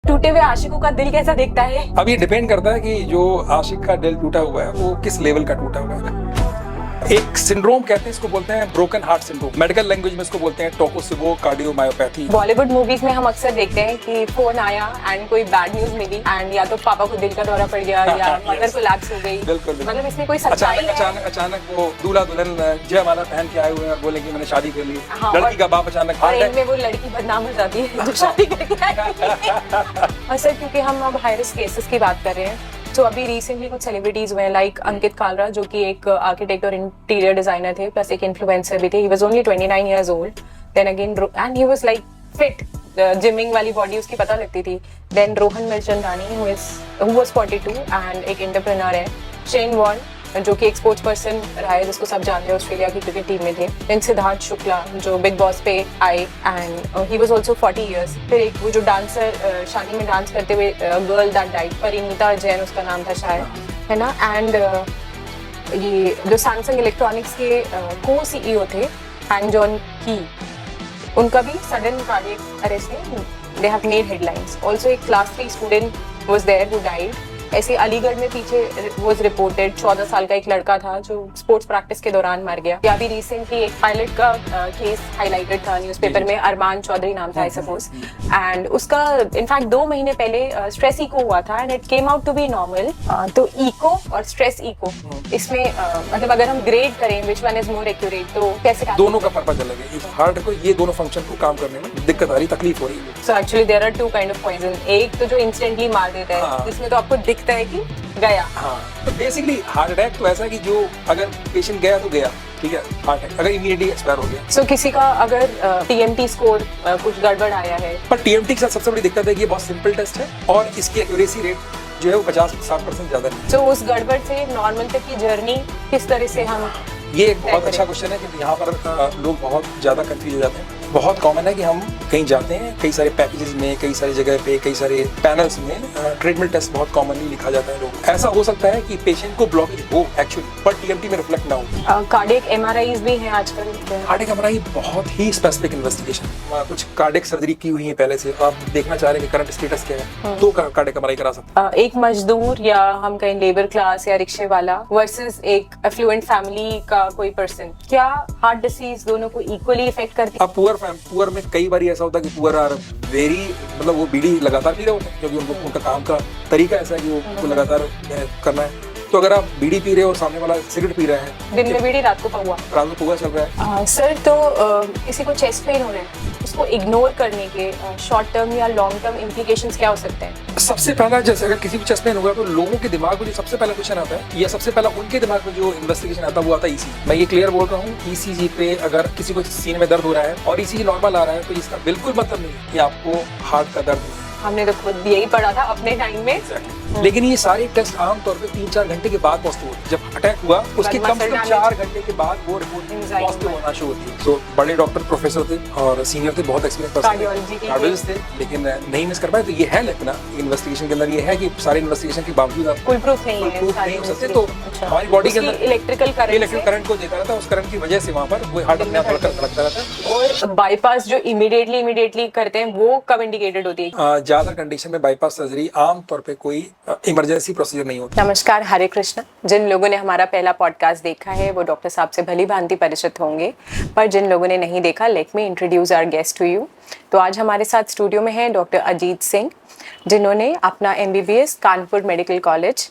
टूटे हुए आशिकों का दिल कैसा दिखता है? अब ये डिपेंड करता है कि जो आशिक का दिल टूटा हुआ है वो किस लेवल का टूटा हुआ है। एक सिंड्रोम कहते हैं, इसको बोलते हैं broken heart syndrome. Medical language में इसको बोलते हैं टोकोसिबो कार्डियोमायोपैथी। बॉलीवुड मूवीज में हम अक्सर देखते हैं कि फोन आया एंड कोई बैड न्यूज मिली एंड या तो पापा को दिल का दौरा पड़ गया या मदर को लैप्स हो गई। बिल्कुल बिल्कुल। मतलब इसमें कोई सच्चाई है? अचानक वो दूल्हा दुल्हन जयमाला पहन के आए हुए हैं और बोले कि मैंने शादी कर ली। हाँ, लड़की का बाप अचानक और इनमें वो लड़की बदनाम हो जाती है जो शादी करके आई है। और सर क्योंकि हम अब हाई रिस्क केसेस की बात कर रहे हैं, तो अभी रिसेंटली कुछ सेलिब्रिटीज हुए लाइक अंकित कालरा जो कि एक आर्किटेक्ट और इंटीरियर डिजाइनर थे प्लस एक इन्फ्लुएंसर भी थे। He was only 29 years old. Then again and he was like fit, gymming वाली बॉडी उसकी पता लगती थी। Then Rohan Mirchandani who was 42 and एक एंटरप्रेन्योर है। शेन वॉर्न जो कि एक स्पोर्ट्स पर्सन रहा है जिसको सब जानते हैं, ऑस्ट्रेलिया की क्रिकेट टीम में थे। देन सिद्धार्थ शुक्ला जो बिग बॉस पे आए and he was also 40 years. फिर एक वो जो डांसर शादी में डांस करते हुए girl that died, Parineeta Jain उसका नाम था शायद, है ना। एंड ये जो सैमसंग इलेक्ट्रॉनिक्स के को सीईओ थे हैंग जॉन की, उनका भी सडन कार्डियक अरेस्ट है। They have made headlines. Also एक class 3 student was there who died. ऐसे अलीगढ़ में पीछे वाज रिपोर्टेड 14 साल का एक लड़का था जो स्पोर्ट्स प्रैक्टिस के दौरान मर गया। या अभी रिसेंटली एक पायलट का केस हाईलाइटेड था न्यूज़पेपर में, अरमान चौधरी नाम था आई सपोज, एंड उसका इनफैक्ट 2 महीने पहले स्ट्रेस इको हुआ था and it came out to be normal. तो इको और स्ट्रेस इको इसमें मतलब अगर हम ग्रेड करें which one is more accurate तो कैसे? दोनों का पर्पज अलग है। इस हार्ट को ये दोनों फंक्शन को काम करने में दिक्कत आ रही, तकलीफ हो रही है। So actually there are two kind of poison. एक तो जो इंस्टेंटली मार देता है जिसमें तो आपको दिखता है कि गया। हाँ, तो बेसिकली हार्ट अटैक तो ऐसा है कि जो अगर पेशेंट गया तो गया, ठीक है, हार्ट अटैक अगर इमीडिएटली एक्सपायर हो गया। सो किसी का अगर टीएमटी स्कोर कुछ गड़बड़ आया है, पर टीएमटी के साथ सबसे बड़ी दिक्कत है कि ये बहुत सिंपल टेस्ट है और इसकी एक्यूरेसी रेट जो है वो 50-60% ज्यादा नहीं। तो उस गड़बड़ से नॉर्मल तक की जर्नी किस तरह से हम? ये एक बहुत अच्छा क्वेश्चन है कि यहाँ पर लोग बहुत ज़्यादा कंफ्यूज हो जाते हैं। बहुत कॉमन है कि हम कहीं जाते हैं, कई सारे पैकेजेस में, कई सारी जगह पे, कई सारे पैनल्स में ट्रीटमेंट टेस्ट बहुत कॉमनली लिखा जाता है। लोग ऐसा हो सकता है कि पेशेंट को ब्लॉकेज हो एक्चुअली, पर टीएमटी में रिफ्लेक्ट ना हो। कार्डियक एमआरआईज भी हैं आजकल। कार्डियक एमआरआई बहुत ही स्पेसिफिक इन्वेस्टिगेशन, कुछ कार्डियक सर्जरी की हुई है पहले से, आप देखना चाह रहे हैं कि करंट स्टेटस क्या है तो कार्डियक एमआरआई करा सकते हैं। एक मजदूर या हम कहें लेबर क्लास या रिक्शे वाला वर्सेस एक एफ्लुएंट फैमिली का कोई पर्सन, क्या हार्ट डिसीज दोनों को इक्वली इफेक्ट करती है? अब पुअर में कई बार ऐसा होता है कि पुअर आर वेरी, मतलब वो बीड़ी लगातार पी रहे होते हैं क्योंकि उनका काम का तरीका ऐसा है कि वो उनको लगातार करना है। तो अगर आप बीड़ी पी रहे हो और सामने वाला सिगरेट पी रहा है, दिन में बीड़ी रात को पौवा चल रहा है। सर तो किसी को चेस्ट पेन हो रहा है, उसको इग्नोर करने के शॉर्ट टर्म या लॉन्ग टर्म इम्प्लीकेशंस क्या हो सकते हैं? सबसे पहला, जैसे अगर किसी को चेस्ट पेन होगा तो लोगों के दिमाग में जो सबसे पहला क्वेश्चन आता है या सबसे पहला उनके दिमाग में जो इन्वेस्टिगेशन आता है वो आता है ईसीजी। मैं ये क्लियर बोल रहा हूँ, ईसीजी पे अगर किसी को सीने में दर्द हो रहा है और ईसीजी नॉर्मल आ रहा है तो इसका बिल्कुल मतलब नहीं कि आपको हार्ट का दर्द है। हमने तो खुद यही पढ़ा था अपने टाइम में। लेकिन ये सारे टेस्ट आमतौर पे 3-4 घंटे के बाद पॉजिटिव होते हैं। जब अटैक हुआ उसके कम से कम 4 घंटे के बाद वो रिपोर्ट पॉजिटिव होना शुरू होती है। तो बड़े डॉक्टर प्रोफेसर थे और सीनियर थे, बहुत एक्सपीरियंस कार्डियोलॉजिस्ट थे, लेकिन नहीं मिस कर पाए। तो ये है, लेकिन इन्वेस्टिगेशन के अंदर ये है कि सारे इन्वेस्टिगेशन के बावजूद कोई प्रूफ नहीं है। तो हमारी बॉडी के अंदर इलेक्ट्रिकल करंट को देता रहता है, उस करंट की वजह से वहाँ पर वो हार्ट अपने आप धड़कता रहता है। और बाईपास जो इमीडिएटली करते हैं वो कब इंडिकेटेड होती है? ज्यादा कंडीशन में बाईपास सर्जरी आमतौर पे कोई इमरजेंसी प्रोसीजर नहीं होता। नमस्कार, हरे कृष्णा। जिन लोगों ने हमारा पहला पॉडकास्ट देखा है वो डॉक्टर साहब से भली भांति परिचित होंगे, पर जिन लोगों ने नहीं देखा, let me introduce our guest to you. तो आज हमारे साथ स्टूडियो में हैं डॉक्टर अजीत सिंह, जिन्होंने अपना MBBS कानपुर मेडिकल कॉलेज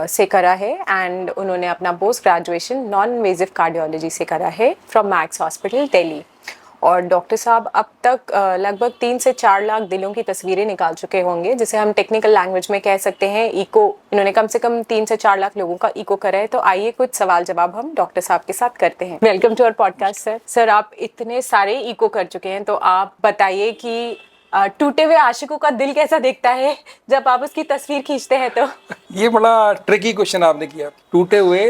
से करा है एंड उन्होंने अपना post graduation non invasive cardiology से करा है फ्रॉम मैक्स हॉस्पिटल दिल्ली। और डॉक्टर साहब अब तक लगभग 3 से 4 लाख दिलों की तस्वीरें निकाल चुके होंगे, जिसे हम टेक्निकल लैंग्वेज में कह सकते हैं इको। इन्होंने कम से कम 3 से 4 लाख लोगों का इको करा है। तो आइए कुछ सवाल जवाब हम डॉक्टर साहब के साथ करते हैं। Welcome to our podcast sir. Sir आप इतने सारे इको कर चुके हैं, तो आप बताइए कि टूटे हुए आशिकों का दिल कैसा दिखता है जब आप उसकी तस्वीर खींचते हैं? तो ये बड़ा ट्रिकी क्वेश्चन आपने किया। टूटे हुए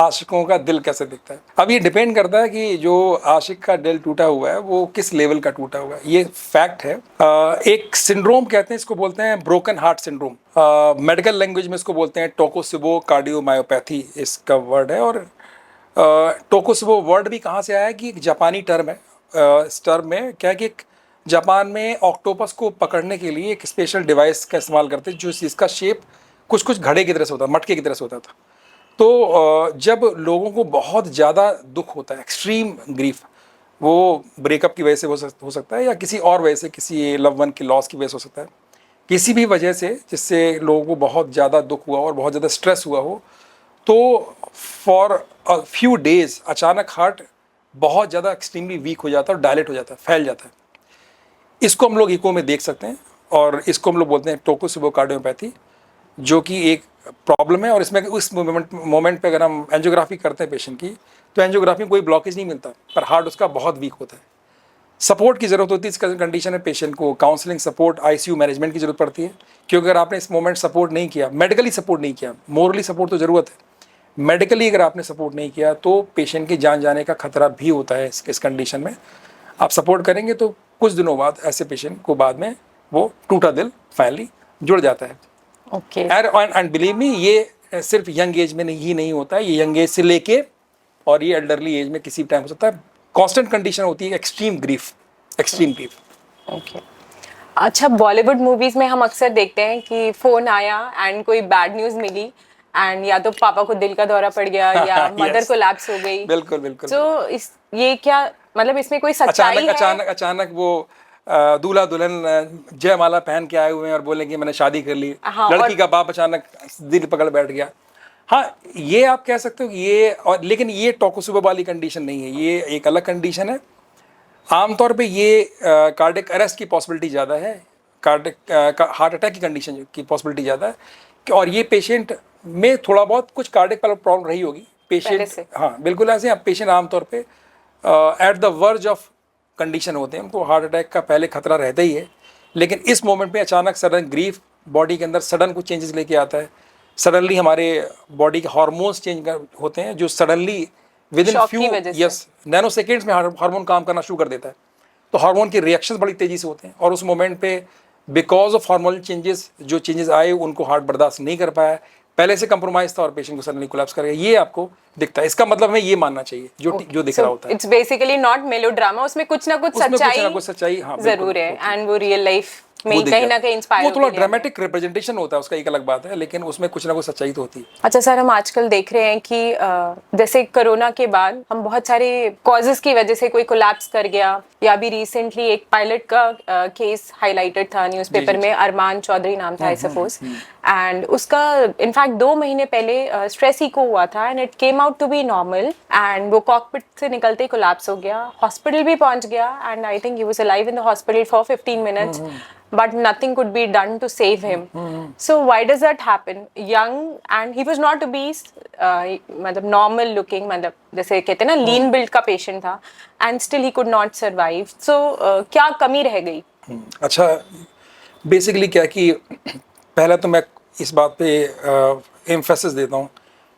आशिकों का दिल कैसे दिखता है? अब ये डिपेंड करता है कि जो आशिक का दिल टूटा हुआ है वो किस लेवल का टूटा हुआ है। ये फैक्ट है। एक सिंड्रोम कहते हैं, इसको बोलते हैं broken heart syndrome. Medical language में इसको बोलते हैं टोकोसिबो कार्डियोमायोपैथी इसका वर्ड है। और टोकोसिबो वर्ड भी कहाँ से आया है कि एक जापानी टर्म है। इस टर्म में क्या है कि एक जापान में ऑक्टोपस को पकड़ने के लिए एक स्पेशल डिवाइस का इस्तेमाल करते हैं, जो इसका शेप कुछ कुछ घड़े की तरह से होता है, मटके की तरह से होता था। तो जब लोगों को बहुत ज़्यादा दुख होता है, एक्सट्रीम ग्रीफ, वो ब्रेकअप की वजह से हो सकता है, या किसी और वजह से, किसी लव वन की लॉस की वजह से हो सकता है, किसी भी वजह से जिससे लोगों को बहुत ज़्यादा दुख हुआ और बहुत ज़्यादा स्ट्रेस हुआ हो, तो फॉर अ फ्यू डेज अचानक हार्ट बहुत ज़्यादा एक्सट्रीमली वीक हो जाता है और डायलेट हो जाता है, फैल जाता है। इसको हम लोग इको में देख सकते हैं, और इसको हम लोग बोलते हैं टोकोसुबो कार्डियोपैथी, जो कि एक प्रॉब्लम है। और इसमें उस मोमेंट पे अगर हम एंजियोग्राफी करते हैं पेशेंट की, तो एंजियोग्राफी में कोई ब्लॉकेज नहीं मिलता, पर हार्ट उसका बहुत वीक होता है। सपोर्ट की ज़रूरत होती है इस कंडीशन में, पेशेंट को काउंसलिंग सपोर्ट, आईसीयू मैनेजमेंट की ज़रूरत पड़ती है, क्योंकि अगर आपने इस मोमेंट सपोर्ट नहीं किया, मेडिकली सपोर्ट नहीं किया, मोरली सपोर्ट तो ज़रूरत है, मेडिकली अगर आपने सपोर्ट नहीं किया तो पेशेंट की जान जाने का खतरा भी होता है। इस कंडीशन में आप सपोर्ट करेंगे तो कुछ दिनों बाद ऐसे पेशेंट को बाद में वो टूटा दिल फाइनली जुड़ जाता है। ओके। एंड बिलीव मी, ये सिर्फ यंग एज में नहीं होता है, ये यंग एज से लेके और ये एल्डरली एज में किसी भी टाइम हो सकता है। कांस्टेंट कंडीशन होती है extreme grief, extreme grief. Okay. अच्छा, बॉलीवुड मूवीज में हम अक्सर देखते हैं कि फोन आया एंड कोई बैड न्यूज मिली, एंड या तो पापा को दिल का दौरा पड़ गया या मदर को लैप्स हो गई। बिल्कुल बिल्कुल। तो ये क्या मतलब, इसमें कोई सच्चाई है? अचानक वो दूल्हा दुल्हन जयमाला पहन के आए हुए हैं और बोले कि मैंने शादी कर ली। हाँ, लड़की का बाप अचानक दिल पकड़ बैठ गया। हाँ, ये आप कह सकते हो कि ये, और लेकिन ये टोकोसुबो वाली कंडीशन नहीं है, ये एक अलग कंडीशन है। आमतौर पे ये कार्डियक अरेस्ट की पॉसिबिलिटी ज़्यादा है, कार्डियक हार्ट अटैक की कंडीशन की पॉसिबिलिटी ज़्यादा है, और ये पेशेंट में थोड़ा बहुत कुछ कार्डियक प्रॉब्लम रही होगी पेशेंट। हाँ बिल्कुल ऐसे। आप पेशेंट आमतौर पे at the verge of condition होते हैं, उनको हार्ट अटैक का पहले खतरा रहता ही है, लेकिन इस मोमेंट पे अचानक सडन ग्रीफ बॉडी के अंदर सडन कुछ चेंजेस लेके आता है। सडनली हमारे बॉडी के हार्मोन्स चेंज होते हैं, जो suddenly with in few nano seconds में हार्मोन काम करना शुरू कर देता है। तो हार्मोन के रिएक्शंस बड़ी तेजी से होते हैं, और उस मोमेंट पे बिकॉज ऑफ हार्मोनल चेंजेस, जो चेंजेस आए उनको हार्ट बर्दाश्त नहीं कर पाया, पहले से कंप्रोमाइज था और पेशेंट को सडनली कोलैप्स कर गया। ये आपको दिखता है। इसका मतलब हमें ये मानना चाहिए जो दिख रहा होता है। इट्स बेसिकली नॉट मेलोड्रामा, उसमें कुछ ना कुछ सच्चाई हाँ, जरूर है, एंड वो रियल लाइफ में कहीं ना कहीं इंस्पायर होती है। वो थोड़ा ड्रामेटिक रिप्रेजेंटेशन होता है उसका, एक अलग बात है, लेकिन उसमें कुछ ना कुछ सच्चाई तो होती है। अच्छा सर, हम आजकल देख रहे हैं कि जैसे कोरोना के बाद हम बहुत सारे कॉजेस की वजह से कोई कोलैप्स कर गया, या अभी रिसेंटली एक पायलट का केस हाईलाइटेड था न्यूज़पेपर में, अरमान चौधरी नाम था आई सपोज, एंड उसका इनफैक्ट 2 महीने पहले स्ट्रेस इको हुआ था and it came out to be normal, and वो कॉकपिट से निकलते ही कोलैप्स हो गया, हॉस्पिटल भी पहुंच गया, and I think he was alive in the hospital for 15 minutes, but nothing could be done to save him. So why does that happen? Young, and he was not obese, मतलब normal looking, मतलब जैसे कहते हैं ना lean build का patient था, and still he could not survive. So क्या कमी रह गई? अच्छा, बेसिकली क्या कि पहले तो मैं इस बात पे एम्फेसिस देता हूँ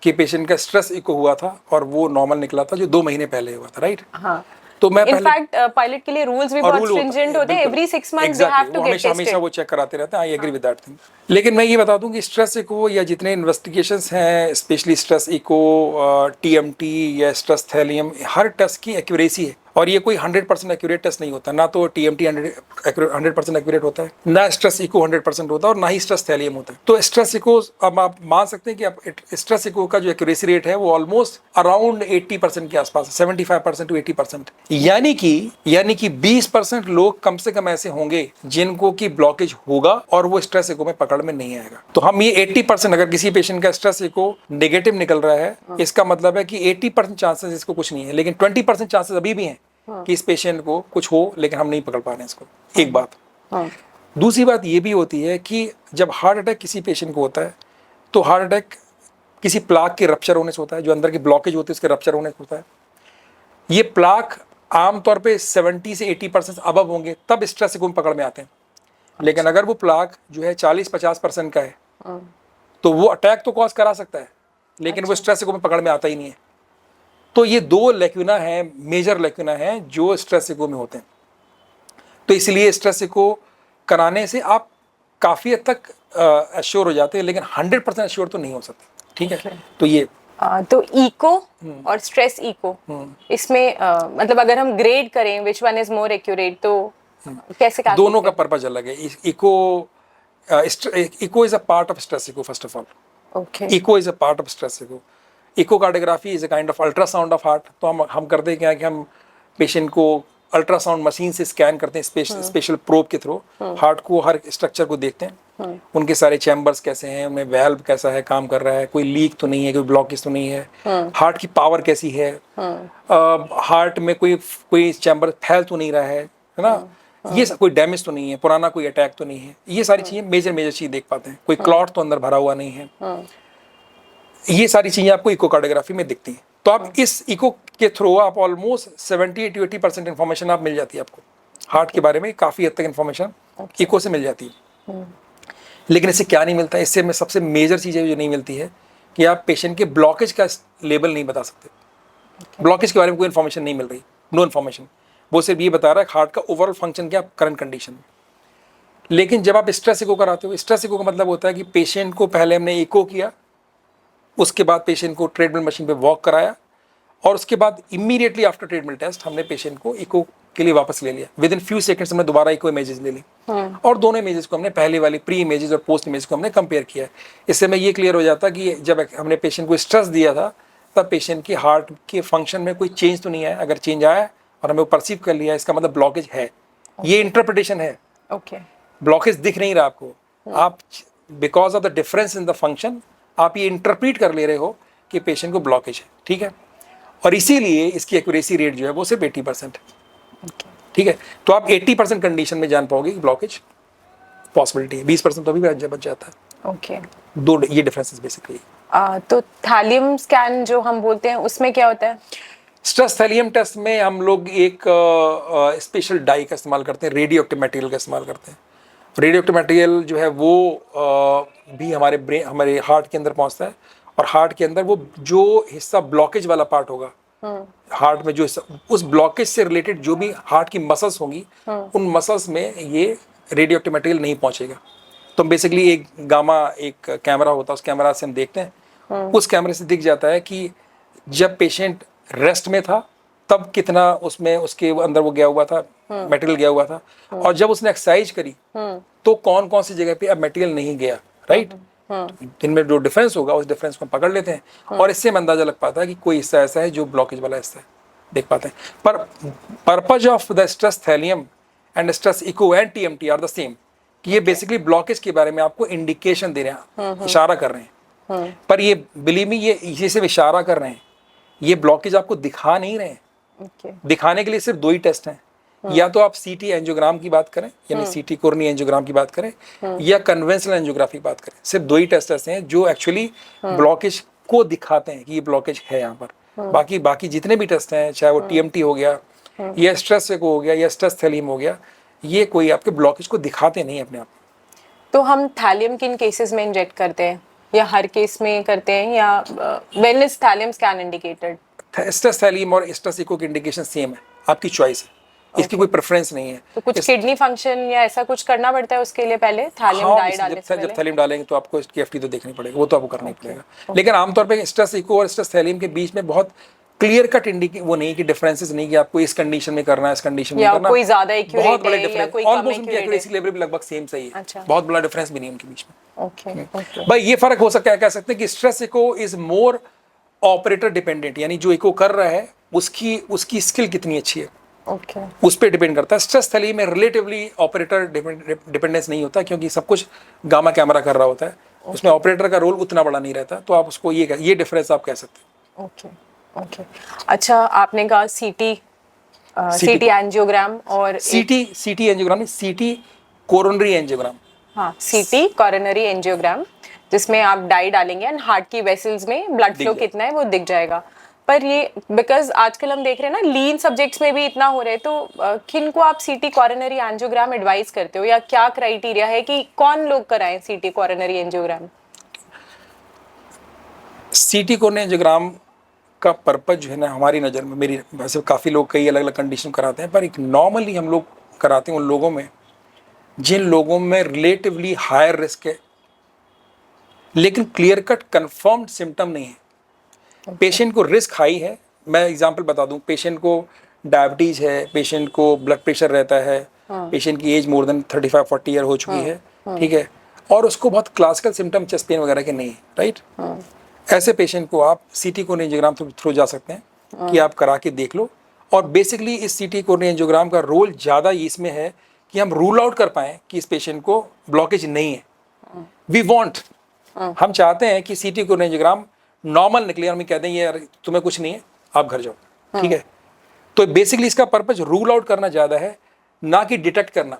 कि पेशेंट का स्ट्रेस इको हुआ था और वो नॉर्मल निकला था, जो 2 महीने पहले हुआ था, राइट? हाँ। तो मैं इनफैक्ट पायलट के लिए रूल्स भी बहुत स्ट्रिंजेंट होते हैं, every 6 months they have to get tested, हमेशा वो चेक कराते रहते हैं। I agree with that thing. लेकिन मैं ये बता दूं कि स्ट्रेस इको या जितने इन्वेस्टिगेशंस हैं, स्पेशली स्ट्रेस इको, टीएमटी या स्ट्रेस थैलियम, हर टेस्ट की एक्यूरेसी है, और ये कोई 100% एक्यूरेट टेस्ट नहीं होता। ना तो टीएमटी 100% एक्यूरेट होता है, ना स्ट्रेस इको 100% होता है, और ना ही स्ट्रेस थैलियम होता है। तो स्ट्रेस इको, अब आप मान सकते हैं कि आप स्ट्रेस इको का जो एक्यूरेसी रेट है वो ऑलमोस्ट अराउंड 80% के आसपास, 75% टू 80%। यानी कि 20% लोग कम से कम ऐसे होंगे जिनको की ब्लॉकेज होगा और वो स्ट्रेस इको में पकड़ में नहीं आएगा। तो हम ये 80%, अगर किसी पेशेंट का स्ट्रेस इको नेगेटिव निकल रहा है, इसका मतलब है कि 80% चांसेस इसको कुछ नहीं है, लेकिन 20% चांसेस अभी भी हैं कि इस पेशेंट को कुछ हो, लेकिन हम नहीं पकड़ पा रहे हैं इसको। एक बात। दूसरी बात ये भी होती है कि जब हार्ट अटैक किसी पेशेंट को होता है, तो हार्ट अटैक किसी प्लाक के रप्चर होने से होता है, जो अंदर की ब्लॉकेज होती है उसके रप्चर होने से होता है। ये प्लाक आमतौर पे 70 से 80% अबव होंगे, तब स्ट्रेस इको में पकड़ में आते हैं। लेकिन अगर वो प्लाक जो है 40-50% का है, तो वो अटैक तो कॉज करा सकता है, लेकिन वो स्ट्रेस इको में पकड़ में आता ही नहीं है। तो ये 2 लेक्यूना है, मेजर लेक्यूना है, जो स्ट्रेस इको में होते हैं। तो इसलिए स्ट्रेस इको कराने से आप काफ़ी हद तक एश्योर हो जाते हैं, लेकिन 100% एश्योर तो नहीं हो सकते, ठीक है? तो ये तो इको और स्ट्रेस इको, इसमें मतलब अगर हम ग्रेड करें which one is more accurate, तो कैसे दोनों का पर्पज अलग है। Echo echo is a part of stress echo first of all. Okay echo is a part of stress echo. Echocardiography is a kind of ultrasound of heart. तो हम करते क्या है कि हम पेशेंट को अल्ट्रासाउंड मशीन से स्कैन करते हैं स्पेशल प्रोब के थ्रू हार्ट को, हर स्ट्रक्चर को देखते हैं, उनके सारे चैम्बर्स कैसे हैं, उनमें वेल्व कैसा है, काम कर रहा है, कोई लीक तो नहीं है, कोई ब्लॉकेज तो नहीं है, हार्ट की पावर कैसी है, हार्ट में कोई कोई चैम्बर फैल तो नहीं रहा है ना, ये सब कोई डैमेज तो नहीं है, पुराना कोई अटैक तो नहीं है, ये सारी चीजें मेजर चीज देख पाते हैं, कोई क्लॉट तो अंदर भरा हुआ नहीं है, ये सारी चीजें आपको इकोकार्डियोग्राफी में दिखती हैं। तो आप इस इको के थ्रू आप ऑलमोस्ट 70 to 80% इन्फॉर्मेशन आप मिल जाती है आपको हार्ट के बारे में, काफी हद तक इन्फॉर्मेशन इको से मिल जाती है। लेकिन इससे क्या नहीं मिलता है, इससे में सबसे मेजर चीज़ जो नहीं मिलती है कि आप पेशेंट के ब्लॉकेज का लेवल नहीं बता सकते। ब्लॉकेज के बारे में कोई इन्फॉर्मेशन नहीं मिल रही, नो इन्फॉर्मेशन। वो सिर्फ ये बता रहा है हार्ट का ओवरऑल फंक्शन क्या करंट कंडीशन में। लेकिन जब आप स्ट्रेस इको कराते हो, स्ट्रेस इको का मतलब होता है कि पेशेंट को पहले हमने इको किया, उसके बाद पेशेंट को ट्रेडमिल मशीन पे वॉक कराया, और उसके बाद इमीडिएटली आफ्टर ट्रेडमिल टेस्ट हमने पेशेंट को इको के लिए वापस ले लिया। विद इन फ्यू सेकंड्स हमने दोबारा इको इमेजेस ले ली, और दोनों इमेजेस को हमने पहले वाली प्री इमेजेस और पोस्ट इमेज को हमने कंपेयर किया। इससे में ये क्लियर हो जाता कि जब हमने पेशेंट को स्ट्रेस दिया था तब पेशेंट की हार्ट के फंक्शन में कोई चेंज तो नहीं आया। अगर चेंज आया और हमें वो परसीव कर लिया, इसका मतलब ब्लॉकेज है। ये इंटरप्रिटेशन है। ब्लॉकेज दिख नहीं रहा आपको, आप because of the difference in the function आप ये इंटरप्रीट कर ले रहे हो कि पेशेंट को ब्लॉकेज है, ठीक है। और इसीलिए इसकी एक्यूरेसी रेट जो है वो सिर्फ 80%, ठीक है। तो आप 80% कंडीशन में जान पाओगे कि ब्लॉकेज पॉसिबिलिटी है, 20% तो अभी भी बच जाता है। ओके दो ये डिफरेंसेस बेसिकली। तो थैलियम स्कैन जो हम बोलते हैं उसमें क्या होता है? स्ट्रेस थैलियम टेस्ट में हम लोग एक स्पेशल डाई का इस्तेमाल करते हैं, रेडियो एक्टिव मटेरियल का इस्तेमाल करते हैं। रेडियो एक्टिव मटेरियल जो है वो भी हमारे ब्रेन, हमारे हार्ट के अंदर पहुंचता है, और हार्ट के अंदर वो जो हिस्सा ब्लॉकेज वाला पार्ट होगा, हार्ट में जो उस ब्लॉकेज से रिलेटेड जो भी हार्ट की मसल्स होंगी, उन मसल्स में ये रेडियो एक्टिव मटेरियल नहीं पहुंचेगा। तो बेसिकली एक गामा एक कैमरा होता है, उस कैमरा से हम देखते हैं, उस कैमरे से दिख जाता है कि जब पेशेंट रेस्ट में था तब कितना उसमें उसके अंदर वो गया हुआ था, मटेरियल गया हुआ था, और जब उसने एक्सरसाइज करी तो कौन कौन सी जगह पे अब मटेरियल नहीं गया, राइट। इनमें जो डिफरेंस होगा उस डिफरेंस को हम पकड़ लेते हैं, और इससे हमें अंदाजा लग पाता है कि कोई हिस्सा ऐसा है जो ब्लॉकेज वाला हिस्सा है, देख पाते हैं। पर purpose of the stress thallium and stress echo and TMT are the same, कि ये बेसिकली ब्लॉकेज के बारे में आपको इंडिकेशन दे रहे हैं, इशारा कर रहे हैं। पर ये बिलीव मी, ये सिर्फ इशारा कर रहे हैं, ये ब्लॉकेज आपको दिखा नहीं रहे हैं। दिखाने के लिए सिर्फ दो ही टेस्ट हैं, या तो आप सीटी एंजियोग्राम की बात करें, यानी सीटी कोरोनरी एंजियोग्राम की बात करें, या कन्वेंशनल एंजियोग्राफी की बात करें। सिर्फ दो ही टेस्ट ऐसे हैं जो एक्चुअली ब्लॉकेज को दिखाते हैं कि ये ब्लॉकेज है यहाँ पर। बाकी जितने भी टेस्ट हैं, चाहे वो टीएमटी हो गया, या स्ट्रेस इको हो गया, या स्ट्रेस थैलियम हो गया, ये कोई आपके ब्लॉकेज को दिखाते नहीं अपने आप। तो हम थैलियम किन केसेस में इंजेक्ट करते हैं, या हर केस में करते हैं, या when is thallium scan indicated? Stress thallium और स्ट्रेस इको की इंडिकेशन सेम है, आपकी चॉइस है, इसकी कोई प्रेफरेंस नहीं है। तो कुछ किडनी फंक्शन या ऐसा कुछ करना पड़ता है उसके लिए पहले थैलियम डाई डालने से पहले? जब थैलियम डालेंगे तो आपको इसकी एफटी तो देखनी पड़ेगी, वो तो आपको करना ही पड़ेगा। लेकिन आमतौर पे स्ट्रेस इको और स्ट्रेस थैलियम के बीच में बहुत क्लियर कट वो नहीं कि डिफरेंसेस नहीं कि आपको इस कंडीशन में करना है, इस कंडीशन में करना, कोई ज्यादा एक्यूरेट बहुत बड़े है या डिफरेंस, कोई कम ऑलमोस्ट उनकी एक्यूरेट एक्यूरेसी लेवल भी लगभग सेम सही है। अच्छा। बहुत बड़ा डिफरेंस भी नहीं उनके बीच में। ओके भाई ये फर्क हो सकता है, कह सकते हैं कि stress eco is more operator dependent, यानी जो इको कर रहा है उसकी स्किल कितनी अच्छी है, ओके, उस पर डिपेंड करता है। स्ट्रेस थैली में रिलेटिवली ऑपरेटर डिपेंडेंस नहीं होता, क्योंकि सब कुछ गामा कैमरा कर रहा होता है, उसमें ऑपरेटर का रोल उतना बड़ा नहीं रहता। तो आप उसको ये डिफरेंस आप कह सकते हैं। ओके। अच्छा, आपने कहा सीटी एंजियोग्राम और सीटी एंजियोग्राम, सीटी कोरोनरी एंजियोग्राम। हाँ, सीटी कोरोनरी एंजियोग्राम, जिसमें आप डाई डालेंगे एंड हार्ट की वेसल्स में ब्लड फ्लो कितना है वो दिख जाएगा। पर ये बिकॉज आजकल हम देख रहे हैं ना, लीन सब्जेक्ट्स में भी इतना हो रहा है, तो किन को आप सीटी कोरोनरी एंजियोग्राम एडवाइस करते हो, या क्या क्राइटेरिया है कि कौन लोग कराएं सीटी कोरोनरी एंजियोग्राम? सीटी कोरोनरी एंजियोग्राम का पर्पज जो है ना, हमारी नज़र में, मेरी वैसे काफ़ी लोग कई अलग अलग कंडीशन कराते हैं, पर एक नॉर्मली हम लोग कराते हैं उन लोगों में जिन लोगों में रिलेटिवली हायर रिस्क है लेकिन क्लियर कट कंफर्म्ड सिम्टम नहीं है। पेशेंट को रिस्क हाई है, मैं एग्जांपल बता दूं, पेशेंट को डायबिटीज़ है, पेशेंट को ब्लड प्रेशर रहता है, पेशेंट की एज मोर देन 35-40 ईयर हो चुकी है, ठीक है, और उसको बहुत क्लासिकल सिम्टम चेस्ट पेन वगैरह के नहीं है, राइट। ऐसे पेशेंट को आप सीटी कोरोनरी एंजियोग्राम थ्रू जा सकते हैं कि आप करा के देख लो। और बेसिकली इस सीटी कोरोनरी एंजियोग्राम का रोल ज़्यादा इसमें है कि हम रूल आउट कर पाएँ कि इस पेशेंट को ब्लॉकेज नहीं है। वी वॉन्ट, हम चाहते हैं कि सीटी कोरोनरी एंजियोग्राम नॉर्मल निकले और हम कह दें यार तुम्हें कुछ नहीं है, आप घर जाओ, ठीक है। तो बेसिकली इसका पर्पज रूल आउट करना ज़्यादा है, ना कि डिटेक्ट करना।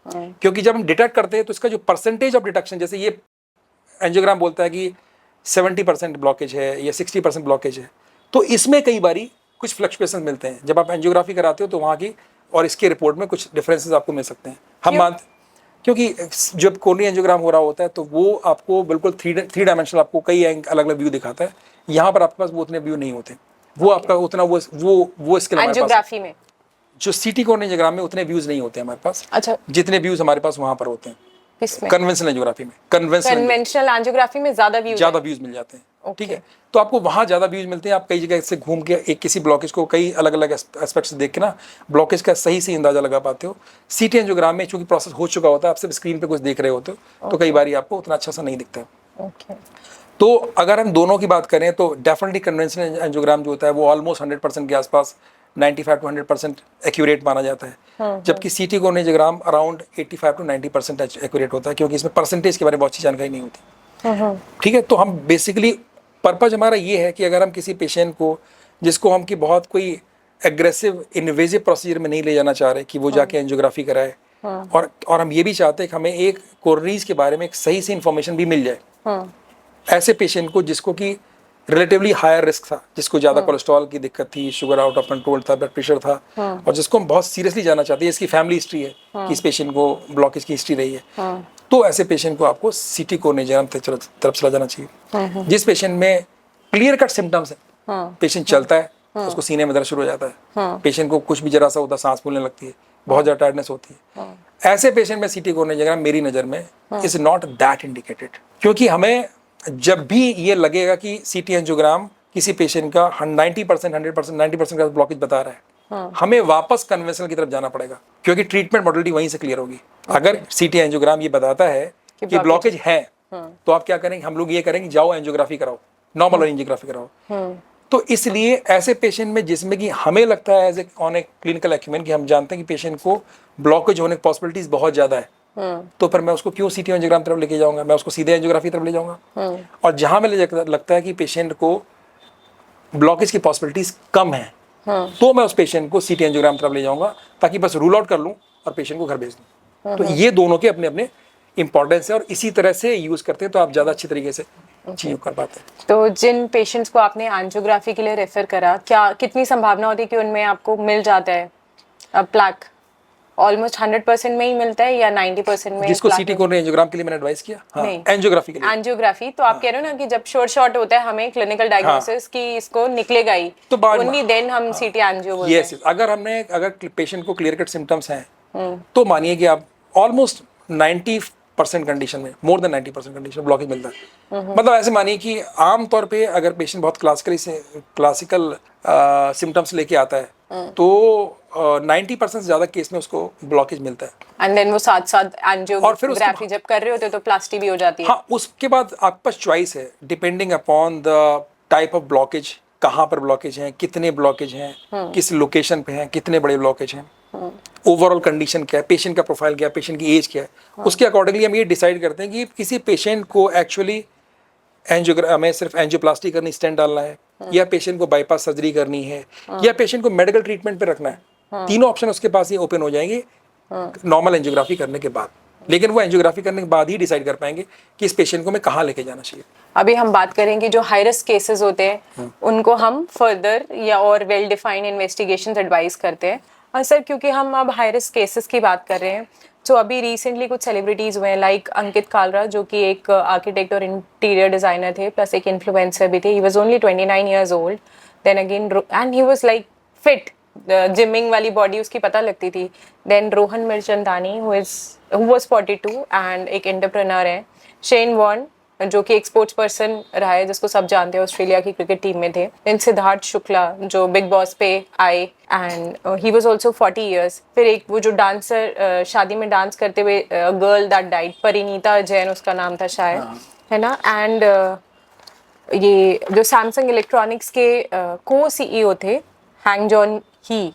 क्योंकि जब हम डिटेक्ट करते हैं तो इसका जो परसेंटेज ऑफ डिटेक्शन, जैसे ये एंजियोग्राम बोलता है कि 70% ब्लॉकेज है या 60% ब्लॉकेज है, तो इसमें कई बारी कुछ फ्लक्चुएशन मिलते हैं। जब आप एंजियोग्राफी कराते हो तो वहाँ की और इसके रिपोर्ट में कुछ डिफरेंसेस आपको मिल सकते हैं। हम मानते, क्योंकि जब कोरोनरी एंजियोग्राम हो रहा होता है तो वो आपको बिल्कुल थ्री डायमेंशनल आपको कई अलग अलग व्यू दिखाता है। यहाँ पर आपके पास वो उतने व्यू नहीं होते, वो आपका उतना वो स्किल हमारे पास एंजियोग्राफी में, जो सीटी कोरोनरी एंजियोग्राम में उतने व्यूज नहीं होते हमारे पास। अच्छा, जितने व्यूज हमारे पास वहाँ पर होते हैं किसमें? कन्वेंशनल एंजियोग्राफी में। कन्वेंशनल एंजियोग्राफी में ज्यादा व्यूज मिल जाते हैं, ठीक है। तो आपको वहाँ ज़्यादा व्यूज मिलते हैं। आप कई जगह से घूम के एक किसी ब्लॉकेज को कई अलग अलग एस्पेक्ट से देख के ना ब्लॉकेज का सही अंदाजा लगा पाते हो। सीटी एंजियोग्राम में चूंकि प्रोसेस हो चुका होता है, आप सिर्फ स्क्रीन पे कुछ देख रहे होते हो, तो कई बार आपको उतना अच्छा सा नहीं दिखता है। तो अगर हम दोनों की बात करें तो डेफिनेटली कन्वेंशनल एंजियोग्राम जो होता है वो ऑलमोस्ट 100% के आसपास 95 to 100% एक्यूरेट माना जाता है, जबकि सीटी coronary angiogram around 85 to 90% accurate होता है, क्योंकि इसमें परसेंटेज के बारे में बहुत सी जानकारी नहीं होती, ठीक है। तो हम बेसिकली पर्पज हमारा ये है कि अगर हम किसी पेशेंट को जिसको हम कि बहुत कोई एग्रेसिव इन्वेजिव प्रोसीजर में नहीं ले जाना चाह रहे कि वो जाके एंजियोग्राफी कराए, और हम ये भी चाहते हैं कि हमें एक कोरोनरीज के बारे में एक सही सी इन्फॉर्मेशन भी मिल जाए। ऐसे पेशेंट को जिसको कि रिलेटिवली हायर रिस्क था, जिसको ज़्यादा कोलेस्ट्रॉल की दिक्कत थी, शुगर आउट ऑफ कंट्रोल था, ब्लड प्रेशर था, और जिसको हम बहुत सीरियसली जाना चाहते हैं, इसकी फैमिली हिस्ट्री है कि इस पेशेंट को ब्लॉकेज की हिस्ट्री रही है, तो ऐसे पेशेंट को आपको सीटी कोरोनरी एंजियोग्राम तरफ चला जाना चाहिए। जिस पेशेंट में क्लियर कट सिम्टम्स है, पेशेंट चलता है, उसको सीने में दर्द शुरू हो जाता है, पेशेंट को कुछ भी जरा सा होता है, सांस फूलने लगती है, बहुत ज़्यादा टायर्डनेस होती है, ऐसे पेशेंट में सीटी कोरोनरी एंजियोग्राम मेरी नज़र में इज नॉट दैट इंडिकेटेड। क्योंकि हमें जब भी ये लगेगा कि सीटी एंजियोग्राम किसी पेशेंट का 90% 90% का ब्लॉकेज बता रहा है, हमें वापस कन्वेंशनल की तरफ जाना पड़ेगा, क्योंकि ट्रीटमेंट मॉडलिटी वहीं से क्लियर होगी। अगर सीटी एंजियोग्राम ये बताता है कि ब्लॉकेज है, तो आप क्या करेंगे, हम लोग ये करेंगे जाओ एंजियोग्राफी कराओ, नॉर्मल एंजियोग्राफी कराओ। तो इसलिए ऐसे पेशेंट में जिसमें कि हमें लगता है as a on a clinical acumen कि हम जानते हैं कि पेशेंट को ब्लॉकेज होने की पॉसिबिलिटीज बहुत ज़्यादा है, तो फिर मैं उसको क्यों सीटी एंजियोग्राम तरफ लेके जाऊंगा, मैं उसको सीधे एंजियोग्राफी तरफ ले जाऊंगा। और जहां मुझे लगता है कि पेशेंट को ब्लॉकेज की पॉसिबिलिटीज कम है, तो मैं उस पेशेंट को सीटी एंजियोग्राम तरफ ले जाऊंगा, ताकि बस रूल आउट कर लूं और पेशेंट को घर भेज दूं। तो ये दोनों के अपने अपने इंपॉर्टेंस है, और इसी तरह से यूज करते हैं तो आप ज़्यादा अच्छी तरीके से चीज़ कर पाते हैं। तो जिन पेशेंट्स को आपने एंजियोग्राफी के लिए रेफर करा, क्या कितनी संभावना होती है कि उनमें आपको मिल जाता है प्लैक? ऑलमोस्ट 100% में ही मिलता है या 90% में? जिसको सीटी कोरोनरी एंजियोग्राम के लिए मैंने एडवाइस किया, हाँ, एंजियोग्राफी के लिए। एंजियोग्राफी तो आप कह रहे हो ना कि जब शॉर्ट होता है हमें क्लिनिकल डायग्नोसिस कि इसको निकलेगा ही, तो ओनली देन हम सीटी एंजियो बोलते हैं। यस, अगर पेशेंट को क्लियर कट सिम्टम्स हैं तो मानिए कि आप ऑलमोस्ट 90% कंडीशन में, मोर देन 90% कंडीशन ब्लॉकेज मिलता है। मतलब ऐसे मानिए कि आमतौर पे अगर पेशेंट बहुत क्लासिकल सिम्टम्स लेके आता है, तो 90% से ज्यादा केस में उसको ब्लॉकेज मिलता है। एंड देन वो साथ साथ एंजियोग्राफी जब कर रहे होते तो प्लास्टी भी हो जाती है। हाँ, उसके बाद आपके पास चॉइस है depending upon the type of blockage, कहाँ पर ब्लॉकेज हैं, कितने ब्लॉकेज हैं, किस लोकेशन पे हैं, कितने बड़े ब्लॉकेज हैं, ओवरऑल कंडीशन क्या है, पेशेंट का प्रोफाइल क्या है, पेशेंट की एज क्या है, उसके अकॉर्डिंगली हम ये डिसाइड करते हैं कि किसी पेशेंट को एक्चुअली एंजियोग्राम में सिर्फ एंजियोप्लास्टी करनी, स्टेंट डालना है, या पेशेंट को बाईपास सर्जरी करनी है, या पेशेंट को मेडिकल ट्रीटमेंट पे रखना है। तीनों ऑप्शन उसके पास ही ओपन हो जाएंगे नॉर्मल एंजियोग्राफी करने के बाद। लेकिन वो एंजियोग्राफी करने के बाद ही डिसाइड कर पाएंगे कि इस पेशेंट को मैं कहाँ लेके जाना चाहिए। अभी हम बात करेंगे जो हाई रिस्क केसेस होते हैं उनको हम फर्दर या और वेल डिफाइंड इन्वेस्टिगेशंस एडवाइस करते हैं। और सर, क्योंकि हम अब हाई रिस्क केसेस की बात कर रहे हैं, तो अभी रिसेंटली कुछ सेलिब्रिटीज हुए हैं लाइक अंकित कालरा, जो कि एक आर्किटेक्ट और इंटीरियर डिजाइनर थे, प्लस एक इन्फ्लुएंसर भी थे। He was only 29 years old, then again and he was like fit, gymming वाली बॉडी उसकी पता लगती थी। Then Rohan Mirchandani who was 42 and एक एंटरप्रेन्योर है। शेन वॉर्न जो कि एक स्पोर्ट्स पर्सन रहा है, जिसको सब जानते हैं, ऑस्ट्रेलिया की क्रिकेट टीम में थे। देन सिद्धार्थ शुक्ला जो बिग बॉस पे आए and he was also 40 years. फिर एक वो जो डांसर शादी में डांस करते हुए girl that died, Parineeta Jain उसका नाम था शायद, है ना। एंड ये जो सैमसंग इलेक्ट्रॉनिक्स के को सीईओ थे हैंग जॉन ही,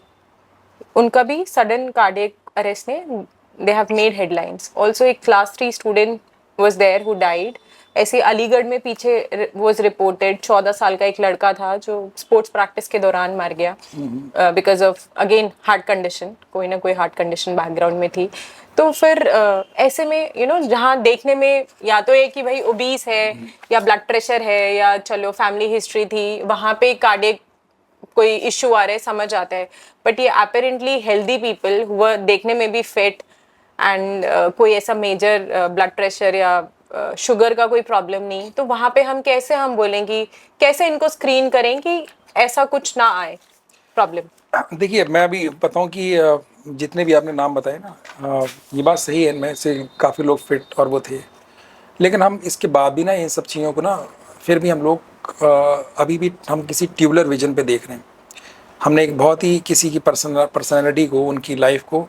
उनका भी सडन कार्डियक अरेस्ट ने they have made headlines. Also एक class 3 student was there who died. ऐसे अलीगढ़ में पीछे वाज रिपोर्टेड 14 साल का एक लड़का था जो स्पोर्ट्स प्रैक्टिस के दौरान मर गया because of again heart condition, कोई ना कोई हार्ट कंडीशन बैकग्राउंड में थी। तो फिर ऐसे में जहाँ देखने में या तो ये कि भाई ओबीस है या ब्लड प्रेशर है या चलो फैमिली हिस्ट्री थी, वहाँ पे कार्डियक कोई इश्यू आ रहा है, समझ आता है। बट ये अपेरेंटली हेल्दी पीपल हुआ, देखने में भी फिट एंड कोई ऐसा मेजर ब्लड प्रेशर या शुगर का कोई प्रॉब्लम नहीं, तो वहाँ पे हम कैसे हम बोलेंगे, कैसे इनको स्क्रीन करें कि ऐसा कुछ ना आए प्रॉब्लम। देखिए, मैं अभी बताऊं कि जितने भी आपने नाम बताए ना, ये बात सही है, इनमें से काफ़ी लोग फिट और वो थे, लेकिन हम इसके बाद भी ना इन सब चीज़ों को ना फिर भी हम लोग अभी भी हम किसी ट्यूबुलर विजन पे देख रहे हैं। हमने एक बहुत ही किसी की पर्सनालिटी को, उनकी लाइफ को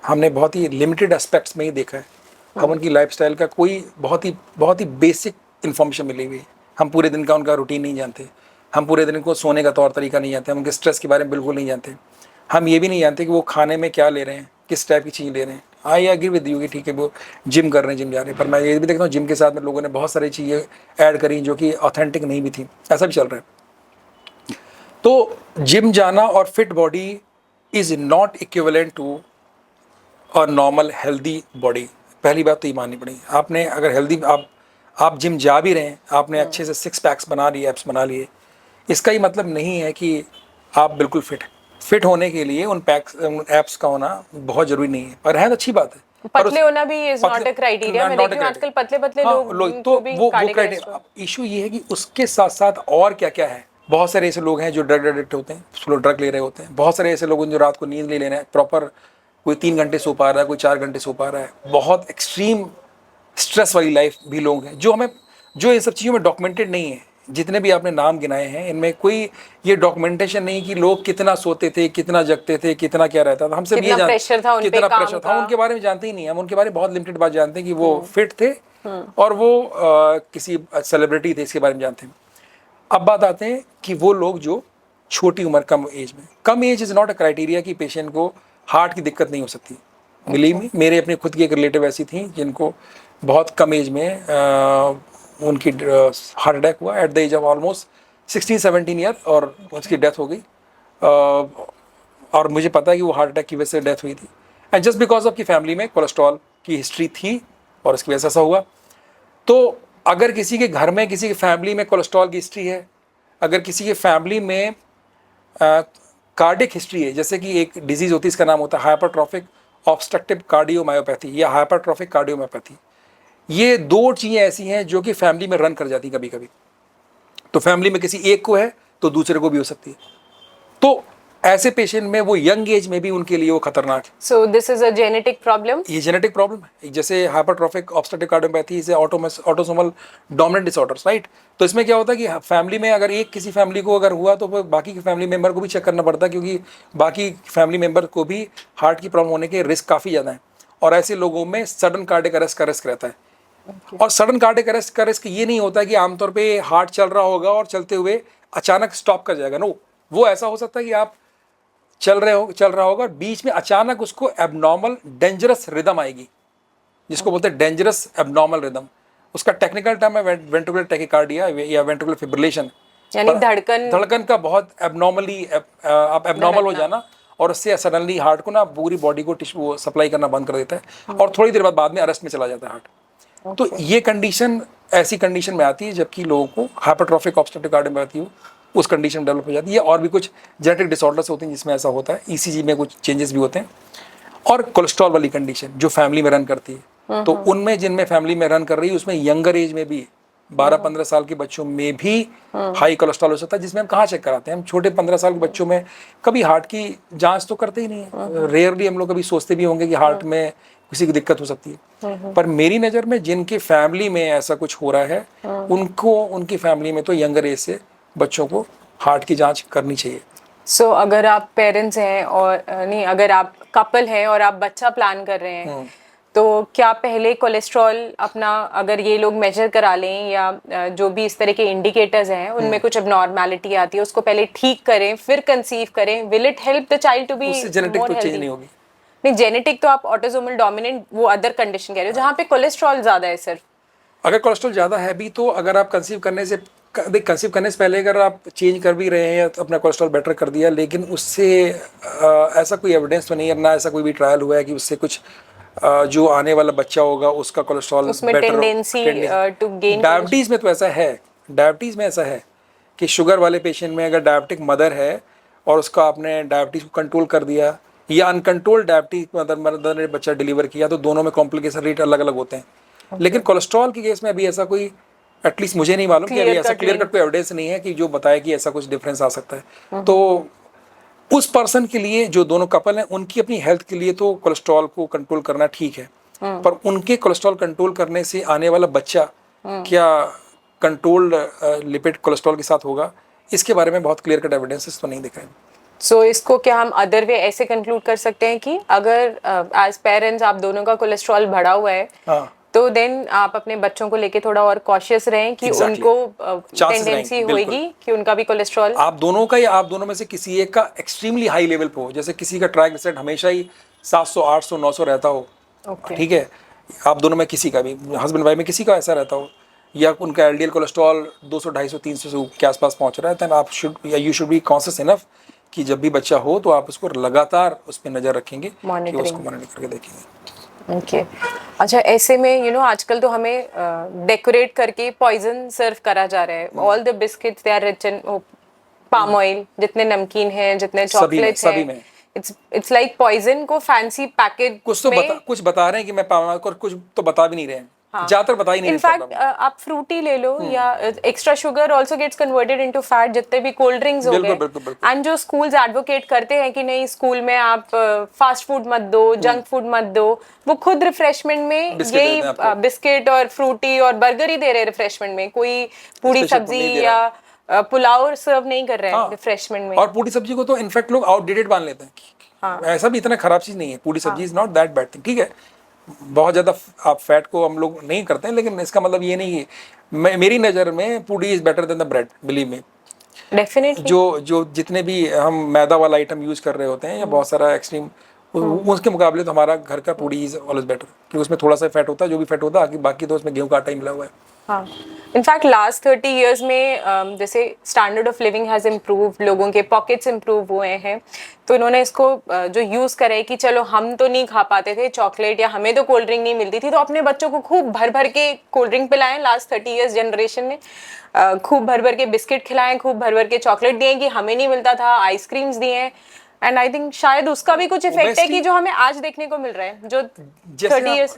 हमने बहुत ही लिमिटेड एस्पेक्ट्स में ही देखा है। हम उनकी लाइफस्टाइल का कोई बहुत ही बेसिक इन्फॉर्मेशन मिली हुई है। हम पूरे दिन का उनका रूटीन नहीं जानते, हम पूरे दिन को सोने का तौर तरीका नहीं जानते, हम उनके स्ट्रेस के बारे में बिल्कुल नहीं जानते। हम ये भी नहीं जानते कि वो खाने में क्या ले रहे हैं, किस टाइप की चीज़ ले रहे हैं। आई एग्री विद यू कि ठीक है वो जिम कर रहे हैं, जिम जा रहे हैं, पर मैं ये भी देखता हूँ जिम के साथ में लोगों ने बहुत सारी चीज़ें ऐड करी जो कि ऑथेंटिक नहीं भी थी। ऐसा भी चल रहा है। तो जिम जाना और fit body is not equivalent to और नॉर्मल हेल्दी बॉडी। पहली बात तो ये माननी पड़ेगी। आपने अगर हेल्दी आप जिम जा भी रहे हैं, आपने अच्छे से 6 पैक्स बना लिए, एप्स बना लिए, इसका ही मतलब नहीं है कि आप बिल्कुल फिट होने के लिए उन एप्स का होना बहुत जरूरी नहीं है, पर है तो अच्छी बात है। पतले होना भी इज नॉट अ क्राइटेरिया। मैं देखती हूं आजकल पतले लोग तो भी वो क्राइटेरिया। इशू ये है कि उसके साथ साथ और क्या क्या है। बहुत सारे ऐसे लोग हैं जो ड्रग एडिक्ट होते हैं, स्लो ड्रग ले रहे होते हैं। बहुत सारे ऐसे लोग हैं जो रात को नींद नहीं ले रहे हैं प्रॉपर, कोई 3 घंटे सो पा रहा है, कोई 4 घंटे सो पा रहा है। बहुत एक्सट्रीम स्ट्रेस वाली लाइफ भी लोग हैं जो इन सब चीज़ों में डॉक्यूमेंटेड नहीं है। जितने भी आपने नाम गिनाए हैं इनमें कोई ये डॉक्यूमेंटेशन नहीं कि लोग कितना सोते थे, कितना जगते थे, कितना क्या रहता था। हम सब ये जानते कितना प्रेशर था, उनके बारे में जानते ही नहीं। हम उनके बारे में बहुत लिमिटेड बात जानते हैं कि वो फिट थे और वो किसी सेलिब्रिटी थे, इसके बारे में जानते हैं। अब बात आते हैं कि वो लोग जो छोटी उम्र, कम age is not a criteria कि पेशेंट को हार्ट की दिक्कत नहीं हो सकती। बिलीव मी, मेरे अपने खुद की एक रिलेटिव ऐसी थी जिनको बहुत कम एज में उनकी हार्ट अटैक हुआ at the age of almost 16-17 year और उसकी डेथ हो गई। और मुझे पता है कि वो हार्ट अटैक की वजह से डेथ हुई थी, एंड जस्ट बिकॉज ऑफ की फैमिली में कोलेस्ट्रॉल की हिस्ट्री थी और इसकी वजह से ऐसा हुआ। तो अगर किसी के घर में, किसी की फैमिली में कोलेस्ट्रॉल की हिस्ट्री है, अगर किसी के फैमिली में कार्डिक हिस्ट्री है, जैसे कि एक डिजीज़ होती है, इसका नाम होता है हाइपरट्रॉफिक ऑब्स्ट्रक्टिव कार्डियोमायोपैथी या हाइपरट्रॉफिक कार्डियोमायोपैथी। ये 2 चीज़ें ऐसी हैं जो कि फैमिली में रन कर जाती कभी कभी। तो फैमिली में किसी एक को है तो दूसरे को भी हो सकती है। तो ऐसे पेशेंट में वो यंग एज में भी उनके लिए वो खतरनाक है। So this is a genetic problem. ये जेनेटिक प्रॉब्लम है। जैसे hypertrophic obstructive cardiomyopathy is autosomal dominant disorders, right. तो इसमें क्या होता है कि फैमिली में अगर किसी फैमिली को अगर हुआ तो बाकी के फैमिली मेंबर को भी चेक करना पड़ता है, क्योंकि बाकी फैमिली मेंबर को भी हार्ट की प्रॉब्लम होने के रिस्क काफ़ी ज़्यादा है। और ऐसे लोगों में सडन कार्डियक अरेस्ट का रिस्क रहता है। और सडन कार्डियक अरेस्ट का रिस्क ये नहीं होता है कि आमतौर पे हार्ट चल रहा होगा और चलते हुए अचानक स्टॉप कर जाएगा। नो, वो ऐसा हो सकता है कि आप चल रहा होगा और बीच में अचानक उसको एबनॉर्मल डेंजरस रिदम आएगी, जिसको बोलते हैं डेंजरस एबनॉर्मल रिदम। उसका टेक्निकल टर्म है वेंट्रिकुलर टैकीकार्डिया या वेंट्रिकुलर फिब्रिलेशन, यानी धड़कन का बहुत एबनॉर्मली आप एबनॉर्मल हो जाना और उससे सडनली हार्ट को ना पूरी बॉडी को टिश्यू सप्लाई करना बंद कर देता है और थोड़ी देर बाद में अरेस्ट में चला जाता है हार्ट। तो ये कंडीशन ऐसी कंडीशन में आती है जबकि लोगों को हाइपरट्रॉफिक ऑब्स्ट्रक्टिव कार्डियोमायोपैथी हो, उस कंडीशन डेवलप हो जाती है। और भी कुछ जेनेटिक डिसऑर्डर्स होते हैं जिसमें ऐसा होता है, ईसीजी में कुछ चेंजेस भी होते हैं। और कोलेस्ट्रॉल वाली कंडीशन जो फैमिली में रन करती है, तो उनमें जिनमें फैमिली में रन कर रही है उसमें यंगर एज में भी 12-15 साल के बच्चों में भी हाई कोलेस्ट्रॉल हो सकता है, जिसमें हम कहाँ चेक कराते हैं। हम छोटे 15 साल के बच्चों में कभी हार्ट की जांच तो करते ही नहीं है। रेयरली हम लोग कभी सोचते भी होंगे कि हार्ट में किसी को दिक्कत हो सकती है। पर मेरी नज़र में जिनकी फैमिली में ऐसा कुछ हो रहा है उनको, उनकी फैमिली में तो यंगर एज से बच्चों को हार्ट की जांच करनी चाहिए। सो अगर आप पेरेंट्स हैं और नहीं, अगर आप कपल हैं और आप बच्चा प्लान कर रहे हैं, तो क्या पहले कोलेस्ट्रॉल अपना अगर ये लोग मेजर करा लें या जो भी इस तरह के इंडिकेटर्स हैं उनमें कुछ एबनॉर्मेलिटी आती है उसको पहले ठीक करें फिर कंसीव करें, will it help the child to be उससे जेनेटिक मोर तो चेंज हेल्दी? नहीं होगी। नहीं, जेनेटिक तो आप ऑटोसोमल डोमिनेंट वो अदर कंडीशन कह रहे हो जहाँ पे कोलेस्ट्रॉल ज्यादा है सिर्फ। अगर कोलेस्ट्रॉल ज़्यादा है भी तो अगर आप कंसीव करने से कंसीव करने से पहले अगर आप चेंज कर भी रहे हैं तो अपना कोलेस्ट्रॉल बेटर कर दिया, लेकिन उससे ऐसा कोई एविडेंस तो नहीं है, ना ऐसा कोई भी ट्रायल हुआ है कि उससे कुछ जो आने वाला बच्चा होगा उसका कोलेस्ट्रॉल उसमें better tendency to gain. Diabetes में तो ऐसा है, डायबिटीज़ में ऐसा है कि शुगर वाले पेशेंट में अगर डायबिटिक मदर है और उसका आपने डायबिटीज़ को कंट्रोल कर दिया या अनकंट्रोल्ड डायबिटीज मदर ने बच्चा डिलीवर किया तो दोनों में कॉम्प्लिकेशन रेट अलग अलग होते हैं। लेकिन कोलेस्ट्रॉल के केस में अभी ऐसा कोई, एटलीस्ट मुझे नहीं मालूम कि अभी ऐसा क्लियर कट कोई एविडेंस नहीं है कि जो बताए कि ऐसा कुछ डिफरेंस आ सकता है। तो उस पर्सन के लिए जो दोनों कपल हैं उनकी अपनी हेल्थ के लिए तो कोलेस्ट्रॉल को कंट्रोल करना ठीक है, पर उनके कोलेस्ट्रॉल कंट्रोल करने से आने वाला बच्चा क्या कंट्रोल्ड लिपिड कोलेस्ट्रॉल के साथ होगा, इसके बारे में बहुत क्लियर कट एविडेंसेस तो नहीं दिख रहे हैं। सो इसको क्या हम अदर वे ऐसे कंक्लूड कर सकते हैं कि अगर एज पेरेंट्स आप दोनों का कोलेस्ट्रॉल बढ़ा हुआ है तो देन आप अपने बच्चों को लेके थोड़ा और कॉशियस रहें कि उनको टेंडेंसी होगी कि उनका भी कोलेस्ट्रॉल, आप दोनों का या आप दोनों में से किसी एक का एक्सट्रीमली हाई लेवल पे हो, जैसे किसी का ट्राइग्लिसराइड हमेशा ही 700 800 900 रहता हो, ठीक है, आप दोनों में किसी का भी, हस्बैंड वाइफ में किसी का ऐसा रहता हो, या उनका एलडीएल कोलेस्ट्रॉल 200 250 300 के आसपास पहुंच रहा है, तब आप you should be conscious enough कि जब भी बच्चा हो तो आप उसको लगातार उस पर नज़र रखेंगे, कि उसको मॉनिटर करके देखेंगे। ओके अच्छा, ऐसे में आजकल तो हमें डेकोरेट करके पॉइजन सर्व करा जा रहा है। All the biscuits they are rich in palm oil, जितने नमकीन हैं जितने चॉकलेट्स हैं, इट्स लाइक पॉइजन को फैंसी पैकेज कुछ बता रहे हैं कि मैं पाम ऑयल, और कुछ तो बता भी नहीं रहे हैं, ज्यादातर बता ही नहीं। इनफैक्ट आप फ्रूटी ले लो या extra sugar also gets converted into fat, जितने भी कोल्ड ड्रिंक्स हो गए। एंड जो स्कूल्स एडवोकेट करते हैं कि नहीं स्कूल में आप फास्ट फूड मत दो, जंक फूड मत दो, वो खुद रिफ्रेशमेंट में यही बिस्किट और फ्रूटी और बर्गर ही दे रहे हैं रिफ्रेशमेंट में, कोई पूरी सब्जी या पुलाव सर्व नहीं कर रहे हैं रिफ्रेशमेंट में। और पूरी सब्जी को तो इनफैक्ट लोग आउटडेटेड मान लेते हैं, ऐसा भी इतना खराब चीज नहीं है, पूरी सब्जी is not that bad thing, ठीक है, बहुत ज़्यादा आप फैट को हम लोग नहीं करते हैं, लेकिन इसका मतलब ये नहीं है, मेरी नज़र में puri is better than the bread, believe me. Definitely जो जितने भी हम मैदा वाला आइटम यूज़ कर रहे होते हैं या बहुत सारा एक्सट्रीम, उसके मुकाबले तो हमारा घर का पूड़ी इज़ ऑलवेज बेटर, क्योंकि उसमें थोड़ा सा फैट होता है, जो भी फैट होता है बाकी तो उसमें गेहूं का आटा ही मिला हुआ है। हाँ, इनफैक्ट लास्ट 30 इयर्स में जैसे standard of living has improve, लोगों के पॉकेट्स इम्प्रूव हुए हैं, तो इन्होंने इसको जो यूज़ करे कि चलो हम तो नहीं खा पाते थे चॉकलेट या हमें तो कोल्ड ड्रिंक नहीं मिलती थी, तो अपने बच्चों को खूब भर भर के कोल्ड ड्रिंक पिलाएं। लास्ट 30 इयर्स जनरेशन ने खूब भर भर के बिस्किट खिलाएं, खूब भर भर के चॉकलेट दिए कि हमें नहीं मिलता था, आइसक्रीम्स दिए, एंड आई थिंक शायद उसका भी कुछ इफेक्ट है कि जो हमें आज देखने को मिल रहा है, जो 30 इयर्स।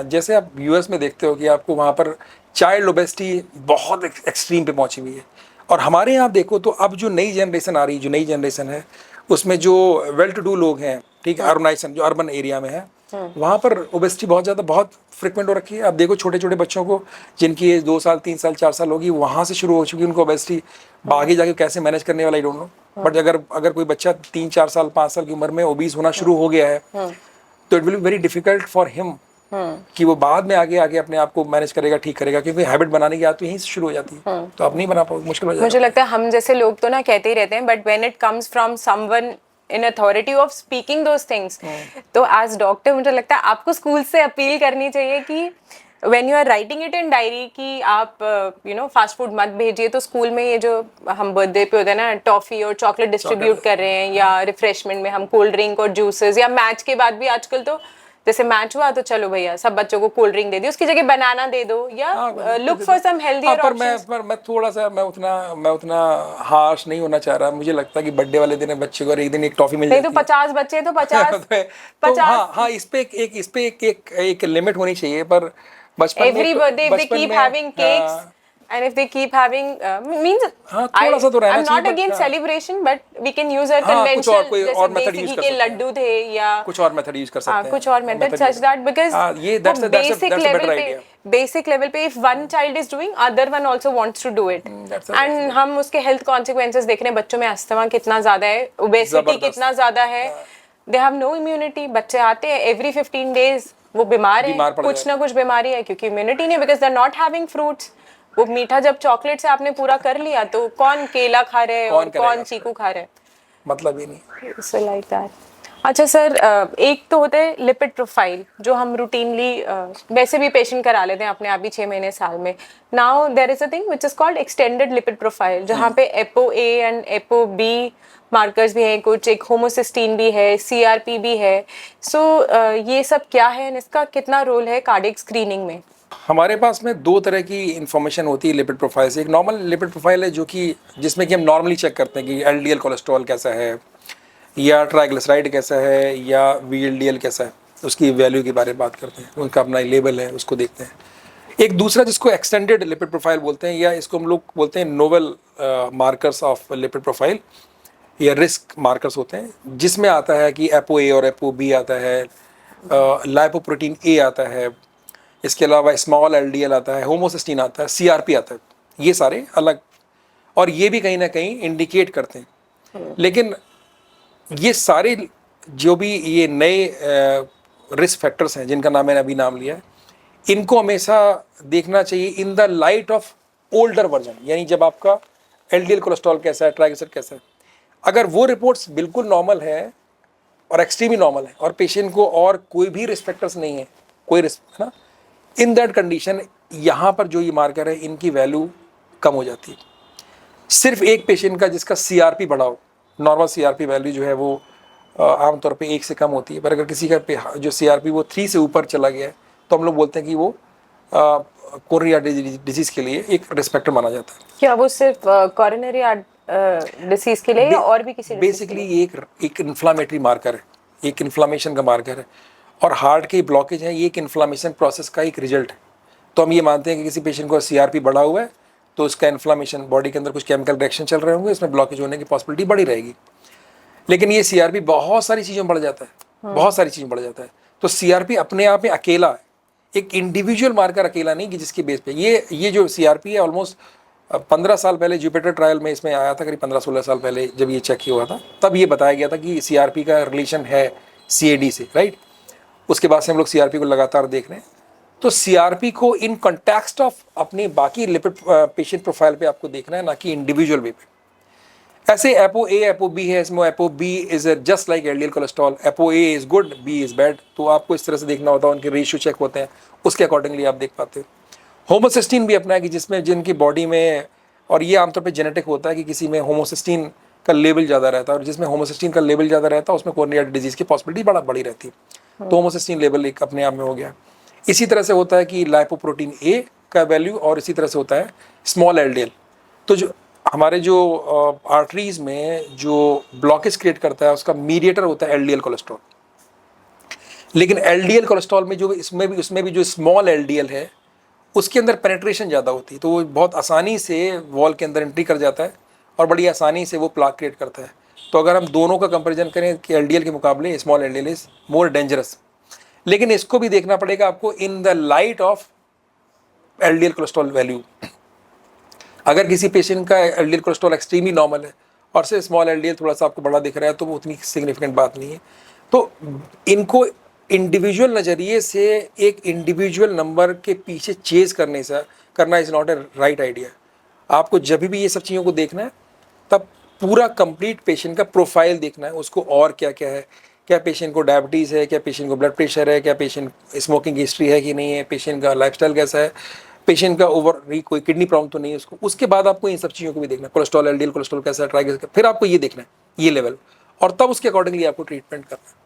जैसे आप यूएस में देखते हो कि आपको वहाँ पर चाइल्ड ओबेसिटी बहुत एक्सट्रीम पे पहुंची हुई है, और हमारे यहाँ देखो तो अब जो नई जनरेशन आ रही है, जो नई जनरेशन है उसमें जो वेल टू डू लोग हैं, ठीक है, अर्बनाइजेशन जो अर्बन एरिया में है, वहाँ पर ओबेसिटी बहुत फ्रिक्वेंट हो रखी है। आप देखो छोटे छोटे बच्चों को जिनकी एज 2 साल 3 साल 4 साल होगी, वहाँ से शुरू हो चुकी है उनको ओबेसिटी, आगे जाके कैसे मैनेज करने वाला आई डोंट नो, बट अगर कोई बच्चा 3 4 साल 5 साल की उम्र में ओबीस होना शुरू हो गया है तो it will be very difficult for him कि वो बाद में आगे अपने आप को मैनेज करेगा, ठीक करेगा, क्योंकि हैबिट बनाने की आदत तो यहीं से शुरू हो जाती है, तो आप नहीं बना पाओगे, मुश्किल हो जाएगा। मुझे लगता है हम जैसे लोग तो ना कहते ही रहते हैं, but when it comes from someone in authority of speaking those things, तो एज डॉक्टर मुझे लगता है आपको स्कूल से अपील करनी चाहिए कि when you are writing it in diary कि आप फास्ट फूड मत भेजिए, तो स्कूल में ये जो हम बर्थडे पे होते हैं ना टॉफी और चॉकलेट डिस्ट्रीब्यूट कर रहे हैं, या रिफ्रेशमेंट में हम कोल्ड ड्रिंक और जूसेस, या मैच के बाद भी आजकल तो जैसे मैच हुआ तो चलो भैया सब बच्चों को कोल्ड ड्रिंक दे दी, उसकी जगह बनाना दे दो, या look for some healthier options. पर मैं थोड़ा सा मैं उतना हार्श नहीं होना चाह रहा, मुझे लगता है कि बर्थडे वाले दिन बच्चे को एक दिन एक टॉफी मिल जाती है, नहीं तो 50 बच्चे तो 50 हाँ इस पे एक लिमिट होनी चाहिए, पर बचपन every birthday if they keep having cakes And if they keep having means हाँ, थोड़ा सा तो रहना I'm not चाहिए, but against हाँ। celebration, but we can use a हाँ, कुछ और conventional कोई जैसे और method देसी use घी कर के सकते हैं। लड्डू थे या कुछ और मेथड यूज कर सकते हैं, कुछ और method method such use- that because हाँ, ये वो that's a basic better level पे idea. basic level पे if one child is doing other one also wants to do it that's a- and हम उसके health consequences देख रहे हैं बच्चों में अस्थमा कितना ज्यादा है obesity जबरदस्त। कितना ज्यादा है they have no immunity बच्चे आते हैं every 15 days वो बीमार बीमार है पड़ कुछ ना कुछ बीमारी है क्योंकि immunity नहीं because they're not having fruits वो मीठा जब चॉकलेट से आपने पूरा कर लिया तो कौन केला खा रहे हैं और करेगा कौन चीकू खा रहे हैं मतलब ही नहीं। So like that. अच्छा सर एक तो होता है लिपिड प्रोफाइल जो हम रूटीनली वैसे भी पेशेंट करा लेते हैं अपने आप ही 6 महीने साल में। Now there is a thing which is called extended lipid profile जहाँ पे apo A and apo B markers भी हैं कुछ एक होमोसिस्टीन भी है सीआरपी भी है। सो ये सब क्या है इसका कितना रोल है कार्डियक स्क्रीनिंग में? हमारे पास में दो तरह की इंफॉर्मेशन होती है लिपिड प्रोफाइल से। एक नॉर्मल लिपिड प्रोफाइल है जो कि जिसमें कि हम नॉर्मली चेक करते हैं कि एलडीएल कोलेस्ट्रॉल कैसा है या ट्राइग्लिसराइड कैसा है या वीएलडीएल कैसा है, उसकी वैल्यू के बारे में बात करते हैं, उनका अपना लेवल है उसको देखते हैं। एक दूसरा जिसको एक्सटेंडेड लिपिड प्रोफाइल बोलते हैं या इसको हम लोग बोलते हैं novel markers of lipid profile या रिस्क मार्कर्स होते हैं, जिसमें आता है कि एपो ए और एपो बी आता है, लाइपोप्रोटीन ए आता है, इसके अलावा स्मॉल एलडीएल आता है, होमोसिस्टीन आता है, सीआरपी आता है। ये सारे अलग और ये भी कहीं ना कहीं इंडिकेट करते हैं। लेकिन ये सारे जो भी ये नए रिस्क फैक्टर्स हैं जिनका नाम मैंने अभी नाम लिया है, इनको हमेशा देखना चाहिए in the light of older version, यानी जब आपका एलडीएल कोलेस्ट्रॉल कैसा है, ट्राइग्लिसराइड कैसा है, अगर वो रिपोर्ट्स बिल्कुल नॉर्मल है और एक्सट्रीमली नॉर्मल है और पेशेंट को और कोई भी रिस्क फैक्टर्स नहीं है, कोई रिस्क है ना, इन दैट कंडीशन यहाँ पर जो ये मार्कर है इनकी वैल्यू कम हो जाती है। सिर्फ एक पेशेंट का जिसका सीआरपी बढ़ा हो, नॉर्मल सीआरपी वैल्यू जो है वो आमतौर पे 1 से कम होती है, पर अगर किसी का जो सीआरपी वो 3 से ऊपर चला गया है तो हम लोग बोलते हैं कि वो कोरोनरी आर्टरी डिजीज के लिए एक रिस्क फैक्टर माना जाता है। क्या वो सिर्फ कोरोनरी डिसीज के लिए या और भी किसी बेसिकली ये एक इन्फ्लामेटरी मार्कर है, एक इन्फ्लामेशन का मार्कर है और हार्ट के ब्लॉकेज है, ये एक इन्फ्लामेशन प्रोसेस का एक रिजल्ट है। तो हम ये मानते हैं कि किसी पेशेंट को सीआरपी बढ़ा हुआ है तो उसका इन्फ्लामेशन बॉडी के अंदर कुछ केमिकल रिएक्शन चल रहे होंगे, इसमें ब्लॉकेज होने की पॉसिबिलिटी बढ़ी रहेगी। लेकिन ये सीआरपी बहुत सारी चीज़ों में बढ़ जाता है, बहुत सारी चीज़ों में बढ़ जाता है। तो सीआरपी अपने आप में अकेला है, एक इंडिविजुअल मार्कर अकेला नहीं कि जिसके बेस पे ये जो सीआरपी है ऑलमोस्ट 15 साल पहले जुपिटर ट्रायल में इसमें आया था, करीब 15-16 साल पहले जब ये चेक किया हुआ था, तब ये बताया गया था कि सीआरपी का रिलेशन है सीएडी से, राइट। उसके बाद से हम लोग सीआरपी को लगातार देख रहे हैं। तो सीआरपी को इन कॉन्टेक्स्ट ऑफ अपनी बाकी लिपिड पेशेंट प्रोफाइल पे आपको देखना है, ना कि इंडिविजुअल वे पे। ऐसे एपो ए एपो बी है, इसमें apo B is just like LDL cholesterol, apo A is good, B is bad, तो आपको इस तरह से देखना होता है, उनके रेशियो चेक होते हैं, उसके अकॉर्डिंगली आप देख पाते हो। होमोसिस्टीन भी अपना है कि जिसमें जिनकी बॉडी में, और ये आमतौर पे जेनेटिक होता है कि किसी में होमोसिस्टीन का लेवल ज़्यादा रहता है और जिसमें होमोसिस्टीन का लेवल ज़्यादा रहता है उसमें कोरोनरी आर्टरी डिजीज़ की पॉसिबिलिटी बड़ी रहती है। तो होमोसिस्टीन लेवल एक अपने आप में हो गया। इसी तरह से होता है कि लाइपोप्रोटीन ए का वैल्यू और इसी तरह से होता है स्मॉल एलडीएल। तो जो हमारे जो आर्टरीज में जो ब्लॉकेज क्रिएट करता है उसका मीडिएटर होता है एलडीएल कोलेस्ट्रॉल। लेकिन एलडीएल कोलेस्ट्रॉल में जो उसमें भी जो स्मॉल एलडीएल है उसके अंदर पेनिट्रेशन ज़्यादा होती है, तो वो बहुत आसानी से वॉल के अंदर एंट्री कर जाता है और बड़ी आसानी से वो प्लाक क्रिएट करता है। तो अगर हम दोनों का कंपैरिजन करें कि एलडीएल के मुकाबले small LDL is more dangerous. लेकिन इसको भी देखना पड़ेगा आपको in the light of LDL cholesterol value. अगर किसी पेशेंट का एलडीएल कोलेस्ट्रॉल एक्सट्रीमली नॉर्मल है और से स्मॉल एलडीएल थोड़ा सा आपको बड़ा दिख रहा है तो वो उतनी सिग्निफिकेंट बात नहीं है। तो इनको इंडिविजुअल नज़रिए से एक इंडिविजुअल नंबर के पीछे चेज करना is not a right idea. आपको जब भी ये सब चीज़ों को देखना है तब पूरा कंप्लीट पेशेंट का प्रोफाइल देखना है, उसको और क्या क्या है, क्या पेशेंट को डायबिटीज़ है, क्या पेशेंट को ब्लड प्रेशर है, क्या पेशेंट स्मोकिंग हिस्ट्री है कि नहीं है, पेशेंट का लाइफस्टाइल कैसा है, पेशेंट का कोई किडनी प्रॉब्लम तो नहीं है उसको। उसके बाद आपको इन सब चीज़ों को भी देखना है, कोलेस्ट्रॉल एलडीएल कोलेस्ट्रॉल कैसा है, ट्राइग्लिसराइड, फिर आपको ये देखना है ये लेवल, और तब उसके अकॉर्डिंगली आपको ट्रीटमेंट करना है।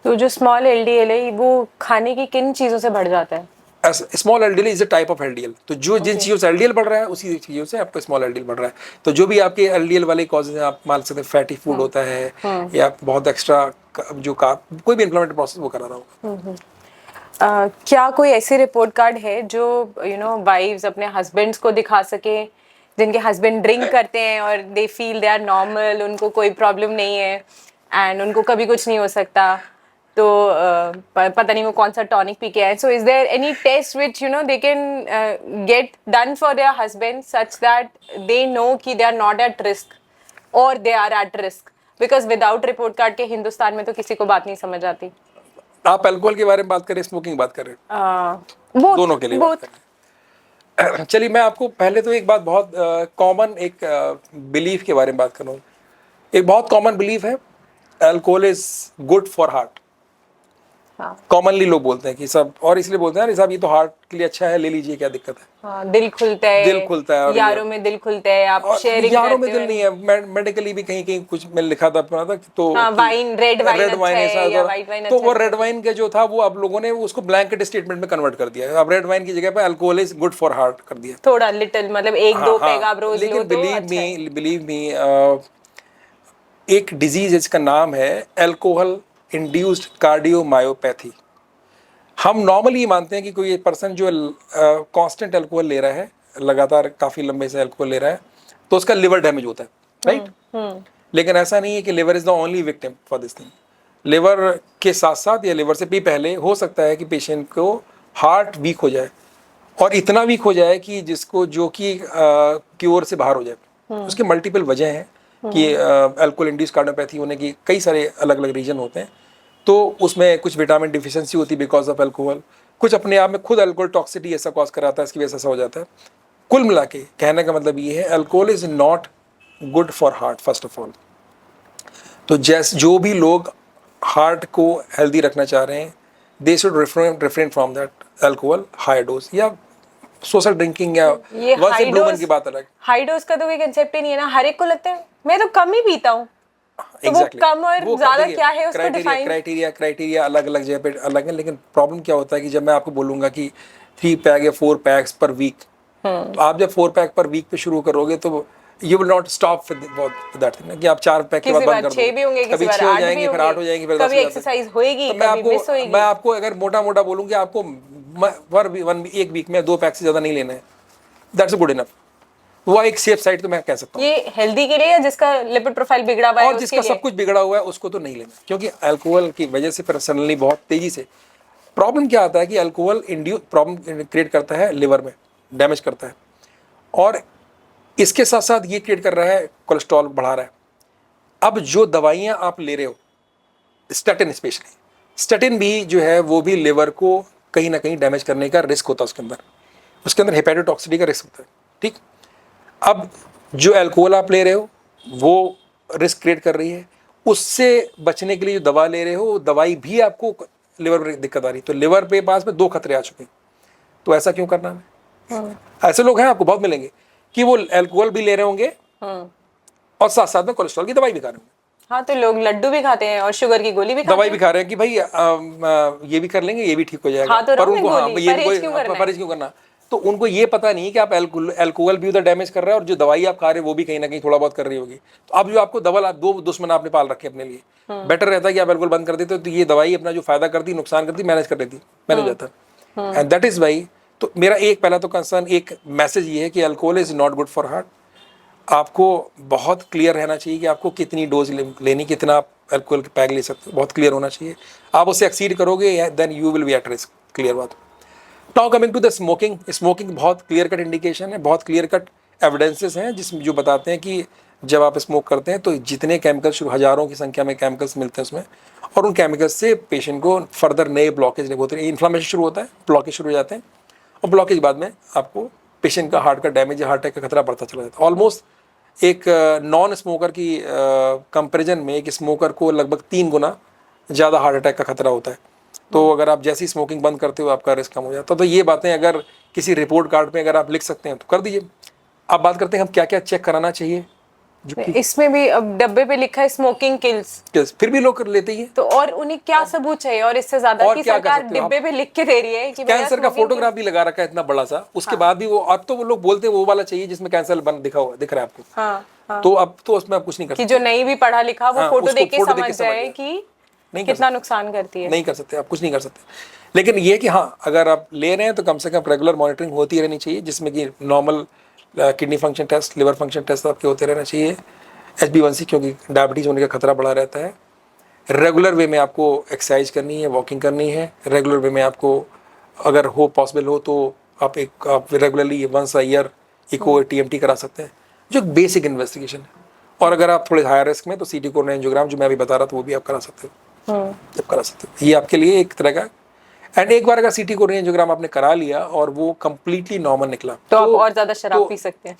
तो जो स्मॉल एलडीएल है वो खाने की किन चीज़ों से बढ़ जाता है? Small LDL is a type of LDL. तो जो जिन चीज़ों से एलडीएल बढ़ रहा है उसी चीज़ों से आपका स्मॉल एलडीएल बढ़ रहा है। तो जो भी आपके एलडीएल वाले कॉजेज हैं, आप मान सकते हैं फैटी फूड होता है या बहुत एक्स्ट्रा जो कोई भी इन्फ्लेमेटरी प्रोसेस वो करा रहा होगा। क्या कोई ऐसी रिपोर्ट कार्ड है जो वाइव्स अपने हस्बैंड्स को दिखा सके, जिनके हस्बैंड ड्रिंक करते हैं और they feel they are normal, उनको कोई प्रॉब्लम नहीं है एंड उनको कभी कुछ नहीं हो सकता, तो पता नहीं वो कौन सा टॉनिक पी के आए, so is there any test which they can get done for their husband such that they know कि they are not at risk और they are at risk, because without report card के हिंदुस्तान में तो किसी को बात नहीं समझ आती। आप अल्कोहल के बारे में बात करें, स्मोकिंग बात करें, दोनों के लिए बात करें। चलिए मैं आपको पहले तो एक बात बहुत कॉमन एक बिलीफ के बारे में बात करूँ। एक बहुत कॉमन बिलीफ है alcohol is good for heart. Commonly लोग बोलते हैं कि सब, और इसलिए बोलते हैं अरे साहब ये तो हार्ट के लिए अच्छा है, ले लीजिए, क्या दिक्कत है। दिल खुलता है, दिल खुलता है, यारों में दिल खुलता है, आप शेयरिंग यारों में दिल नहीं है, मेडिकली भी कहीं कहीं कुछ मैंने लिखा था पढ़ा था तो वाइन, रेड वाइन अच्छा है या व्हाइट वाइन तो अच्छा वो रेड वाइन का जो था वो अब लोगों ने उसको ब्लैंकेट स्टेटमेंट में कन्वर्ट कर दिया है। अब रेड वाइन की जगह पे alcohol is good for heart कर दिया, थोड़ा लिटिल, मतलब एक दो पैग आप रोज लो तो लेकिन बिलीव मी एक डिजीज इसका नाम है अल्कोहल इंड्यूस्ड कार्डियोमायोपैथी। हम नॉर्मली मानते हैं कि कोई पर्सन जो कांस्टेंट अल्कोहल ले रहा है, लगातार काफ़ी लंबे से अल्कोहल ले रहा है, तो उसका लिवर डैमेज होता है, राइट? लेकिन ऐसा नहीं है कि liver is the only victim for this thing. Liver के साथ साथ या लिवर से भी पहले हो सकता है कि पेशेंट को हार्ट वीक हो जाए, और इतना वीक हो जाए कि जिसको जो कि क्योर से बाहर हो जाए। उसकी मल्टीपल वजह हैं कि अल्कोहल इंड्यूस्ड कार्डियोपैथी होने की कई सारे अलग अलग रीजन होते हैं। तो उसमें कुछ विटामिन डिफिशियंसी होती है बिकॉज ऑफ अल्कोहल, कुछ अपने आप में खुद अल्कोहल टॉक्सिटी ऐसा कॉज कराता है, इसकी वजह से ऐसा हो जाता है। कुल मिला के कहने का मतलब ये है alcohol is not good for heart first of all. तो जो भी लोग हार्ट को हेल्दी रखना चाह रहे हैं, they should refrain from that alcohol high dose या सोशल ड्रिंकिंग या वंस इन ब्लू मून की बात अलग। हाई डोज का तो कोई कंसेप्ट ही नहीं है ना, हर एक को लगता है मैं तो कम ही पीता हूँ। Exactly. वो कम और ज्यादा क्या है उसको डिफाइन, क्राइटेरिया अलग अलग जगह पे अलग है। लेकिन प्रॉब्लम क्या होता है कि जब मैं आपको बोलूंगा कि 3 पैक या 4 पैक्स पर वीक, तो आप जब 4 पैक पर वीक पे शुरू करोगे तो you will not stop that thing कि आप 4 पैक के बाद बंद कर दो, 6 भी होंगे, कभी 6 हो जाएंगे, फिर 8 हो जाएंगे, फिर 10 कभी एक्सरसाइज होएगी, कभी मिस होएगी। मैं आपको अगर मोटा मोटा बोलूँ कि आपको एक वीक में 2 पैक से ज्यादा नहीं लेना है, दैट्स गुड इनफ। वो एक सेफ साइड तो मैं कह सकता हूँ। ये हेल्दी के लिए या जिसका लिपिड प्रोफाइल बिगड़ा हुआ है और जिसका सब कुछ बिगड़ा हुआ है उसको तो नहीं लेना, क्योंकि अल्कोहल की वजह से फिर सडनली बहुत तेजी से प्रॉब्लम क्या आता है कि अल्कोहल इंड्यूस प्रॉब्लम क्रिएट करता है, लिवर में डैमेज करता है, और इसके साथ साथ ये क्रिएट कर रहा है कोलेस्ट्रॉल बढ़ा रहा है। अब जो दवाइयाँ आप ले रहे हो, स्टैटिन स्पेशली, स्टैटिन भी जो है वो भी लिवर को कहीं ना कहीं डैमेज करने का रिस्क होता है, उसके अंदर हेपेटोटॉक्सिसिटी का रिस्क होता है, ठीक। अब जो अल्कोहल आप ले रहे हो वो रिस्क क्रिएट कर रही है, उससे बचने के लिए जो दवा ले रहे हो वो दवाई भी आपको लिवर में दिक्कत आ रही है। तो लिवर पे पास में 2 खतरे आ चुके हैं, तो ऐसा क्यों करना है? ऐसे लोग हैं आपको बहुत मिलेंगे कि वो अल्कोहल भी ले रहे होंगे और साथ साथ में कोलेस्ट्रॉल की दवाई भी खा रहे होंगे। हाँ, तो लोग लड्डू भी खाते हैं और शुगर की गोली भी खाते दवाई भी खा रहे हैं कि भाई ये भी कर लेंगे, ये भी ठीक हो जाएगा, तो पर उनको परहेज क्यों करना? तो उनको ये पता नहीं कि आप अल्कोहल भी उधर डैमेज कर रहे हैं और जो दवाई आप खा रहे हैं वो भी कहीं ना कहीं थोड़ा बहुत कर रही होगी। तो अब जो आपको दवा 2 दुश्मन आपने पाल रखे अपने लिए, बेटर रहता है कि आप अल्कोहल बंद कर देते तो ये दवाई अपना जो फायदा करती, नुकसान करती, मैनेज कर लेती, मैनेज हो जाता। एंड दैट इज वाई, तो मेरा एक पहला तो कंसर्न, एक मैसेज ये है कि alcohol is not good for heart. आपको बहुत क्लियर रहना चाहिए कि आपको कितनी डोज लेनी, कितना आप अल्कोहल के पैक ले सकते हो, बहुत क्लियर होना चाहिए। आप उससे एक्सीड करोगे then you will be at risk, clear बात। Now coming to the smoking, smoking बहुत क्लियर कट इंडिकेशन है, बहुत क्लियर कट एविडेंसेस हैं जिसमें जो बताते हैं कि जब आप स्मोक करते हैं तो जितने केमिकल्स, हज़ारों की संख्या में केमिकल्स मिलते हैं उसमें, और उन केमिकल्स से पेशेंट को फर्दर नए ब्लॉकेज होते हैं, इन्फ्लामेशन शुरू होता है, ब्लॉकेज शुरू हो जाते हैं, और ब्लॉकेज बाद में आपको पेशेंट का हार्ट का डैमेज या हार्ट अटैक का खतरा बढ़ता चला जाता है। ऑलमोस्ट एक नॉन स्मोकर की कंपेरिजन में एक स्मोकर को लगभग 3 गुना ज़्यादा हार्ट अटैक का खतरा होता है। तो अगर आप जैसी स्मोकिंग बंद करते हो आपका रिस्क कम हो जाता है। तो ये बातें अगर किसी रिपोर्ट कार्ड में अगर आप लिख सकते हैं तो कर दीजिए। अब बात करते हैं हम क्या क्या चेक कराना चाहिए। इसमें भी अब डब्बे पे लिखा है स्मोकिंग किल्स, फिर भी लोग कर लेते ही, तो और उन्हें क्या सबूत चाहिए और इससे ज्यादा कि सरकार डिब्बे पे लिख के दे रही है कि कैंसर का फोटोग्राफ भी लगा रखा है इतना बड़ा सा, उसके बाद भी वो, अब तो वो लोग बोलते हैं वो वाला चाहिए जिसमें कैंसर दिख रहा है आपको। तो अब तो उसमें आप कुछ नहीं कर सकते, जो नहीं भी पढ़ा लिखा वो फोटो देख के समझ जाए कि कितना नुकसान करती है। नहीं कर सकते, आप कुछ नहीं कर सकते। लेकिन ये कि हाँ, अगर आप ले रहे हैं तो कम से कम रेगुलर मॉनिटरिंग होती रहनी चाहिए, जिसमें कि normal kidney function test, liver function test आपके होते रहना चाहिए, HbA1c, क्योंकि डायबिटीज़ होने का खतरा बढ़ा रहता है। रेगुलर वे में आपको एक्सरसाइज करनी है, वॉकिंग करनी है। रेगुलर वे में आपको अगर हो पॉसिबल हो तो आप regularly once a year echo TMT करा सकते हैं, जो एक बेसिक इन्वेस्टिगेशन है। और अगर आप थोड़े हायर रिस्क में तो CT कोरोनरी एंजियोग्राम जो मैं अभी बता रहा था वो भी आप करा सकते हो, जब करा सकते हो। ये आपके लिए एक तरह का। एंड एक बार अगर CT कोरोनरी एंजियोग्राम आपने करा लिया और वो कंप्लीटली नॉर्मल निकला तो आप और ज्यादा शराब पी सकते हैं।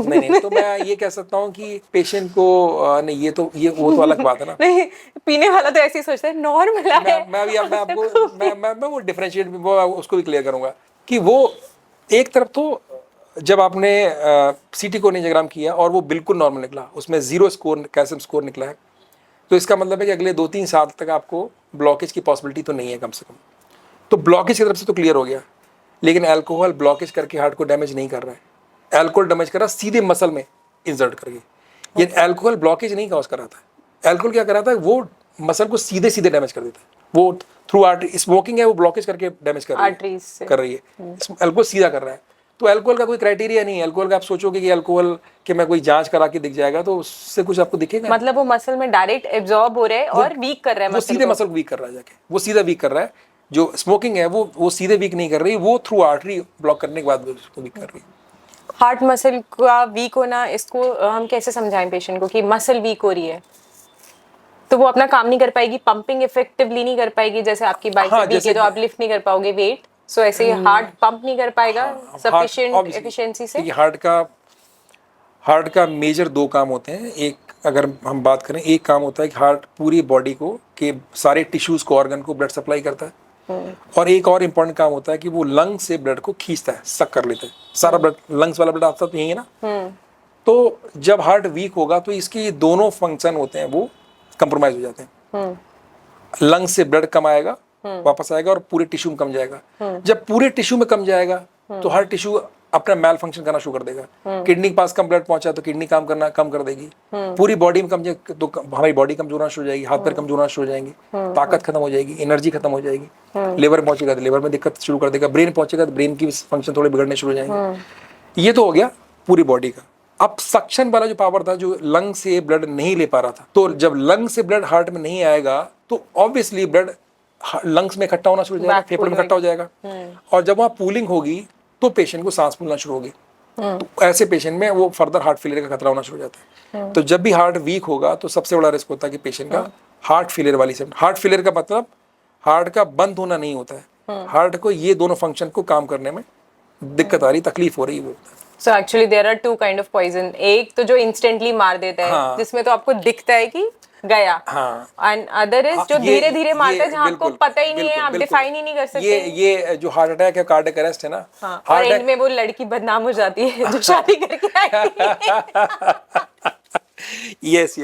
नहीं, तो मैं ये कह सकता हूँ कि पेशेंट को नहीं, ये वो तो अलग बात है ना। नहीं, पीने वाला तो ऐसे ही सोचता है नॉर्मल है। मैं आपको मैं वो डिफरेंशिएट वो उसको भी क्लियर करूंगा कि वो एक तरफ तो जब आपने CT कोरोनरी एंजियोग्राम किया और वो बिल्कुल नॉर्मल निकला, उसमें 0 स्कोर कैल्शियम स्कोर निकला है, तो इसका मतलब है कि अगले 2-3 साल तक आपको ब्लॉकेज की पॉसिबिलिटी तो नहीं है कम से कम। तो ब्लॉकेज की तरफ से तो क्लियर हो गया, लेकिन अल्कोहल ब्लॉकेज करके हार्ट को डैमेज नहीं कर रहा है। अल्कोहल डैमेज कर रहा है सीधे मसल में इंसर्ट करके। ये अल्कोहल ब्लॉकेज नहीं कॉज कराता है। अल्कोहल क्या कराता है, वो मसल को सीधे सीधे डैमेज कर देता है। वो थ्रू आर्टरी, स्मोकिंग है वो ब्लॉकेज करके डैमेज कर रही है। अल्कोहल सीधा कर रहा है। तो अल्कोहल का कोई क्राइटेरिया नहीं है। अल्कोहल का आप सोचोगे कि अल्कोहल के मैं कोई जांच करा के दिख जाएगा, तो उससे कुछ आपको दिखेगा, मतलब वो मसल में डायरेक्ट एब्जॉर्ब हो रहा है और वीक कर रहा है, वो सीधे मसल को वीक कर रहा है जाके, वो सीधा वीक कर रहा है। जो स्मोकिंग है वो सीधे वीक नहीं कर रही, वो थ्रू आर्टरी ब्लॉक करने के बाद उसको वीक कर रही है। हार्ट मसल का वीक होना, इसको हम कैसे समझाएं पेशेंट को कि मसल वीक हो रही है तो वो अपना काम नहीं कर पाएगी, पंपिंग इफेक्टिवली नहीं कर पाएगी, जैसे आपकी बाइसेप वीक है तो आप लिफ्ट नहीं कर पाओगे वेट, सो ऐसे ही हार्ट पंप नहीं कर पाएगा सफिशिएंट एफिशिएंसी से। हार्ट का मेजर 2 काम होते हैं। एक अगर हम बात करें, एक काम होता है कि हार्ट पूरी बॉडी को के सारे टिश्यूज को, ऑर्गन को ब्लड सप्लाई करता है, और एक और इम्पोर्टेंट काम होता है कि वो लंग से ब्लड को खींचता है, सक कर लेता है। सारा ब्लड, लंग्स वाला ब्लड आता तो यही है ना। तो जब हार्ट वीक होगा तो इसके दोनों फंक्शन होते हैं वो कंप्रोमाइज हो जाते हैं। लंग्स से ब्लड कम आएगा, वापस आएगा और पूरे टिश्यू में कम जाएगा। जब पूरे टिश्यू में कम जाएगा तो हर टिश्यू अपना मैल फंक्शन करना शुरू कर देगा। किडनी के पास कम ब्लड पहुंचा तो किडनी काम करना कम कर देगी। पूरी बॉडी में कम जाए तो हमारी बॉडी कमजोर होना शुरू हो जाएगी, हाथ पैर कमजोर होना शुरू हो जाएंगे, ताकत खत्म हो जाएगी, एनर्जी खत्म हो जाएगी। लिवर पहुंचेगा तो लिवर में दिक्कत शुरू कर देगा, ब्रेन पहुंचेगा तो ब्रेन की फंक्शन थोड़े बिगड़ने शुरू हो जाएंगे। ये तो हो गया पूरी बॉडी का। अब सक्शन वाला जो पावर था, जो लंग से ब्लड नहीं ले पा रहा था, तो जब लंग से ब्लड हार्ट में नहीं आएगा तो ऑब्वियसली ब्लड लंग्स में इकट्ठा होना शुरू हो जाएगा, फेफड़े में इकट्ठा हो जाएगा, और जब वहाँ पूलिंग होगी तो पेशेंट को सांस फूलना शुरू होगी। तो ऐसे पेशेंट में वो फर्दर हार्ट फेलियर का खतरा होना शुरू हो जाता है। तो जब भी हार्ट वीक होगा तो सबसे बड़ा रिस्क होता है कि पेशेंट का हार्ट फेलियर वाली सिम्टम। हार्ट फेलियर का मतलब हार्ट का बंद होना नहीं होता है, हार्ट को ये दोनों फंक्शन को काम करने में दिक्कत आ रही, तकलीफ हो रही, वो होता है। So actually there are 2 kind of poison. एक तो जो इंस्टेंटली मार देता है, जिसमें तो आपको दिखता है कि गया, एंड अदर इज जो धीरे धीरे मारता है, जहाँ आपको पता ही नहीं है, आप डिफाइन ही नहीं कर सकते। ये जो हार्ट अटैक है, कार्डियक अरेस्ट है ना, और एंड में वो लड़की बदनाम हो जाती है जो शादी करके आई। यस।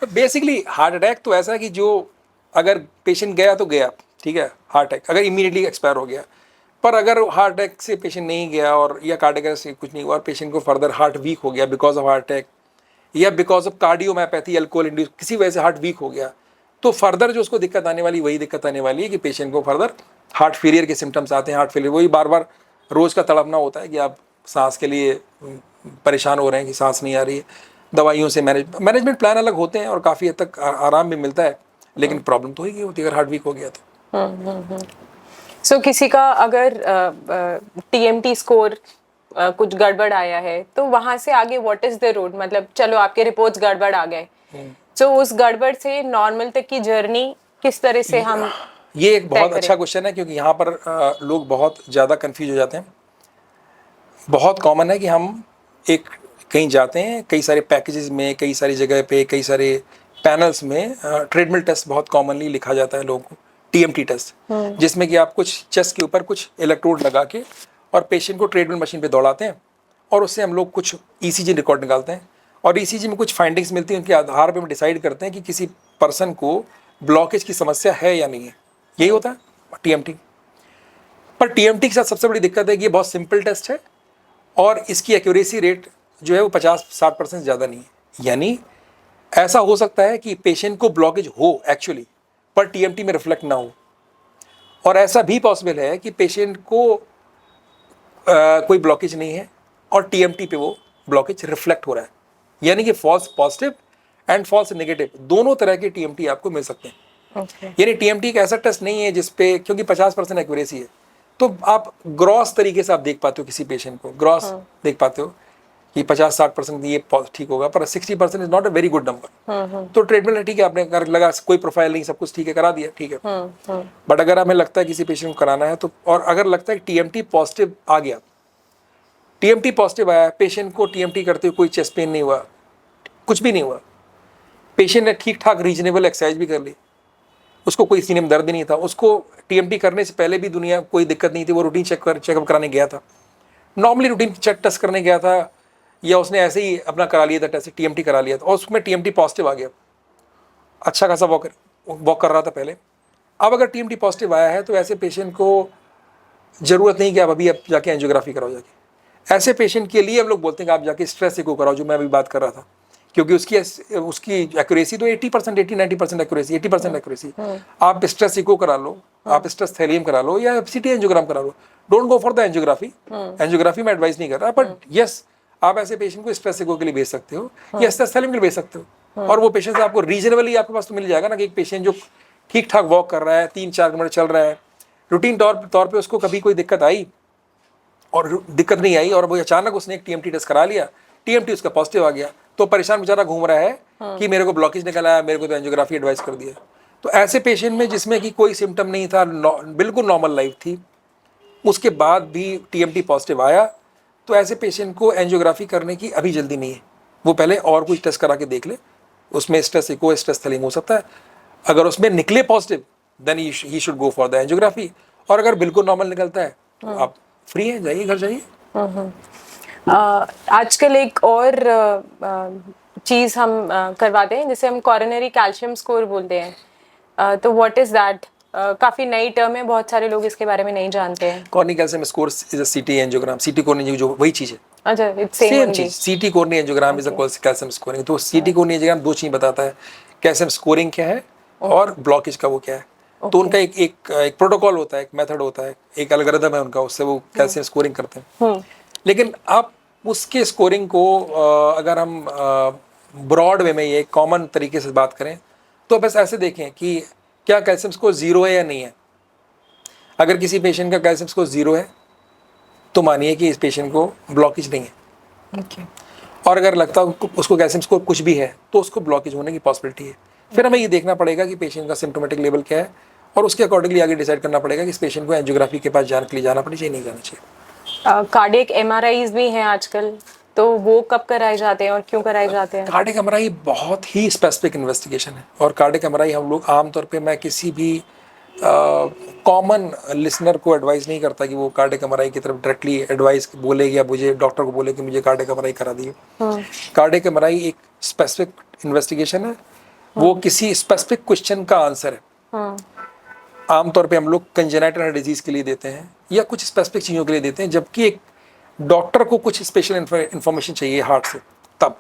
बेसिकली हार्ट अटैक तो ऐसा है कि जो अगर पेशेंट गया तो गया, ठीक है, हार्ट अटैक अगर इमीडिएटली एक्सपायर हो गया। पर अगर हार्ट अटैक से पेशेंट नहीं गया और या कार्डियक अरेस्ट से कुछ नहीं हुआ और पेशेंट को फर्दर हार्ट वीक हो गया बिकॉज ऑफ हार्ट अटैक या because of cardiomyopathy, alcohol induce, किसी वजह से हार्ट वीक हो गया, तो फर्दर जो उसको दिक्कत आने वाली, वही दिक्कत आने वाली है कि पेशेंट को फर्दर हार्ट फेलियर के सिम्टम्स आते हैं। हार्ट फेलियर वही बार बार रोज़ का तड़पना होता है कि आप सांस के लिए परेशान हो रहे हैं कि सांस नहीं आ रही है। दवाइयों से मैनेजमेंट प्लान अलग होते हैं और काफ़ी हद तक आराम भी मिलता है, लेकिन प्रॉब्लम तो ही होती है अगर हार्ट वीक हो गया तो। सो किसी का अगर TMT स्कोर कुछ गड़बड़ आया है तो वहां से आगे व्हाट इज द रोड, मतलब चलो आपके रिपोर्ट्स गड़बड़ आ गए, तो उस गड़बड़ से नॉर्मल तक की जर्नी किस तरह से हम, ये एक बहुत अच्छा क्वेश्चन है, क्योंकि यहाँ पर लोग बहुत ज़्यादा कंफ्यूज हो जाते हैं। बहुत कॉमन है कि हम एक कहीं जाते हैं, कई सारे पैकेजेस में, कई सारी जगह पे, कई सारे पैनल्स में ट्रेडमिल टेस्ट बहुत कॉमनली लिखा जाता है लोगों को, TMT टेस्ट, जिसमें कि आप कुछ चेस्ट के ऊपर कुछ इलेक्ट्रोड लगा के और पेशेंट को ट्रेडमिल मशीन पे दौड़ाते हैं और उससे हम लोग कुछ ECG रिकॉर्ड निकालते हैं और ECG में कुछ फाइंडिंग्स मिलती हैं, उनके आधार पे हम डिसाइड करते हैं कि किसी पर्सन को ब्लॉकेज की समस्या है या नहीं है। यही होता है TMT। पर TMT के साथ सबसे बड़ी दिक्कत है कि ये बहुत सिंपल टेस्ट है और इसकी एक्यूरेसी रेट जो है वो 50-60% ज़्यादा नहीं है। यानी ऐसा हो सकता है कि पेशेंट को ब्लॉकेज हो एक्चुअली, पर TMT में रिफ्लेक्ट ना हो, और ऐसा भी पॉसिबल है कि पेशेंट को कोई ब्लॉकेज नहीं है और टीएमटी पे वो ब्लॉकेज रिफ्लेक्ट हो रहा है, यानी कि false positive and false negative दोनों तरह के टीएमटी आपको मिल सकते हैं। Okay. यानी टीएमटी एक ऐसा टेस्ट नहीं है जिसपे, क्योंकि 50% एक्यूरेसी है, तो आप ग्रॉस तरीके से आप देख पाते हो किसी पेशेंट को, ग्रॉस देख पाते हो कि 50-60% ये ठीक होगा, पर 60% is not a very good number. तो ट्रीटमेंट ठीक है, आपने कर लगा, कोई प्रोफाइल नहीं, सब कुछ ठीक है, करा दिया, ठीक है। बट अगर हमें लगता है किसी पेशेंट को कराना है तो, और अगर लगता है कि टीएमटी पॉजिटिव आ गया, टीएमटी पॉजिटिव आया, पेशेंट को टीएमटी करते हुए कोई चेस्ट पेन नहीं हुआ, कुछ भी नहीं हुआ, पेशेंट ने ठीक ठाक रीजनेबल एक्सरसाइज भी कर ली, उसको कोई सीने में दर्द नहीं था, उसको टीएमटी करने से पहले भी दुनिया कोई दिक्कत नहीं थी, वो रूटीन चेकअप कराने गया था, नॉर्मली रूटीन टेस्ट करने गया था, या उसने ऐसे ही अपना करा लिया था, टेस्ट टीएमटी करा लिया था और उसमें टीएमटी पॉजिटिव आ गया, अच्छा खासा वॉक कर रहा था पहले। अब अगर टीएमटी पॉजिटिव आया है तो ऐसे पेशेंट को ज़रूरत नहीं कि आप अभी आप जाके एंजियोग्राफी कराओ जाके। ऐसे पेशेंट के लिए हम लोग बोलते हैं कि आप जाके स्ट्रेस इको कराओ, जो मैं अभी बात कर रहा था, क्योंकि उसकी एक्यूरेसी तो 80%, 80-90% एक्यूरेसी, 80% एक्यूरेसी। आप स्ट्रेस इको करा लो, आप स्ट्रेस थैलियम करा लो, या सीटी एंजियोग्राम करा लो। Don't go for the angiography, angiography में एडवाइस नहीं कर रहा, बट यस आप ऐसे पेशेंट को स्ट्रेस इको के लिए भेज सकते हो या स्ट्रेस थैलियम के लिए भेज सकते हो, और वो पेशेंट आपको रीजनेबली आपके पास तो मिल जाएगा ना, कि एक पेशेंट जो ठीक ठाक वॉक कर रहा है, 3-4 किलोमीटर चल रहा है, रूटीन तौर पे उसको कभी कोई दिक्कत आई और दिक्कत नहीं आई, और वो अचानक उसने एक टीएमटी टेस्ट करा लिया, टीएमटी उसका पॉजिटिव आ गया, तो परेशान बेचारा घूम रहा है कि मेरे को ब्लॉकेज निकल आया, मेरे को तो एंजियोग्राफी एडवाइस कर दिया। तो ऐसे पेशेंट में जिसमें कि कोई सिम्टम नहीं था, बिल्कुल नॉर्मल लाइफ थी, उसके बाद भी टीएमटी पॉजिटिव आया, तो ऐसे पेशेंट को एंजियोग्राफी करने की अभी जल्दी नहीं है, वो पहले और कुछ टेस्ट करा के देख ले, उसमें स्ट्रेस इको, स्ट्रेस थैलिंग हो सकता है, अगर उसमें निकले positive then he should go for the angiography, और अगर बिल्कुल नॉर्मल निकलता है तो आप फ्री हैं, जाइए घर जाइए। आजकल एक और चीज हम करवाते हैं जिसे हम कोरोनरी कैल्शियम स्कोर बोलते हैं, तो व्हाट इज दैट? काफी नई टर्म है, बहुत सारे लोग इसके बारे में नहीं जानते हैं। Coronary calcium score is a सीटी एंजियोग्राम, सीटी कोरोनरी जो वही चीज है, अच्छा, इट्स सेम सेम चीज, सीटी coronary angiogram is a calcium scoring. तो सीटी कोरोनरी एंजियोग्राम दो चीज बताता है, कैल्शियम स्कोरिंग क्या है और ब्लॉकेज का वो क्या है। तो उनका एक प्रोटोकॉल होता है, एक मेथड होता है, एक एल्गोरिथम है उनका, उससे वो कैल्शियम स्कोरिंग करते हैं। लेकिन आप उसके स्कोरिंग को अगर हम ब्रॉड वे में, ये कॉमन तरीके से बात करें, तो बस ऐसे देखें कि क्या कैल्शियम स्कोर 0 है या नहीं है। अगर किसी पेशेंट का कैल्शियम स्कोर 0 है तो मानिए कि इस पेशेंट को ब्लॉकेज नहीं है। और अगर लगता है उसको कैल्शियम स्कोर कुछ भी है तो उसको ब्लॉकेज होने की पॉसिबिलिटी है। फिर हमें ये देखना पड़ेगा कि पेशेंट का सिम्टोमेटिक लेवल क्या है, और उसके अकॉर्डिंगली आगे डिसाइड करना पड़ेगा कि इस पेशेंट को एंजियोग्राफी के पास जाने के लिए जाना पड़े चाहिए, नहीं जाना चाहिए। कार्डियक एमआरआईज भी हैं आजकल, तो वो कब कराए जाते हैं और क्यों कराए जाते हैं? कार्डियक एमआरआई बहुत ही स्पेसिफिक इन्वेस्टिगेशन है, और कार्डियक एमआरआई हम लोग आमतौर पे, मैं किसी भी कॉमन लिसनर को एडवाइस नहीं करता कि वो कार्डियक एमआरआई की तरफ डायरेक्टली एडवाइस बोले या मुझे डॉक्टर को बोले कि मुझे कार्डियक एमआरआई करा दिए। कार्डियक एमआरआई एक स्पेसिफिक इन्वेस्टिगेशन है, वो किसी स्पेसिफिक क्वेश्चन का आंसर है। आमतौर पे हम लोग कंजेनाइटल हार्ट डिजीज के लिए देते हैं या कुछ स्पेसिफिक चीज़ों के लिए देते हैं, जबकि एक डॉक्टर को कुछ स्पेशल इंफॉर्मेशन चाहिए हार्ट से, तब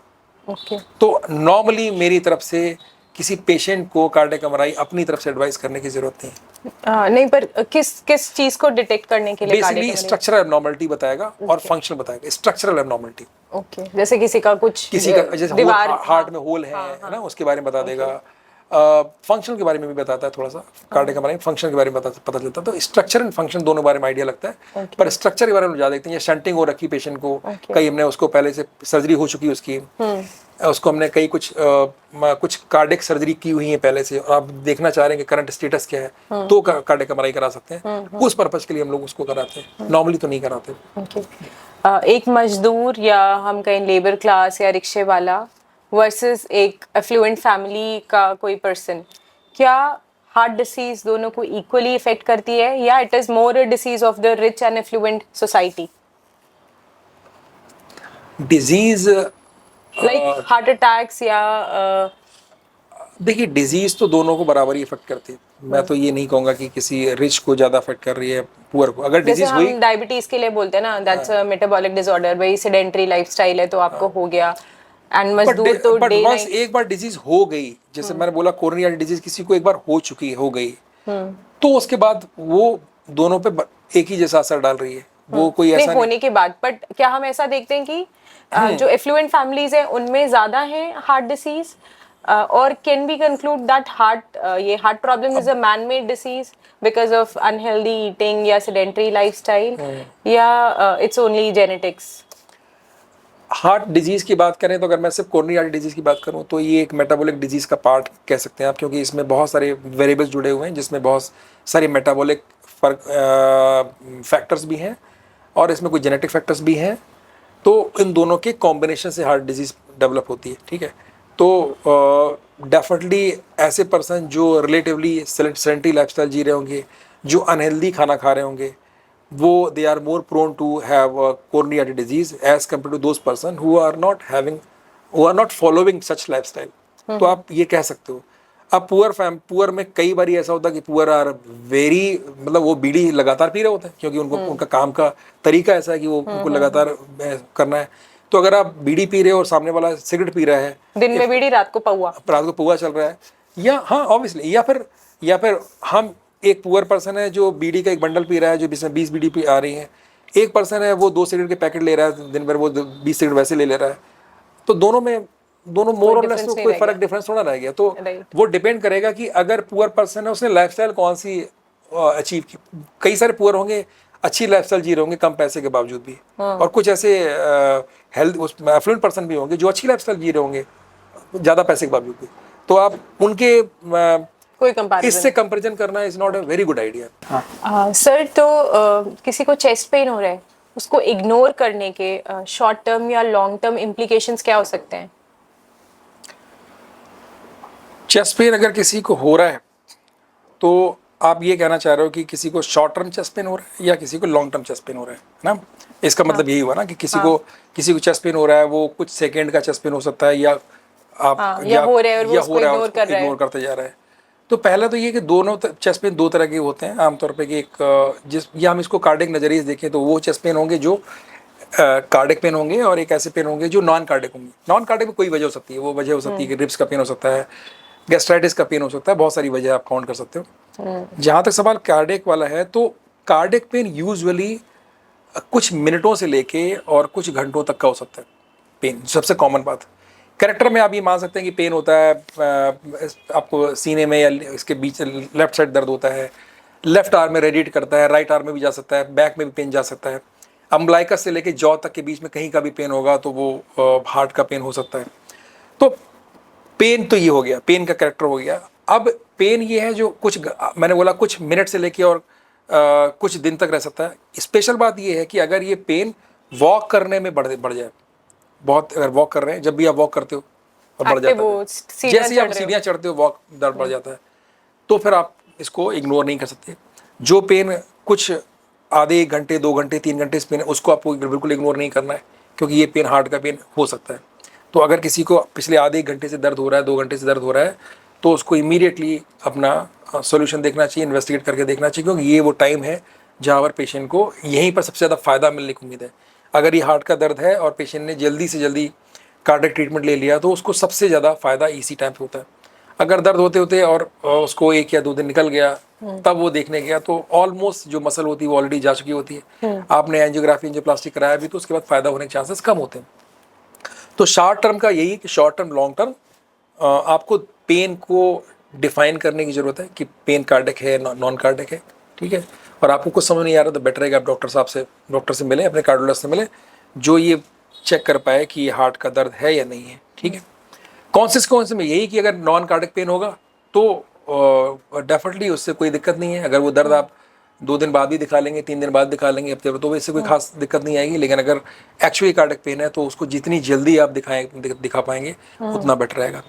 तो नॉर्मली मेरी तरफ से किसी पेशेंट को कार्डियक एमआरआई अपनी तरफ से एडवाइस करने की जरूरत नहीं है। नहीं, पर किस चीज को डिटेक्ट करने के लिए बेसिकली स्ट्रक्चरल एब्नॉर्मलिटी बताएगा और फंक्शनल बताएगा। स्ट्रक्चरल एब्नॉर्मलिटी, ओके, जैसे किसी का जैसे दीवार, हार्ट में होल है ना, उसके बारे में बता देगा। फंक्शन के बारे में भी बताता है थोड़ा सा, कार्डियक एमआरआई फंक्शन के बारे में पता चलता है। तो स्ट्रक्चर एंड फंक्शन दोनों बारे में आइडिया लगता है, पर स्ट्रक्चर के बारे में ज़्यादा देखते हैं। शंटिंग हो रखी पेशेंट को, कई हमने उसको पहले से सर्जरी हो चुकी है उसकी, उसको हमने कई कुछ कार्डियक सर्जरी की हुई है पहले से, और आप देखना चाह रहे हैं कि करंट स्टेटस क्या है, तो कार्डियक एमआरआई करा सकते हैं। उस पर्पज के लिए हम लोग उसको कराते हैं, नॉर्मली तो नहीं कराते। एक मजदूर या हम कहें लेबर क्लास या रिक्शे वाला वर्सेस एक एफ्लुएंट फैमिली का कोई पर्सन, क्या हार्ट डिसीज दोनों को इक्वली इफेक्ट करती है, या it is more a disease of the rich and affluent society? Disease like heart attacks या देखिए, डिजीज तो दोनों को बराबर ही इफेक्ट करती है। मैं तो ये नहीं कहूंगा कि किसी रिच को ज्यादा इफेक्ट कर रही है पुअर को। अगर डिजीज हुई, हम डायबिटीज के लिए बोलते हैं ना, दैट्स अ मेटाबॉलिक डिसऑर्डर, भाई सेडेंटरी लाइफस्टाइल है तो आपको हो गया, एंड मजदूर तो बट वंस एक बार डिजीज हो गई, जैसे मैंने बोला कोरोनरी हार्ट डिजीज किसी को एक बार हो गई, तो उसके बाद वो दोनों पे एक ही जैसा असर डाल रही है, वो कोई नहीं ऐसा होने के बाद, बट क्या हम ऐसा देखते हैं कि जो एफ्लुएंट फैमिलीज है उनमें ज्यादा है हार्ट डिसीज, और can be conclude that heart problem is a man made disease because of unhealthy eating या सेडेंटरी लाइफस्टाइल, या it's only genetics? Heart disease की बात करें तो अगर मैं सिर्फ कोरोनरी हार्ट डिजीज़ की बात करूं तो ये एक मेटाबॉलिक डिजीज़ का पार्ट कह सकते हैं आप, क्योंकि इसमें बहुत सारे वेरिएबल्स जुड़े हुए हैं, जिसमें बहुत सारे मेटाबॉलिक फैक्टर्स भी हैं और इसमें कुछ जेनेटिक फैक्टर्स भी हैं। तो इन दोनों के कॉम्बिनेशन से हार्ट डिजीज़ डेवलप होती है, ठीक है। तो डेफिनेटली ऐसे पर्सन जो रिलेटिवली सेडेंटरी लाइफस्टाइल जी रहे होंगे, जो अनहेल्दी खाना खा रहे होंगे, वो they are more prone to have coronary artery disease as compared to those person who are not following such lifestyle। तो आप ये कह सकते हो। अब पुअर में कई बार ऐसा होता है कि पुअर आर वेरी, मतलब वो बीड़ी लगातार पी रहे होते हैं, क्योंकि उनको उनका काम का तरीका ऐसा है कि वो उनको लगातार करना है। तो अगर आप बीड़ी पी रहे हो और सामने वाला सिगरेट पी रहा है, दिन में बीड़ी, रात को पौवा चल रहा है, या हाँ ऑब्वियसली, या फिर हम एक पुअर पर्सन है जो बीड़ी का एक बंडल पी रहा है, जो जिसमें 20 बीड़ी पी आ रही हैं। एक पर्सन है वो 2 सिगरेट के पैकेट ले रहा है दिन भर, वो 20 सिगरेट वैसे ले रहा है। तो दोनों मोर और लेस कोई फर्क डिफरेंस थोड़ा रह गया। तो वो डिपेंड करेगा कि अगर पुअर पर्सन है उसने लाइफस्टाइल कौन सी अचीव की। कई सारे पुअर होंगे, अच्छी लाइफस्टाइल जी रहे होंगे कम पैसे के बावजूद भी, और कुछ ऐसे हेल्थ एफ्लुएंट पर्सन भी होंगे जो अच्छी लाइफस्टाइल जी रहे होंगे ज़्यादा पैसे के बावजूद भी। तो आप उनके कोई कंपैरिजन, इससे कंपैरिजन करना is not a very good idea. Sir तो किसी को चेस्ट पेन हो रहा है, उसको इग्नोर करने के शॉर्ट टर्म या लॉन्ग टर्म इम्प्लीकेशंस क्या हो सकते हैं? चेस्ट पेन अगर किसी को हो रहा है तो आप ये कहना चाह रहे हो कि किसी को शॉर्ट टर्म चेस्ट पेन हो रहा है या किसी को लॉन्ग टर्म चेस्ट पेन हो रहा है ना? इसका मतलब यही हुआ ना कि किसी को चेस्ट पेन हो रहा है, वो कुछ सेकंड का चेस्ट पेन हो सकता है, या आप या हो रहा है और वो उसको इग्नोर कर रहा है, इग्नोर करते जा रहा है। तो पहला तो ये कि दोनों चेस्ट पेन दो तरह के होते हैं आमतौर पे, कि एक या हम इसको कार्डिक नज़रिए से देखें तो वो चेस्ट पेन होंगे जो कार्डिक पेन होंगे, और एक ऐसे पेन होंगे जो नॉन कार्डिक होंगे। नॉन कार्डिक में कोई वजह हो सकती है, वो वजह हो सकती है कि रिब्स का पेन हो सकता है, गैस्ट्राइटिस का पेन हो सकता है, बहुत सारी वजह आप काउंट कर सकते हो। जहाँ तक सवाल कार्डिक वाला है, तो कार्डिक पेन यूजुअली कुछ मिनटों से लेके और कुछ घंटों तक का हो सकता है पेन, सबसे कॉमन बात। कैरेक्टर में आप ये मान सकते हैं कि पेन होता है आपको सीने में या इसके बीच लेफ्ट साइड दर्द होता है, लेफ्ट आर्म में रेडिएट करता है, राइट आर्म में भी जा सकता है, बैक में भी पेन जा सकता है, अम्बलाइकस से लेके जॉ तक के बीच में कहीं का भी पेन होगा तो वो हार्ट का पेन हो सकता है। तो पेन तो ये हो गया, पेन का कैरेक्टर हो गया। अब पेन ये है जो कुछ, मैंने बोला कुछ मिनट से लेके और कुछ दिन तक रह सकता है। स्पेशल बात ये है कि अगर ये पेन वॉक करने में बढ़ जाए, बहुत अगर वॉक कर रहे हैं, जब भी आप वॉक करते हो और बढ़ जाता है, जैसे ही आप सीढ़ियाँ चढ़ते हो वॉक दर्द बढ़ जाता है, तो फिर आप इसको इग्नोर नहीं कर सकते। जो पेन कुछ आधे 1 घंटे 2 घंटे 3 घंटे इस पेन है, उसको आपको बिल्कुल इग्नोर नहीं करना है, क्योंकि ये पेन हार्ट का पेन हो सकता है। तो अगर किसी को पिछले आधे 1 घंटे से दर्द हो रहा है, 2 घंटे से दर्द हो रहा है, तो उसको इमीडिएटली अपना सोल्यूशन देखना चाहिए, इन्वेस्टिगेट करके देखना चाहिए, क्योंकि ये वो टाइम है जहाँ पर पेशेंट को यहीं पर सबसे ज़्यादा फ़ायदा मिलने की उम्मीद है। अगर ये हार्ट का दर्द है और पेशेंट ने जल्दी से जल्दी कार्डियक ट्रीटमेंट ले लिया तो उसको सबसे ज़्यादा फ़ायदा इसी टाइम पे होता है। अगर दर्द होते होते और उसको 1 या 2 दिन निकल गया, तब वो देखने गया, तो ऑलमोस्ट जो मसल होती है वो ऑलरेडी जा चुकी होती है। आपने एंजियोग्राफी एंजियोप्लास्टी कराया भी तो उसके बाद फ़ायदा होने के चांसेस कम होते हैं। तो शॉर्ट टर्म का यही कि शॉर्ट टर्म लॉन्ग टर्म आपको पेन को डिफाइन करने की ज़रूरत है कि पेन कार्डिक है नॉन कार्डिक है, ठीक है। और आपको कुछ समझ नहीं आ रहा तो बेटर है कि आप डॉक्टर से मिले, अपने कार्डियोलॉजिस्ट से मिले, जो ये चेक कर पाए कि ये हार्ट का दर्द है या नहीं है, ठीक है। कॉन्सिक्वेंस में यही कि अगर नॉन कार्डिक पेन होगा तो डेफिनेटली उससे कोई दिक्कत नहीं है। अगर वो दर्द आप 2 दिन बाद भी दिखा लेंगे, 3 दिन बाद दिखा लेंगे, हफ्ते, तो इससे कोई खास दिक्कत नहीं आएगी। लेकिन अगर एक्चुअली कार्डिक पेन है तो उसको जितनी जल्दी आप दिखा पाएंगे उतना बेटर रहेगा।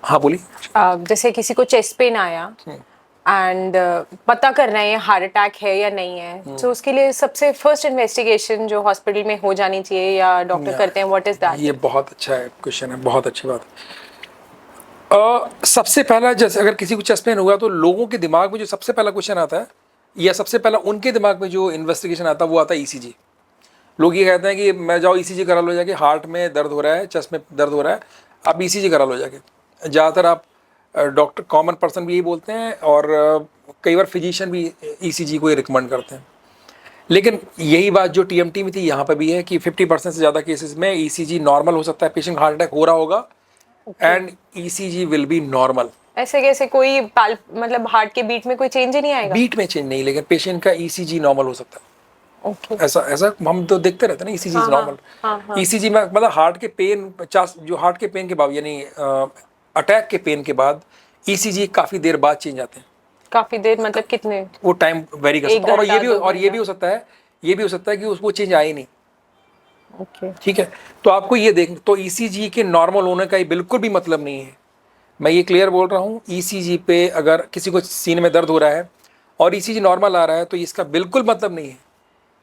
हाँ बोलिए। जैसे किसी को चेस्ट पेन आया एंड पता करना है हार्ट अटैक है या नहीं है, तो उसके लिए सबसे फर्स्ट इन्वेस्टिगेशन जो हॉस्पिटल में हो जानी चाहिए या डॉक्टर करते हैं, व्हाट इज दैट? ये बहुत अच्छा है क्वेश्चन है, बहुत अच्छी बात सबसे पहला, जैसे अगर किसी को चेस्ट पेन हुआ तो लोगों के दिमाग में जो सबसे पहला क्वेश्चन आता है, या सबसे पहला उनके दिमाग में जो इन्वेस्टिगेशन आता है वो आता है ईसीजी। लोग ये कहते हैं कि मैं जाओ ईसीजी करा लो जाके, हार्ट में दर्द हो रहा है, चेस्ट में दर्द हो रहा है, आप ईसीजी करा लो जाके। ज़्यादातर आप डॉक्टर कॉमन पर्सन भी यही बोलते हैं, और कई बार फिजिशियन भी ईसीजी को ही रिकमेंड करते हैं। लेकिन यही बात जो टीएमटी में थी यहाँ पर भी है कि 50% से ज़्यादा केसेस में ईसीजी नॉर्मल हो सकता है, पेशेंट को हार्ट अटैक हो रहा होगा and ECG will be normal. ऐसे कैसे कोई पाल मतलब हार्ट के बीट में कोई चेंज ही नहीं आएगा? बीट में चेंज नहीं, लेकिन पेशेंट का ईसीजी नॉर्मल हो सकता है। ओके। ऐसा ऐसा हम तो देखते रहते हैं ना, ईसीजी नॉर्मल। ईसीजी में मतलब हार्ट के पेन 50 जो हार्ट के पेन के बाद यानी अटैक के पेन के बाद ईसीजी काफ़ी देर बाद चेंज आते हैं। काफी देर मतलब कितने? वो टाइम वेरी कर सकता है, और ये भी हो सकता है, ये भी हो सकता है कि उसको चेंज आए नहीं। ओके। ठीक है, तो आपको ये देख, तो ईसीजी के नॉर्मल होने का ये बिल्कुल भी मतलब नहीं है। मैं ये क्लियर बोल रहा हूँ, ईसीजी पे अगर किसी को सीने में दर्द हो रहा है और ईसीजी नॉर्मल आ रहा है तो इसका बिल्कुल मतलब नहीं है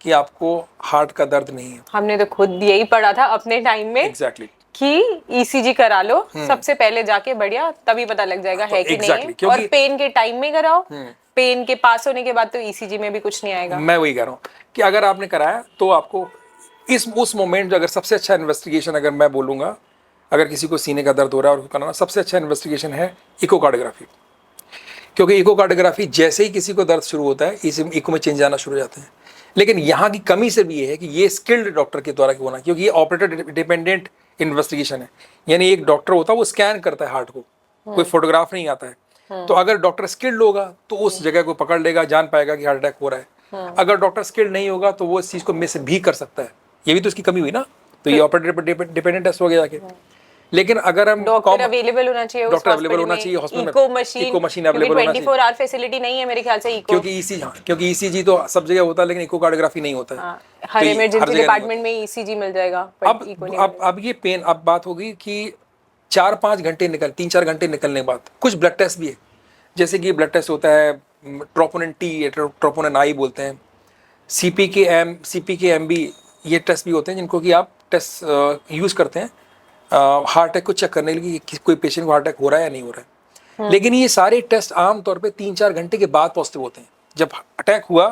कि आपको हार्ट का दर्द नहीं है। हमने तो खुद यही पढ़ा था अपने टाइम में एग्जैक्टली कि ईसीजी करा लो सबसे पहले जाके, बढ़िया, तभी पता लग जाएगा है कि नहीं है। क्योंकि और पेन के टाइम में कराओ, पेन के पास होने के बाद तो ईसीजी में भी कुछ नहीं आएगा। मैं वही कह रहा हूँ कि अगर आपने कराया तो आपको उस मोमेंट अगर सबसे अच्छा इन्वेस्टिगेशन अगर मैं बोलूँगा, अगर किसी को सीने का दर्द हो रहा है और कराना, सबसे अच्छा इन्वेस्टिगेशन है इकोकार्डियोग्राफी। क्योंकि इकोकार्डियोग्राफी जैसे ही किसी को दर्द शुरू होता है इस इको में चेंज आना शुरू हो जाते हैं। लेकिन यहाँ की कमी सिर्फ ये है कि ये स्किल्ड डॉक्टर के द्वारा होना, क्योंकि ये ऑपरेटर डिपेंडेंट इन्वेस्टिगेशन है। यानी एक डॉक्टर होता है वो स्कैन करता है हार्ट को, कोई फोटोग्राफ नहीं आता है। तो अगर डॉक्टर स्किल्ड होगा तो उस जगह को पकड़ लेगा, जान पाएगा कि हार्ट अटैक हो रहा है। अगर डॉक्टर स्किल्ड नहीं होगा तो वो इस चीज़ को मिस भी कर सकता है। ये भी तो इसकी कमी हुई ना, तो ये ऑपरेटर डिपेंडेंट टेस्ट हो गया जाके। लेकिन अगर हम डॉक्टर अवेलेबल होना चाहिए, डॉक्टर अवेलेबल होना चाहिए हॉस्पिटल में, इको मशीन अवेलेबल होना चाहिए। 24 आवर फैसिलिटी नहीं है मेरे ख्याल से इको, क्योंकि ईसीजी तो सब जगह होता है लेकिन इकोकार्डियोग्राफी नहीं होता है। हर इमरजेंसी डिपार्टमेंट में ईसीजी मिल जाएगा। अब ये पेन, अब बात होगी कि 4-5 घंटे 3-4 घंटे निकलने के बाद कुछ ब्लड टेस्ट भी है, जैसे कि ब्लड टेस्ट होता है ट्रोपोनिन टी, ट्रोपोनिन आई बोलते हैं, CPK MB, ये टेस्ट भी होते हैं जिनको कि आप टेस्ट यूज़ करते हैं हार्ट अटैक को चेक करने के लिए कि कोई पेशेंट को हार्ट अटैक हो रहा है या नहीं हो रहा है। लेकिन ये सारे टेस्ट आमतौर पे 3-4 घंटे के बाद पॉजिटिव होते हैं। जब अटैक हुआ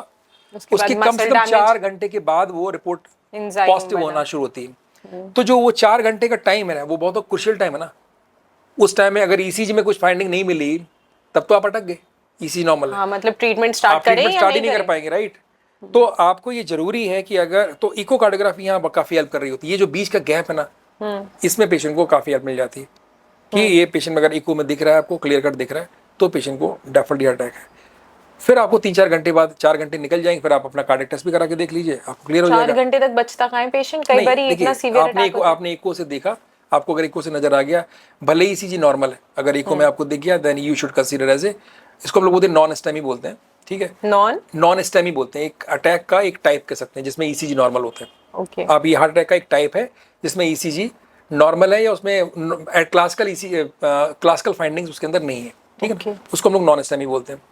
उसके कम से कम 4 घंटे के बाद वो रिपोर्ट पॉजिटिव होना शुरू होती है। तो जो वो 4 घंटे का टाइम है ना, वो बहुत क्रुशियल टाइम है ना। उस टाइम में अगर ईसीजी में कुछ फाइंडिंग नहीं मिली तब तो आप अटक गए, ईसीजी नॉर्मल है। मतलब ट्रीटमेंट स्टार्ट करें या नहीं कर पाएंगे, राइट। तो आपको ये जरूरी है कि अगर तो इकोकार्डियोग्राफी यहाँ काफी हेल्प कर रही होती है। ये जो बीच का गैप है ना, इसमें पेशेंट को काफी हेल्प मिल जाती है कि ये पेशेंट अगर इको में दिख रहा है, आपको क्लियर कट दिख रहा है, तो पेशेंट को डेफिनेटली हार्ट अटैक है। फिर आपको 3-4 घंटे बाद 4 घंटे निकल जाएंगे, फिर आप अपना कार्डियक टेस्ट भी करा के देख लीजिए, आपको क्लियर हो जाएगा। 4 घंटे तक बचता कहाँ है पेशेंट? कई बार इतना सीवियर अटैक होता है। आपने इको से देखा, आपको अगर इको से नजर आ गया, भले ही ईसीजी नॉर्मल है, अगर इको में आपको दिख गया then you should consider as a, इसको हम लोग बोलते हैं नॉन स्टेमी बोलते हैं। ठीक है, नॉन स्टेमी बोलते हैं, एक अटैक का एक टाइप कह सकते हैं जिसमें ईसीजी नॉर्मल होता है। ओके, अब ये हार्ट अटैक का एक टाइप है जिसमें ईसीजी नॉर्मल है या उसमें क्लासिकल फाइंडिंग्स उसके अंदर नहीं है। ठीक है, उसको हम लोग नॉन स्टेमी बोलते हैं।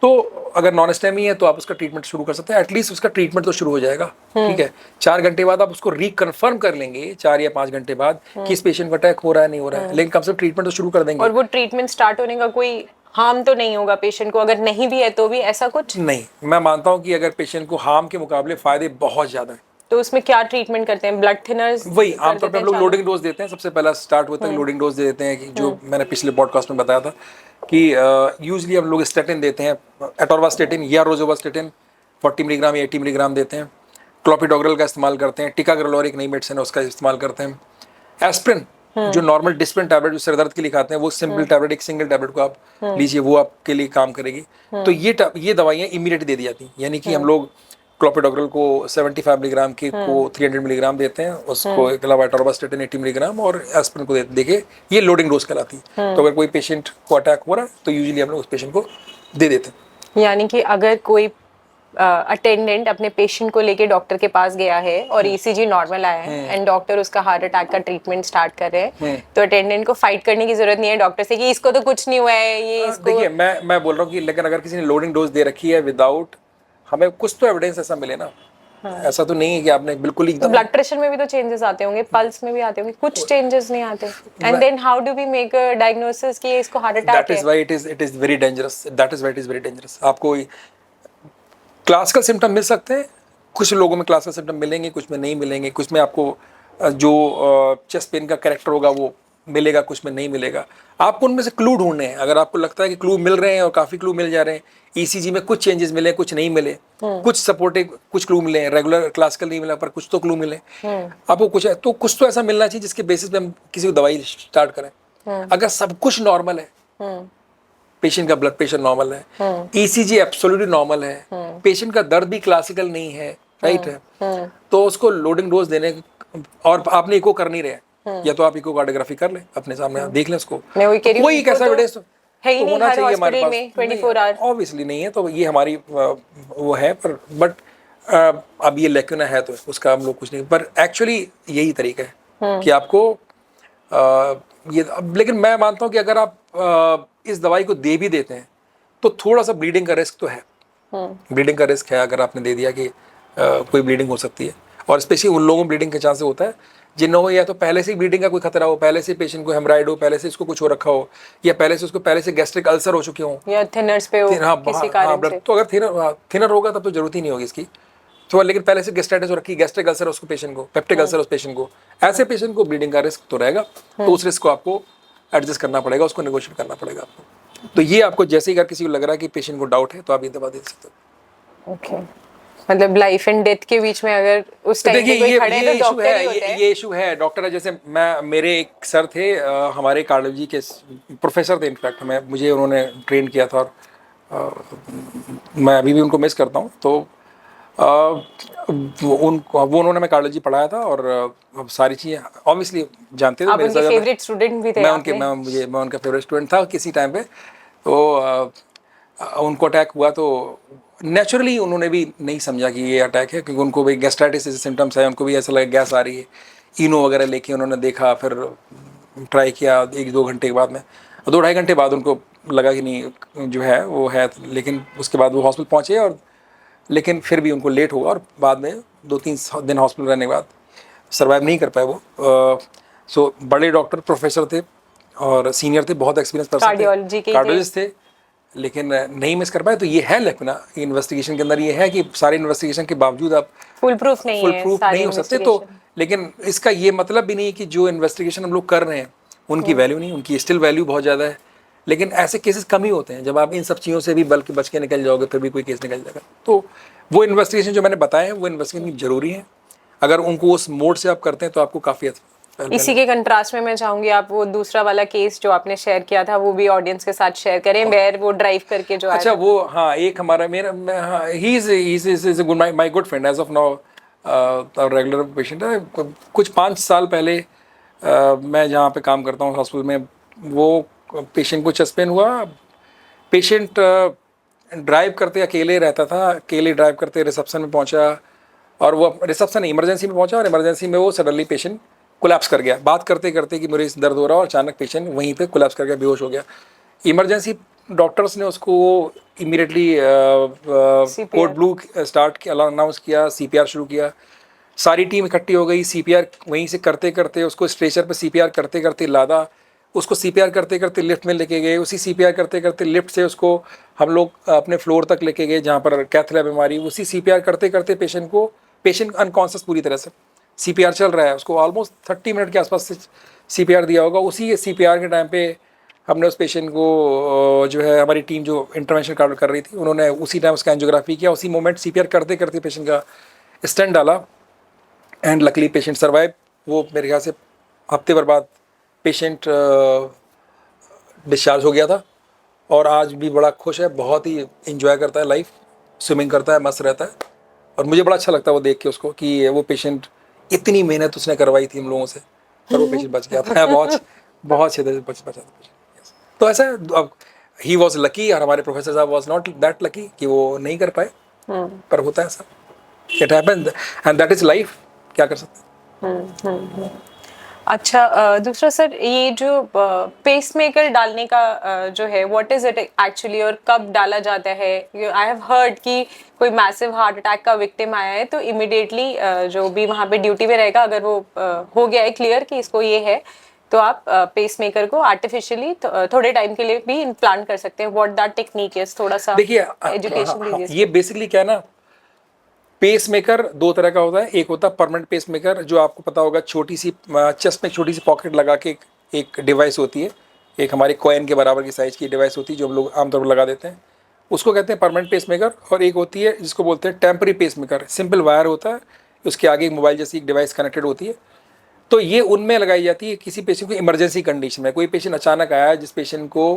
तो अगर नॉन स्टेमी है तो आप उसका ट्रीटमेंट शुरू कर सकते हैं, एटलीस्ट उसका ट्रीटमेंट तो शुरू हो जाएगा। ठीक है, 4 घंटे बाद आप उसको रिकन्फर्म कर लेंगे, 4 या 5 घंटे बाद कि इस पेशेंट को अटैक हो रहा है नहीं हो रहा है, लेकिन कम से कम ट्रीटमेंट तो शुरू कर देंगे। और वो ट्रीटमेंट स्टार्ट होने का कोई हार्म तो नहीं होगा पेशेंट को? अगर नहीं भी है तो भी ऐसा कुछ नहीं, मैं मानता हूँ कि अगर पेशेंट को हार्म के मुकाबले फायदे बहुत ज्यादा है। तो उसमें क्या ट्रीटमेंट करते हैं? Blood thinners? वही आमतौर पे हम लोग लोडिंग डोज देते हैं। सबसे पहला स्टार्ट होता है लोडिंग डोज दे देते हैं, कि जो मैंने पिछले पॉडकास्ट में बताया था कि यूजली हम लोग स्टेटिन देते हैं, एटोरवास्टेटिन या रोजोवास्टेटिन 40 मिलीग्राम या 80 मिलीग्राम देते हैं। क्लोपिडोग्रेल का इस्तेमाल करते हैं, टिकाग्रेलोर एक नई मेडिसिन है उसका इस्तेमाल करते हैं। एस्प्रिन जो नॉर्मल डिस्प्रिन टैबलेट जो सिर दर्द के लिए खाते हैं, वो सिंपल टैबलेट, एक सिंगल टैबलेट को आप लीजिए, वो आपके लिए काम करेगी। तो ये दवाइयाँ इमीडिएट दे दी जाती हैं, यानी कि हम लोग क्लोपिडोग्रेल को 75 मिलीग्राम की को 300 मिलीग्राम देते हैं, उसको एक अलावा एटोरवास्टेटिन 80 मिलीग्राम और एस्प्रिन को देखिए, ये लोडिंग डोज कहलाती है। तो अगर कोई पेशेंट को अटैक हो रहा है तो यूजुअली हम लोग उस पेशेंट को दे देते हैं। यानी कि अगर कोई अटेंडेंट अपने पेशेंट को लेके डॉक्टर के पास गया है और ईसीजी नॉर्मल आया है एंड डॉक्टर उसका हार्ट अटैक का ट्रीटमेंट स्टार्ट कर रहे हैं, तो अटेंडेंट को फाइट करने की जरूरत नहीं है डॉक्टर से कि इसको तो कुछ नहीं हुआ है, ये इसको। देखिए, मैं बोल रहा हूँ कि लेकिन अगर किसी ने लोडिंग डोज दे रखी है विदाउट, हमें कुछ तो एविडेंस ऐसा मिले ना। ऐसा तो नहीं है कि आपने बिल्कुल ही ब्लड प्रेशर में भी तो चेंजेस आते होंगे, पल्स में भी आते होंगे, कुछ चेंजेस नहीं आते, and then how do we make a diagnosis कि इसको हार्ट अटैक है? That is why it is very dangerous. That is why it is very dangerous. आपको क्लासिकल सिम्टम मिल सकते हैं, कुछ लोगों में क्लासिकल सिम्टम मिलेंगे, कुछ में नहीं मिलेंगे, कुछ में आपको जो चेस्ट पेन का कैरेक्टर होगा वो मिलेगा, कुछ में नहीं मिलेगा। आपको उनमें से क्लू ढूंढने हैं। अगर आपको लगता है कि क्लू मिल रहे हैं और काफ़ी क्लू मिल जा रहे हैं, ईसीजी में कुछ चेंजेस मिले, कुछ नहीं मिले, कुछ सपोर्टिव, कुछ क्लू मिले, रेगुलर क्लासिकल नहीं मिला पर कुछ तो क्लू मिले, आपको कुछ है तो कुछ तो ऐसा मिलना चाहिए जिसके बेसिस पे हम किसी को दवाई स्टार्ट करें। अगर सब कुछ नॉर्मल है, पेशेंट का ब्लड प्रेशर नॉर्मल है, ईसीजी एब्सोल्युटली नॉर्मल है, पेशेंट का दर्द भी क्लासिकल नहीं है, राइट है, तो उसको लोडिंग डोज देने, और आपने इको कर नहीं रहे, या तो आप इकोकार्डियोग्राफी कर लें अपने सामने, आप देख लें उसको। मैं वही कह रही हूँ, कोई एक ऐसा एविडेंस है ही नहीं होना हर चाहिए हमारे हॉस्पिटल पास, में 24 आवर। ऑब्वियसली नहीं है, तो ये हमारी वो है, पर बट अब ये लेक्यूना है तो उसका हम लोग कुछ नहीं, पर एक्चुअली यही तरीका है कि आपको ये लेकिन मैं मानता हूँ कि अगर आप इस दवाई को दे भी देते हैं तो थोड़ा सा ब्लीडिंग का रिस्क तो है, ब्लीडिंग का रिस्क है। अगर आपने दे दिया कि कोई ब्लीडिंग हो सकती है, और स्पेशली उन लोगों में ब्लीडिंग के चांस होता है जिन्हों या तो पहले से ही ब्लीडिंग का कोई खतरा हो, पहले से पेशेंट को हेमराइड हो, पहले से इसको कुछ हो रखा हो, या पहले से गैस्ट्रिक अल्सर हो चुके हों, या थिनर्स पे हो किसी कारण से। तो अगर थिनर होगा तब तो जरूरत ही नहीं होगी इसकी, तो लेकिन पहले से गैस्ट्राइटिस हो रखी, गैस्ट्रिक अल्सर उसको पेशेंट को, पेप्टिक अल्सर उस पेशेंट को, ऐसे पेशेंट को ब्लीडिंग का रिस्क तो रहेगा, तो उस रिस्क को आपको एडजस्ट करना पड़ेगा, उसको नेगोशिएट करना पड़ेगा आपको। तो ये आपको जैसे ही अगर किसी को लग रहा है कि पेशेंट को डाउट है तो आप ये दवा दे सकते हो। ओके, मतलब लाइफ एंड डेथ के बीच में अगर उस टाइम पे कोई खड़े है तो डॉक्टर ही होते हैं। ये इशू है, डॉक्टर है। जैसे मेरे एक सर थे, हमारे कार्डियोलॉजी के प्रोफेसर थे इनफैक्ट, मुझे उन्होंने ट्रेन किया था, और मैं अभी भी उनको मिस करता हूँ। तो वो उन्होंने मैं कार्डियोलॉजी पढ़ाया था, और सारी चीज़ें ऑब्वियसली जानते थे। आप उनके फेवरेट स्टूडेंट भी थे? मैं उनका फेवरेट स्टूडेंट था किसी टाइम पे। तो उनको अटैक हुआ तो नेचुरली उन्होंने भी नहीं समझा कि ये अटैक है, क्योंकि उनको भी गैस्ट्राइटिस जैसे सिम्टम्स है, उनको भी ऐसा लगा गैस आ रही है। इनो वगैरह लेके उन्होंने देखा, फिर ट्राई किया 1-2 घंटे के बाद में, 2-2.5 घंटे बाद उनको लगा कि नहीं जो है वो है, लेकिन उसके बाद वो हॉस्पिटल पहुँचे, और लेकिन फिर भी उनको लेट हुआ, और बाद में 2-3 दिन हॉस्पिटल रहने के बाद सर्वाइव नहीं कर पाए वो। सो बड़े डॉक्टर प्रोफेसर थे और सीनियर थे, बहुत एक्सपीरियंस पर्सन थे, कार्डियोलॉजिस्ट थे, लेकिन नहीं मिस कर पाए। तो ये है लेकिन इन्वेस्टिगेशन के अंदर ये है कि सारे इन्वेस्टिगेशन के बावजूद आप फुल प्रूफ नहीं हो सकते। तो लेकिन इसका ये मतलब भी नहीं है कि जो इन्वेस्टिगेशन हम लोग कर रहे हैं उनकी वैल्यू नहीं, उनकी स्टिल वैल्यू बहुत ज़्यादा है, लेकिन ऐसे केसेस कम ही होते हैं। जब आप इन सब चीज़ों से भी बल्कि बच के निकल जाओगे फिर भी कोई केस निकल जाएगा। तो वो इन्वेस्टिगेशन जो मैंने बताए हैं वो इन्वेस्टिगेशन जरूरी है, अगर उनको उस मोड से आप करते हैं तो आपको काफ़ी इसी के कंट्रास्ट में मैं चाहूंगी आप वो दूसरा वाला केस जो आपने शेयर किया था वो भी ऑडियंस के साथ शेयर करें, वेयर वो ड्राइव करके जो अच्छा वो हाँ, एक हमारा मेरा he is my good friend as of now, regular patient है। कुछ 5 साल पहले मैं जहाँ पे काम करता हूँ हॉस्पिटल में, वो पेशेंट को चेस्ट पेन हुआ। पेशेंट ड्राइव करते अकेले रहता था, अकेले ड्राइव करते रिसेप्शन में पहुँचा, और वो रिसेप्शन इमरजेंसी में पहुँचा, और इमरजेंसी में वो सडनली पेशेंट कोलैप्स कर गया। बात करते करते कि मेरे दर्द हो रहा है, और अचानक पेशेंट वहीं पे कोलैप्स कर गया, बेहोश हो गया। इमरजेंसी डॉक्टर्स ने उसको इमीडिएटली कोड ब्लू स्टार्ट किया, अनाउंस किया, सीपीआर शुरू किया। सारी टीम इकट्ठी हो गई, सीपीआर वहीं से करते करते उसको स्ट्रेचर पे सीपीआर करते करते लादा, उसको सीपीआर करते करते लिफ्ट में लेके गए, उसी सीपीआर करते करते लिफ्ट से उसको हम लोग अपने फ्लोर तक लेके गए जहाँ पर कैथ लैब हमारी, उसी सीपीआर करते करते पेशेंट अनकॉन्शियस पूरी तरह से, सीपीआर चल रहा है, उसको ऑलमोस्ट 30 मिनट के आसपास से सीपीआर दिया होगा। उसी सीपीआर के टाइम पे हमने उस पेशेंट को जो है हमारी टीम जो इंटरवेंशन कर रही थी उन्होंने उसी टाइम उसका एंजियोग्राफी किया, उसी मोमेंट सीपीआर करते करते पेशेंट का स्टेंट डाला, एंड लकली पेशेंट सर्वाइव। वो मेरे ख्याल से हफ्ते भर बाद पेशेंट डिस्चार्ज हो गया था, और आज भी बड़ा खुश है, बहुत ही इंजॉय करता है लाइफ, स्विमिंग करता है, मस्त रहता है, और मुझे बड़ा अच्छा लगता है वो देख के उसको कि वो पेशेंट इतनी मेहनत उसने करवाई थी हम लोगों से, पर वो पेशेंट बच गया था। बहुत अच्छे से बचा था। तो ऐसा अब ही वॉज लकी, और हमारे प्रोफेसर साहब वॉज नॉट दैट लकी कि वो नहीं कर पाए, पर होता है ऐसा, it happens and that is life, क्या कर सकते हैं। अच्छा दूसरा सर, ये जो पेसमेकर डालने का जो है व्हाट इज इट एक्चुअली, और कब डाला जाता है? आई हैव हर्ड कि कोई मैसिव हार्ट अटैक का विक्टिम आया है तो इमिडिएटली जो भी वहाँ पे ड्यूटी में रहेगा, अगर वो हो गया है क्लियर कि इसको ये है, तो आप पेसमेकर को आर्टिफिशियली थोड़े टाइम के लिए भी इम्प्लांट कर सकते हैं। व्हाट दैट टेक्निक इज, थोड़ा सा देखिए एजुकेशन दीजिए। ये बेसिकली क्या है ना, पेसमेकर दो तरह का होता है, एक होता है परमानेंट पेसमेकर, जो आपको पता होगा छोटी सी चेस्ट में छोटी सी पॉकेट लगा के एक डिवाइस होती है, एक हमारे कॉइन के बराबर की साइज की डिवाइस होती है जो हम लोग आमतौर पर लगा देते हैं, उसको कहते हैं परमानेंट पेसमेकर। और एक होती है जिसको बोलते हैं टेम्पररी पेसमेकर, सिंपल वायर होता है, उसके आगे एक मोबाइल जैसी एक डिवाइस कनेक्टेड होती है। तो ये उनमें लगाई जाती है किसी पेशेंट को इमरजेंसी कंडीशन में, कोई पेशेंट अचानक आया है जिस पेशेंट को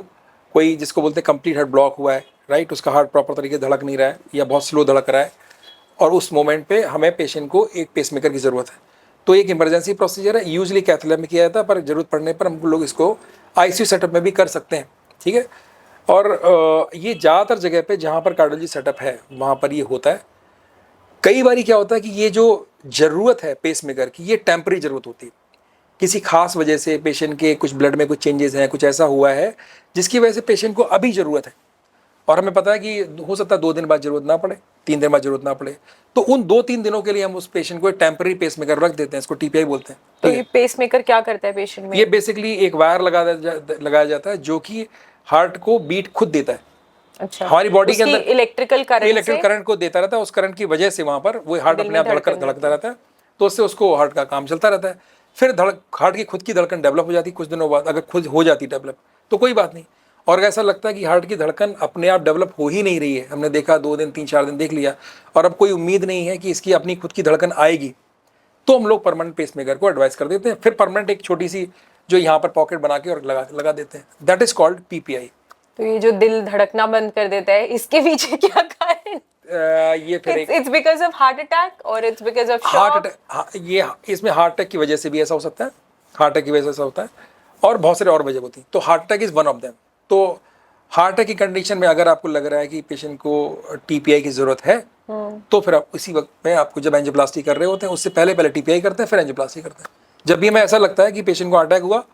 कोई जिसको बोलते हैं कंप्लीट हार्ट ब्लॉक हुआ है, राइट, उसका हार्ट प्रॉपर तरीके से धड़क नहीं रहा है या बहुत स्लो धड़क रहा है, और उस मोमेंट पे हमें पेशेंट को एक पेसमेकर की ज़रूरत है। तो एक इमरजेंसी प्रोसीजर है, यूजली कैथ लैब में किया जाता है, पर ज़रूरत पड़ने पर हम लोग इसको आईसीयू सेटअप में भी कर सकते हैं, ठीक है। और ये ज़्यादातर जगह पे जहाँ पर कार्डियोलॉजी सेटअप है वहाँ पर ये होता है। कई बार क्या होता है कि ये जो ज़रूरत है पेसमेकर की, ये टेम्पररी ज़रूरत होती है, किसी खास वजह से पेशेंट के कुछ ब्लड में कुछ चेंजेस हैं, कुछ ऐसा हुआ है जिसकी वजह से पेशेंट को अभी ज़रूरत है, और हमें पता है कि हो सकता है 2 दिन बाद ज़रूरत ना पड़े, 3 दिन बाद ज़रूरत ना पड़े, तो उन 2-3 दिनों के लिए हम उस पेशेंट को एक टेम्पररी पेसमेकर रख देते हैं, इसको टीपीआई बोलते हैं। तो ये पेसमेकर क्या करता है पेशेंट में? ये बेसिकली एक वायर लगाया जाता है जो कि हार्ट को बीट खुद देता है। अच्छा, हमारी बॉडी के अंदर इलेक्ट्रिकल करंट को देता रहता है, उस करंट की वजह से वहाँ पर वो हार्ट अपने आप धड़कता रहता है, तो उससे उसको हार्ट का काम चलता रहता है। फिर हार्ट की खुद की धड़कन डेवलप हो जाती है कुछ दिनों बाद, अगर खुद हो जाती डेवलप तो कोई बात नहीं, और ऐसा लगता है कि हार्ट की धड़कन अपने आप डेवलप हो ही नहीं रही है, हमने देखा 2 दिन 3-4 दिन देख लिया और अब कोई उम्मीद नहीं है कि इसकी अपनी खुद की धड़कन आएगी, तो हम लोग परमानेंट पेसमेकर को एडवाइस कर देते हैं। फिर परमानेंट एक छोटी सी जो यहाँ पर पॉकेट बना के और लगा देते हैं, दैट इज कॉल्ड पीपीआई। तो ये जो दिल धड़कना बंद कर देता है, इसके पीछे क्या कारण? ये फिर it's because of heart attack और it's because of heart attack, ये इसमें हार्ट अटैक की वजह से भी ऐसा हो सकता है, हार्ट अटैक की वजह से ऐसा होता है, और बहुत सारे और वजह होती है, तो heart attack is one of them. तो हार्ट अटैक की कंडीशन में अगर आपको लग रहा है कि पेशेंट को टीपीआई की जरूरत है, तो फिर आप इसी वक्त में आपको जब एंजियोप्लास्टी कर रहे होते हैं उससे पहले टीपीआई करते हैं, फिर एंजियोप्लास्टी करते हैं। जब भी हमें ऐसा लगता है कि पेशेंट को अटैक हुआ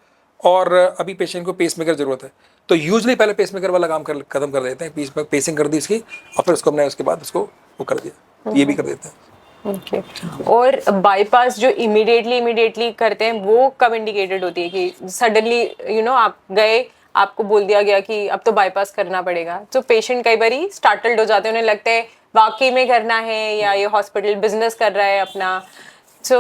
और अभी पेशेंट को पेसमेकर जरूरत है, तो यूजली पहले पेसमेकर वाला काम खत्म कर देते हैं, पेसिंग कर दी उसकी, और फिर उसको हमने उसके बाद उसको वो कर दिया, तो ये भी कर देते हैं। ओके। और बाईपास जो इमीडिएटली करते हैं वो कब इंडिकेटेड होती है कि सडनली आप गए, आपको बोल दिया गया कि अब तो बाईपास करना पड़ेगा, तो पेशेंट कई बार स्टार्टल्ड हो जाते हैं, उन्हें लगता है वाकई में करना है या ये हॉस्पिटल बिजनेस कर रहा है अपना। So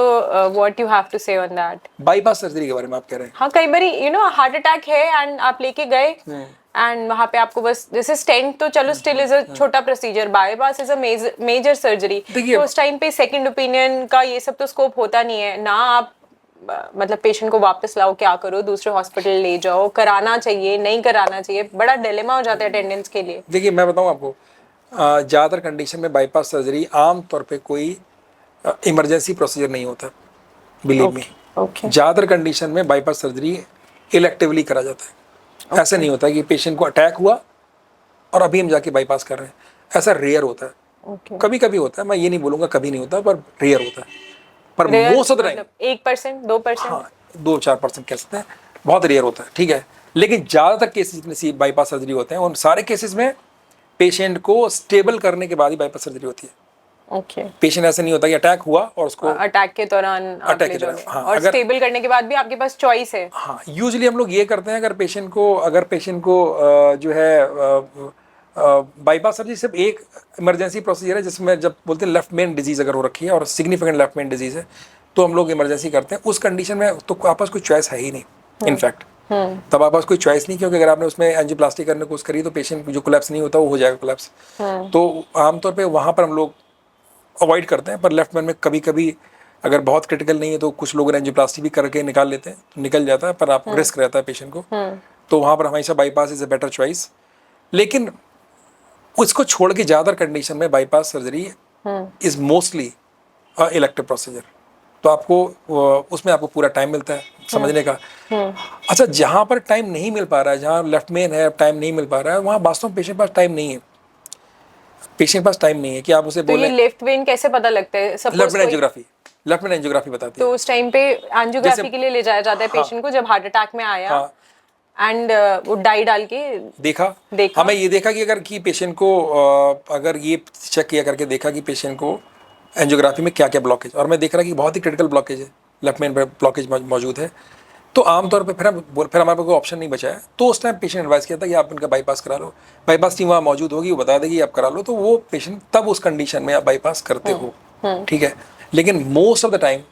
what you have to say on that? Bypass surgery के बारे में आप कह रहे हैं? हाँ, कई बार हार्ट अटैक है एंड आप लेके गए एंड वहाँ पे आपको बस जैसे स्टेंट तो चलो स्टिल इज अ छोटा procedure, bypass is a major surgery, तो उस टाइम पे सेकंड ओपिनियन का ये सब तो स्कोप होता नहीं है ना, आप मतलब पेशेंट को वापस लाओ, क्या करो, दूसरे हॉस्पिटल ले जाओ, कराना चाहिए नहीं कराना चाहिए, बड़ा डिलेमा हो जाता है अटेंडेंस के लिए। देखिए मैं बताऊँ आपको, ज़्यादातर कंडीशन में बाईपास सर्जरी आमतौर पे कोई इमरजेंसी प्रोसीजर नहीं होता, बिलीव मी। ज़्यादातर कंडीशन में बाईपास सर्जरी इलेक्टिवली करा जाता है। ऐसा नहीं होता कि पेशेंट को अटैक हुआ और अभी हम जाके बाईपास कर रहे हैं, ऐसा रेयर होता है। कभी कभी होता है, मैं ये नहीं बोलूँगा कभी नहीं होता, पर रेयर होता है। पर मोस्ट ऑफ द टाइम 1%, 2%, हाँ 2-4% कह सकते हैं, बहुत रेयर होता है, ठीक है। लेकिन ज़्यादातर केसेस जितने सी बाईपास सर्जरी होते हैं उन सारे केसेस में पेशेंट को स्टेबल करने के बाद ही बाईपास सर्जरी होती है। ओके। पेशेंट ऐसा नहीं होता कि अटैक हुआ और उसको अटैक के दौरान हाँ, और स्टेबल करने के बाद भी आपके पास चॉइस है। हाँ, यूजुअली हम लोग ये करते हैं, अगर पेशेंट को जो है बाईपास सर्जरी सिर्फ एक इमरजेंसी प्रोसीजर है जिसमें जब बोलते हैं लेफ्ट मेन डिजीज अगर हो रखी है और सिग्निफिकेंट लेफ्ट मेन डिजीज है तो हम लोग इमरजेंसी करते हैं। उस कंडीशन में तो आपके पास कोई चॉइस है ही नहीं इनफैक्ट, तब आपके पास कोई चॉइस नहीं, क्योंकि अगर आपने उसमें एंजियोप्लास्टी करने की कोशिश करी तो पेशेंट जो कोलैप्स नहीं होता वो हो जाएगा कोलैप्स। तो आमतौर पर वहाँ पर हम लोग अवॉइड करते हैं, पर लेफ्ट मेन में कभी कभी अगर बहुत क्रिटिकल नहीं है तो कुछ लोग एंजियोप्लास्टी भी करके निकाल लेते हैं, तो निकल जाता है, पर आप रिस्क रहता है पेशेंट को, तो वहाँ पर हमेशा bypass is a better choice. लेकिन उसको छोड़ के ज़्यादातर कंडीशन में bypass surgery is mostly elective procedure, तो आपको उसमें आपको पूरा टाइम मिलता है समझने का। अच्छा, जहाँ पर टाइम नहीं मिल पा रहा है, जहाँ लेफ्ट मेन है टाइम नहीं मिल पा रहा है, वहाँ वास्तव में पेशेंट पास टाइम नहीं है, पेशेंट पास टाइम नहीं है कि आप उसे बोलें। तो लेफ्ट वेन कैसे पता लगता है? लेफ्ट मेन एंजियोग्राफी बताती है। तो उस टाइम पे एंजियोग्राफी के लिए ले जाया जाता है पेशेंट को जब हार्ट अटैक में आया एंड वो डाई डाल के देखा। हमें ये देखा कि अगर कि पेशेंट को अगर ये चेक किया करके देखा कि पेशेंट को एंजियोग्राफी में क्या क्या ब्लॉकेज, और मैं देख रहा कि बहुत ही क्रिटिकल ब्लॉकेज है, लेफ्ट मेन ब्लॉकेज मौजूद है, तो आमतौर पे फिर हमारे पास कोई ऑप्शन नहीं बचा है, तो उस टाइम पेशेंट एडवाइस किया था कि आप इनका बाईपास करा लो, बाईपास टीम वहाँ मौजूद होगी, वो बता देगी आप करा लो, तो वो पेशेंट तब उस कंडीशन में आप बाईपास करते हो, ठीक है। लेकिन मोस्ट ऑफ द टाइम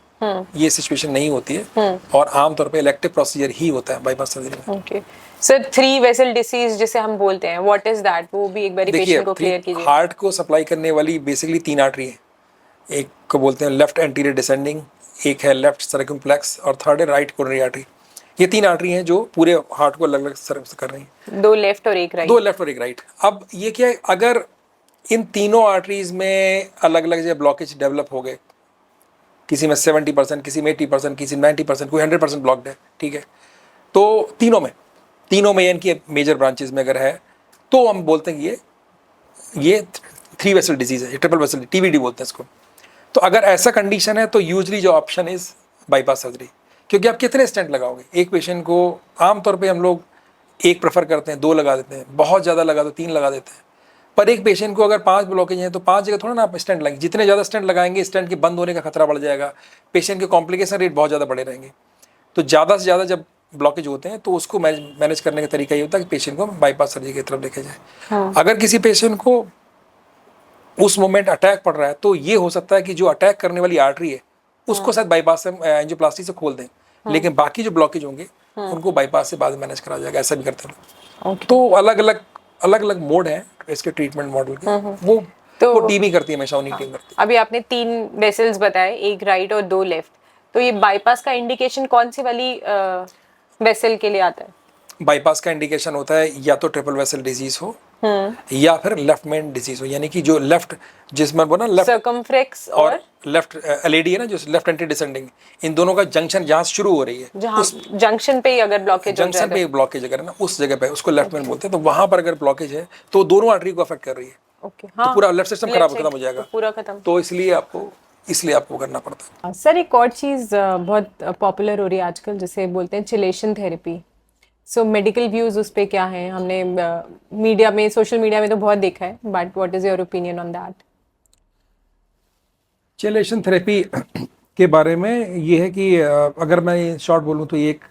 ये सिचुएशन नहीं होती है, और आमतौर पे इलेक्टिव प्रोसीजर ही होता है बाईपास सर्जरी में। ओके सर, 3 वेसल डिसीज जिसे हम बोलते हैं, व्हाट इज दैट? वो भी एक बार पेशेंट को क्लियर कीजिए। हार्ट को सप्लाई करने वाली बेसिकली 3 आर्टरी है। एक को बोलते हैं लेफ्ट एंटीरियर डिसेंडिंग, एक है लेफ्ट सर्कमफ्लेक्स, और थर्ड है राइट कोरोनरी आर्टरी। ये 3 आर्टरी हैं जो पूरे हार्ट को अलग अलग सर्व कर रही हैं। 2 लेफ्ट और 1 राइट। 2 लेफ्ट और 1 राइट। अब ये क्या है, अगर इन तीनों आर्टरीज में अलग अलग जगह ब्लॉकेज डेवलप हो गए, किसी में 70%, किसी में 80%, किसी में 90%, कोई 100% ब्लॉक्ड है, ठीक है, तो तीनों में इनकी मेजर ब्रांचेस में अगर है तो हम बोलते हैं कि ये 3 वेसल डिजीज है, ट्रिपल वेसल टीवीडी बोलते हैं इसको। तो अगर ऐसा कंडीशन है तो यूजली जो ऑप्शन इज बाईपास सर्जरी, क्योंकि आप कितने स्टेंट लगाओगे एक पेशेंट को? आमतौर पे हम लोग 1 प्रेफर करते हैं, 2 लगा देते हैं, बहुत ज़्यादा लगा तो 3 लगा देते हैं। पर एक पेशेंट को अगर 5 ब्लॉकेज हैं तो 5 जगह थोड़ा ना आप स्टेंट लगाएंगे। जितने ज़्यादा स्टेंट लगाएंगे स्टेंट के बंद होने का खतरा बढ़ जाएगा, पेशेंट के कॉम्प्लिकेशन रेट बहुत ज़्यादा बढ़े रहेंगे। तो ज़्यादा से ज़्यादा जब ब्लॉकेज होते हैं तो उसको मैनेज करने का तरीका ये होता है कि पेशेंट को बाईपास सर्जरी की तरफ लेके जाए। अगर किसी पेशेंट को उस मोमेंट अटैक पड़ रहा है तो ये हो सकता है कि जो अटैक करने वाली आर्टरी है उसको शायद बाईपास से, एंजियोप्लास्टी से खोल दें, लेकिन बाकी जो ब्लॉकेज होंगे उनको बाईपास से बाद में मैनेज करा जाएगा, ऐसा भी करते हैं। तो अलग अलग मोड है इसके ट्रीटमेंट मॉडल के, वो टीम ही करती है, हमेशा उन्हीं टीम करती है। अभी आपने 3 वेसल्स बताए, 1 राइट और 2 लेफ्ट, तो ये बाईपास का इंडिकेशन कौन सी वाली वेसल के लिए आता है? बाईपास का इंडिकेशन होता है या तो ट्रिपल वेसल डिजीज हो या फिर लेफ्ट मेन डिजीज हो, यानी कि जो लेफ्ट, जिसमें बोला लेफ्ट सर्कमफ्लेक्स और लेफ्ट एलएडी है ना, जो लेफ्ट एंटी डिसेंडिंग, इन दोनों का जंक्शन जहाँ शुरू हो रही है, उस जंक्शन पे ही अगर ब्लॉकेज हो जाए, जंक्शन पे ब्लॉकेज अगर है ना उस जगह पे उसको लेफ्ट मेन बोलते हैं, तो वहां पर अगर ब्लॉकेज है तो दोनों आर्टरी को अफेक्ट कर रही है। ओके, तो पूरा लेफ्ट सिस्टम खराब खत्म हो जाएगा, पूरा खत्म। तो इसलिए आपको करना पड़ता है। सर, एक और चीज बहुत पॉपुलर हो रही है आजकल, जिसे बोलते हैं chelation therapy. So medical views उस पे क्या है? हमने मीडिया में, सोशल मीडिया में तो बहुत देखा है, but what is your opinion on that? Chelation therapy के बारे में ये है कि अगर मैं शॉर्ट बोलूँ तो ये एक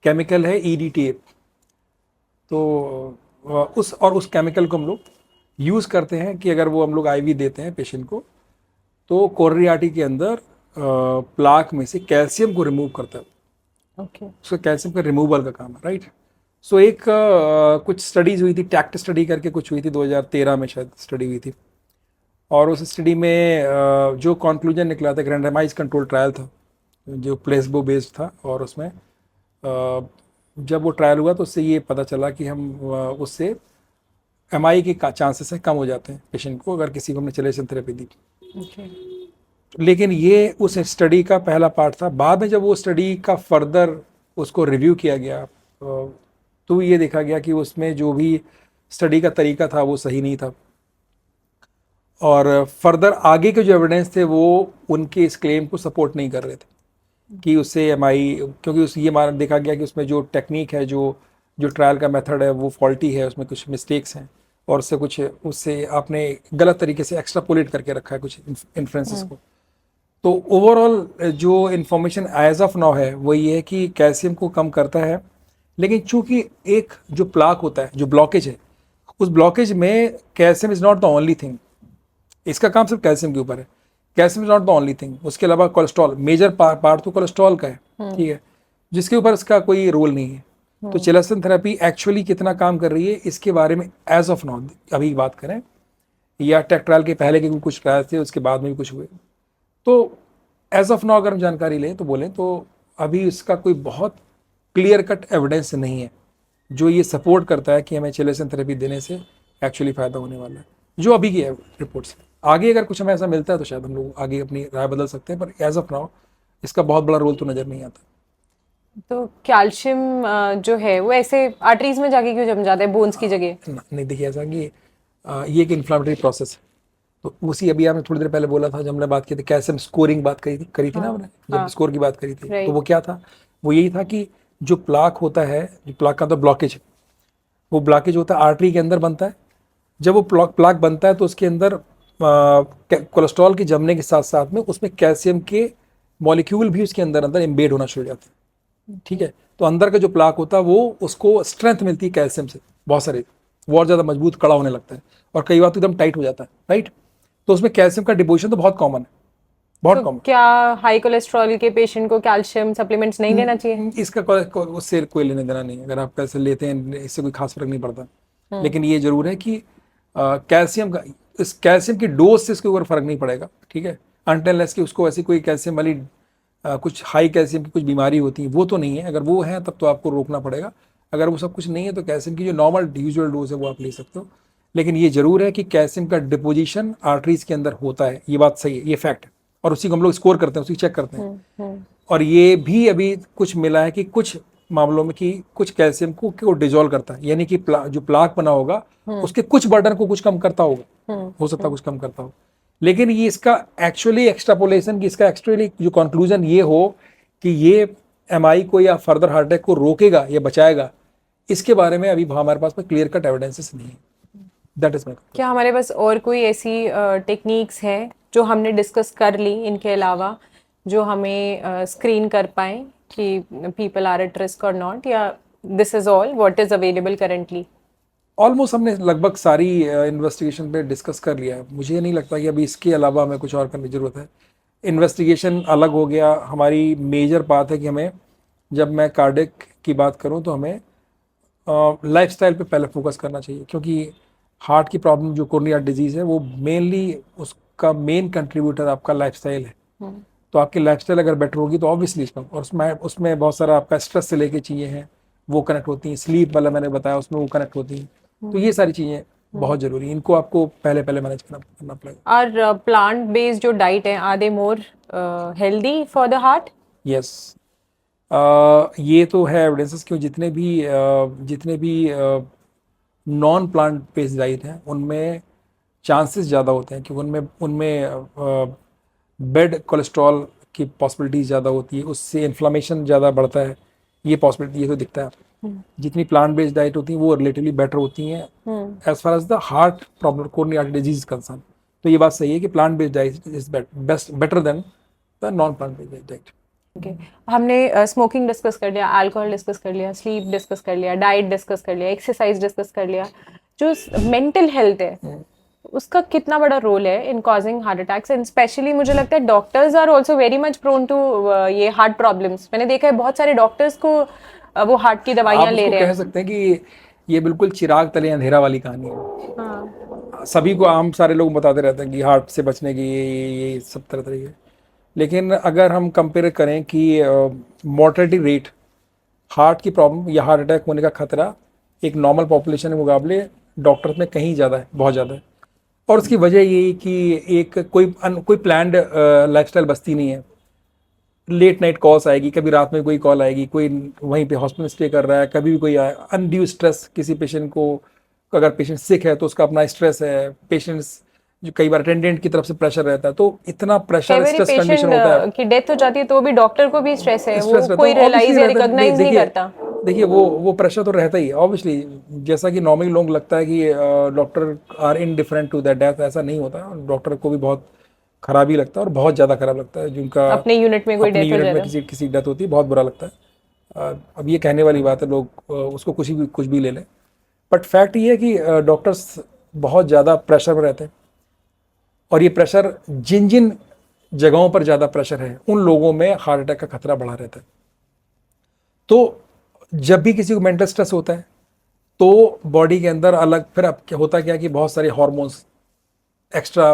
केमिकल है EDTA। तो उस केमिकल को हम लोग यूज़ करते हैं कि अगर वो हम लोग IV देते हैं पेशेंट को, तो कोरोनरी आर्टरी के अंदर प्लाक में से कैल्शियम को रिमूव करता है। ओके, उसका कैल्शियम का रिमूवल का काम है, राइट। सो एक कुछ स्टडीज हुई थी, टैक्ट स्टडी करके कुछ हुई थी, 2013 में शायद स्टडी हुई थी, और उस स्टडी में जो कंक्लूजन निकला था, रैंडमाइज कंट्रोल ट्रायल था जो प्लेसबो बेस्ड था, और उसमें जब वो ट्रायल हुआ तो उससे ये पता चला कि हम उससे MI के चांसेस कम हो जाते हैं पेशेंट को अगर किसी को हमने चिलेशन थेरेपी दी। लेकिन ये उस स्टडी का पहला पार्ट था। बाद में जब वो स्टडी का फर्दर उसको रिव्यू किया गया तो ये देखा गया कि उसमें जो भी स्टडी का तरीका था वो सही नहीं था, और फर्दर आगे के जो एविडेंस थे वो उनके इस क्लेम को सपोर्ट नहीं कर रहे थे कि उससे MI, क्योंकि ये देखा गया कि उसमें जो टेक्निक है, जो ट्रायल का मेथड है वो फॉल्टी है, उसमें कुछ मिस्टेक्स हैं, और उससे आपने गलत तरीके से एक्स्ट्रापोलेट करके रखा है कुछ इन्फ्रेंसेस को। तो ओवरऑल जो इन्फॉर्मेशन एज ऑफ नाउ है वो ये है कि कैल्शियम को कम करता है, लेकिन चूंकि एक जो प्लाक होता है, जो ब्लॉकेज है, उस ब्लॉकेज में calcium is not the only thing. इसका काम सिर्फ कैल्शियम के ऊपर है, calcium is not the only thing. उसके अलावा कोलेस्ट्रॉल, मेजर पार्ट तो कोलेस्ट्रॉल का है, ठीक है, जिसके ऊपर इसका कोई रोल नहीं है। तो चिलेशन थेरेपी एक्चुअली कितना काम कर रही है इसके बारे में एज ऑफ नाउ अभी बात करें, या टेक ट्रायल के पहले के भी कुछ ट्रायल थे, उसके बाद में भी कुछ हुए, तो एज ऑफ नाउ अगर हम जानकारी लें तो बोलें तो अभी इसका कोई बहुत क्लियर कट एविडेंस नहीं है जो ये सपोर्ट करता है कि हमें चिलेशन थेरेपी देने से एक्चुअली फ़ायदा होने वाला है, जो अभी की रिपोर्ट्स। आगे अगर कुछ हमें ऐसा मिलता है तो शायद हम लोग आगे अपनी राय बदल सकते हैं, पर एज ऑफ नाउ इसका बहुत बड़ा रोल तो नज़र नहीं आता। तो कैल्शियम जो है वो ऐसे आर्टरीज में जाके क्यों जम जाता है, बोन्स की जगह? नहीं, देखिए ऐसा कि ये एक इन्फ्लामेटरी प्रोसेस है। तो उसी अभी आपने थोड़ी देर पहले बोला था, जब हमने बात की थी कैल्शियम स्कोरिंग बात करी थी ना हमने, जब स्कोर की बात करी थी, तो वो क्या था, वो यही था कि जो प्लाक होता है, जो प्लाक का तो ब्लॉकेज, वो ब्लॉकेज होता है आर्टरी के अंदर बनता है। जब वो प्लाक बनता है तो उसके अंदर कोलेस्ट्रॉल के जमने के साथ साथ में उसमें कैल्शियम के मॉलिक्यूल भी उसके अंदर एम्बेड होना शुरू हो जाते हैं। ठीक है, तो अंदर का जो प्लाक होता है वो उसको स्ट्रेंथ मिलती है कैल्शियम से, बहुत सारे, वो और ज़्यादा मजबूत कड़ा होने लगता है और कई बार तो एकदम टाइट हो जाता है, राइट। तो उसमें कैल्शियम का डिपोजिशन तो बहुत कॉमन है, बहुत तो कॉमन। क्या हाई कोलेस्ट्रॉल के पेशेंट को कैल्शियम सप्लीमेंट्स नहीं लेना चाहिए? इसका उससे कोई लेने देना नहीं है, अगर आप पैसे लेते हैं इससे कोई खास फर्क नहीं पड़ता। हम्म। लेकिन ये जरूर है कि कैल्शियम का, इस कैल्शियम की डोज से इसके ऊपर फर्क नहीं पड़ेगा, ठीक है, अनटिल कि उसको ऐसी कोई कैल्शियम वाली कुछ हाई कैल्शियम की कुछ बीमारी होती है, वो तो नहीं है। अगर वो है तब तो आपको रोकना पड़ेगा, अगर वो सब कुछ नहीं है तो कैल्शियम की जो नॉर्मल यूजुअल डोज है वो आप ले सकते हो। लेकिन ये जरूर है कि कैल्शियम का डिपोजिशन आर्टरीज के अंदर होता है, ये बात सही है, ये फैक्ट है, और उसी को हम लोग स्कोर करते हैं, उसी चेक करते हैं। और ये भी अभी कुछ मिला है कि कुछ मामलों में कि कुछ कैल्शियम को डिजोल्व करता है, यानी कि जो प्लाक बना होगा उसके कुछ बर्डन को कुछ कम करता होगा, हो सकता है कुछ कम करता हो। लेकिन ये इसका एक्चुअली एक्सट्रापोलेशन की, इसका एक्चुअली जो कंक्लूजन ये हो कि ये एमआई को या फर्दर हार्ट अटैक को रोकेगा या बचाएगा, इसके बारे में अभी हमारे पास में क्लियर कट एविडेंसेस नहीं है। That is my. क्या हमारे पास और कोई ऐसी टेक्निक्स है जो हमने डिस्कस कर ली इनके अलावा, जो हमें स्क्रीन कर पाए कि पीपल आर एट रिस्क और नॉट, या this is all what is available currently? Almost हमने लगभग सारी इन्वेस्टिगेशन पे डिस्कस कर लिया है, मुझे नहीं लगता कि अभी इसके अलावा हमें कुछ और करने की जरूरत है। इन्वेस्टिगेशन अलग हो गया, हमारी मेजर बात है कि हमें, जब मैं कार्डिक की बात करूं तो हमें लाइफस्टाइल पे पहले फोकस करना चाहिए, क्योंकि हार्ट की प्रॉब्लम जो कोरोनरी हार्ट डिजीज़ है वो मेनली उसका मेन कंट्रीब्यूटर आपका लाइफस्टाइल है। तो आपकी लाइफस्टाइल अगर बेटर होगी तो ऑब्वियसली इसमें, और उसमें बहुत सारा आपका स्ट्रेस से लेके चीज़ें हैं वो कनेक्ट होती हैं, स्लीप वाला मैंने बताया उसमें वो कनेक्ट होती हैं। तो ये सारी चीज़ें बहुत ज़रूरी हैं, इनको आपको पहले पहले मैनेज करना पड़ेगा। और प्लांट बेस्ड जो डाइट है, are they more healthy for the heart? Yes, ये तो है एविडेंसेस, क्यों जितने भी नॉन प्लांट बेस्ड डाइट हैं उनमें चांसेस ज़्यादा होते हैं, क्योंकि उनमें उनमें बेड कोलेस्ट्रॉल की पॉसिबिलिटी ज़्यादा होती है, उससे इन्फ्लामेशन ज़्यादा बढ़ता है, ये पॉसिबिलिटी ये तो दिखता है। जितनी प्लांट बेस्ड डाइट होती हैं वो रिलेटिवली बेटर होती हैं as far as the heart problem, coronary heart disease concern. तो ये बात सही है कि plant based diet is better than the non plant based diet. Okay, हमने स्मोकिंग डिस्कस कर लिया, अल्कोहल डिस्कस कर लिया, स्लीप डिस्कस कर लिया, डाइट डिस्कस कर लिया, एक्सरसाइज डिस्कस कर लिया। जो मेंटल हेल्थ है उसका कितना बड़ा रोल है in causing heart attacks? And specially मुझे लगता है doctors are also very much prone to ये हार्ट प्रॉब्लम्स। मैंने देखा है बहुत सारे डॉक्टर्स को वो हार्ट की दवाइयां ले रहे कह हैं। सकते हैं कि ये बिल्कुल चिराग तले अंधेरा वाली कहानी है। हाँ। सभी को आम सारे लोग बताते रहते हैं कि हार्ट से बचने की ये सब तरह तरीके, लेकिन अगर हम कंपेयर करें कि मोर्टेलिटी रेट, हार्ट की प्रॉब्लम या हार्ट अटैक होने का खतरा एक नॉर्मल पॉपुलेशन के मुकाबले डॉक्टर्स में कहीं ज़्यादा है, बहुत ज़्यादा है। और उसकी वजह ये कि एक कोई प्लान्ड लाइफस्टाइल बसती नहीं है। लेट नाइट कॉल्स आएगी, कभी रात में कोई कॉल आएगी, कोई वहीं पे हॉस्पिटल स्टे कर रहा है, कभी भी कोई आए, अनड्यू स्ट्रेस किसी पेशेंट को, अगर पेशेंट सिक है तो उसका अपना स्ट्रेस है, पेशेंट्स जो कई बार अटेंडेंट की तरफ से प्रेशर रहता है, तो इतना प्रेशर स्ट्रेस कंडीशन होता है की डेथ हो जाती है तो भी डॉक्टर को भी स्ट्रेस है, स्ट्रेस वो रहता कोई है, रियलाइज obviously या रहता है। रिकॉग्नाइज नहीं करता। देखिए वो प्रेशर तो रहता ही है ऑब्वियसली, जैसा कि नॉर्मली लोग लगता है कि doctor are indifferent to that death, ऐसा नहीं होता। डॉक्टर को भी बहुत खराब ही लगता है, और बहुत ज़्यादा खराब लगता है जिनका अपने यूनिट में कोई अपने डेथ हो यूनिट में जाए। किसी डेथ होती है, बहुत बुरा लगता है। अब ये कहने वाली बात है, लोग उसको कुछ भी ले लें, बट फैक्ट ये है कि डॉक्टर्स बहुत ज़्यादा प्रेशर में रहते हैं, और ये प्रेशर जिन जिन जगहों पर ज़्यादा प्रेशर है उन लोगों में हार्ट अटैक का खतरा बढ़ा रहता है। तो जब भी किसी को मेंटल स्ट्रेस होता है तो बॉडी के अंदर अलग फिर अब क्या होता क्या कि बहुत सारे हार्मोन्स एक्स्ट्रा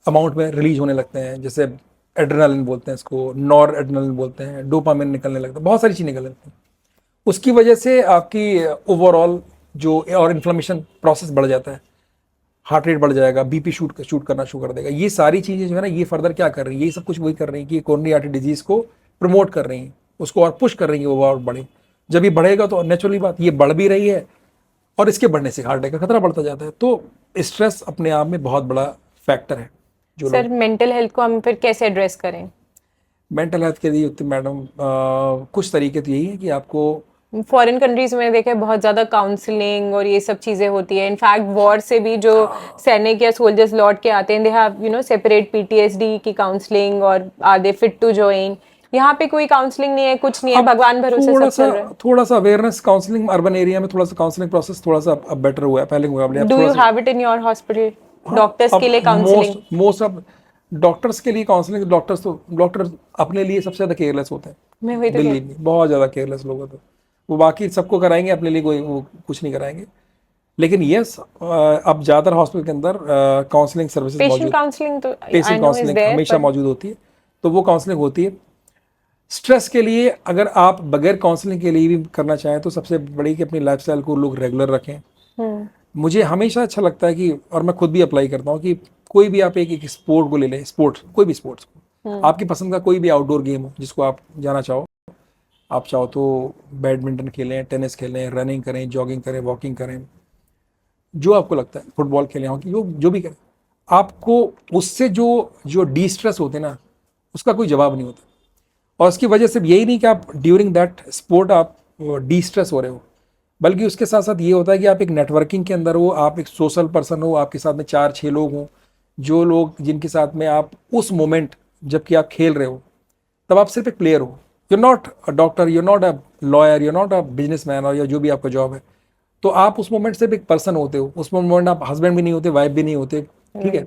अमाउंट में रिलीज होने लगते हैं, जैसे एड्रेनालिन बोलते हैं इसको, नॉर एड्रेनालिन बोलते हैं, डोपामिन निकलने लगता है, बहुत सारी चीज़ निकलने लगती हैं। उसकी वजह से आपकी ओवरऑल जो और इन्फ्लेमेशन प्रोसेस बढ़ जाता है, हार्ट रेट बढ़ जाएगा, बीपी शूट करना शुरू कर देगा। ये सारी चीज़ें जो है ना, ये फर्दर क्या कर रही है, ये सब कुछ वही कर रही है कि कोरोनरी आर्टरी डिजीज़ को प्रमोट कर रही हैं, उसको और पुश कर रही है वो और बढ़े। जब ये बढ़ेगा तो नेचुरली बात ये बढ़ भी रही है, और इसके बढ़ने से हार्ट अटैक का खतरा बढ़ता जाता है। तो स्ट्रेस अपने आप में बहुत बड़ा फैक्टर है। जो सर मेंटल हेल्थ को हम फिर कैसे एड्रेस करें? मेंटल हेल्थ के लिए मैडम कुछ तरीके तो यही है कि आपको, फॉरेन कंट्रीज में देखा है बहुत ज्यादा काउंसलिंग और ये सब चीजें होती है। इनफैक्ट वॉर से भी जो सैनिक या सोल्जर्स लौट के आते हैं, दे हैव सेपरेट पीटीएसडी की काउंसलिंग, और are they fit to join, यहाँ पे कोई काउंसलिंग नहीं है, कुछ नहीं है, अब भगवान भरोसे सब चल रहा है। थोड़ा सा अवेयरनेस काउंसलिंग अर्बन एरिया में, थोड़ा सा काउंसलिंग प्रोसेस थोड़ा सा अब बेटर हुआ है, पहले मुकाबले अब डू थोड़ा यू सा। Have it in your hospital, हाँ, डॉक्टर्स के लिए काउंसलिंग? मोस्ट ऑफ डॉक्टर्स के लिए काउंसलिंग, डॉक्टर अपने लिए सबसे ज्यादा केयरलेस होते हैं। मैं वही तो दिल्ली में बहुत ज्यादा केयरलेस लोग होते हैं, वो बाकी सबको कराएंगे, अपने लिए कोई वो कुछ नहीं कराएंगे। लेकिन यस, अब ज़्यादातर हॉस्पिटल के अंदर काउंसलिंग सर्विसेज पेशेंट मौजूद, काउंसलिंग तो I patient no is counselling there, हमेशा मौजूद होती है, तो वो काउंसलिंग होती है। स्ट्रेस के लिए अगर आप बगैर काउंसलिंग के लिए भी करना चाहें तो सबसे बड़ी कि अपनी लाइफस्टाइल को लोग रेगुलर रखें। मुझे हमेशा अच्छा लगता है कि, और मैं खुद भी अप्लाई करता हूँ कि कोई भी आप एक स्पोर्ट को ले लें, स्पोर्ट्स कोई भी स्पोर्ट्स को, आपकी पसंद का कोई भी आउटडोर गेम हो जिसको आप जाना चाहो, आप चाहो तो बैडमिंटन खेलें, टेनिस खेलें, रनिंग करें, जॉगिंग करें, वॉकिंग करें, जो आपको लगता है, फुटबॉल खेलें, हॉकी, जो भी करें, आपको उससे जो जो डी स्ट्रेस होते हैं ना, उसका कोई जवाब नहीं होता। और उसकी वजह सिर्फ यही नहीं कि आप ड्यूरिंग दैट स्पोर्ट आप डी स्ट्रेस हो रहे हो, बल्कि उसके साथ साथ ये होता है कि आप एक नेटवर्किंग के अंदर हो, आप एक सोशल पर्सन हो, आपके साथ में 4-6 लोग हों, जो लोग जिनके साथ में आप उस मोमेंट जबकि आप खेल रहे हो, तब आप सिर्फ एक प्लेयर हो, you not a doctor, you not a lawyer, you not a businessman, और या जो भी आपका जॉब है, तो आप उस मोमेंट सिर्फ एक पर्सन होते हो। उस मोमेंट आप हस्बैंड भी नहीं होते, वाइफ भी नहीं होते, ठीक है।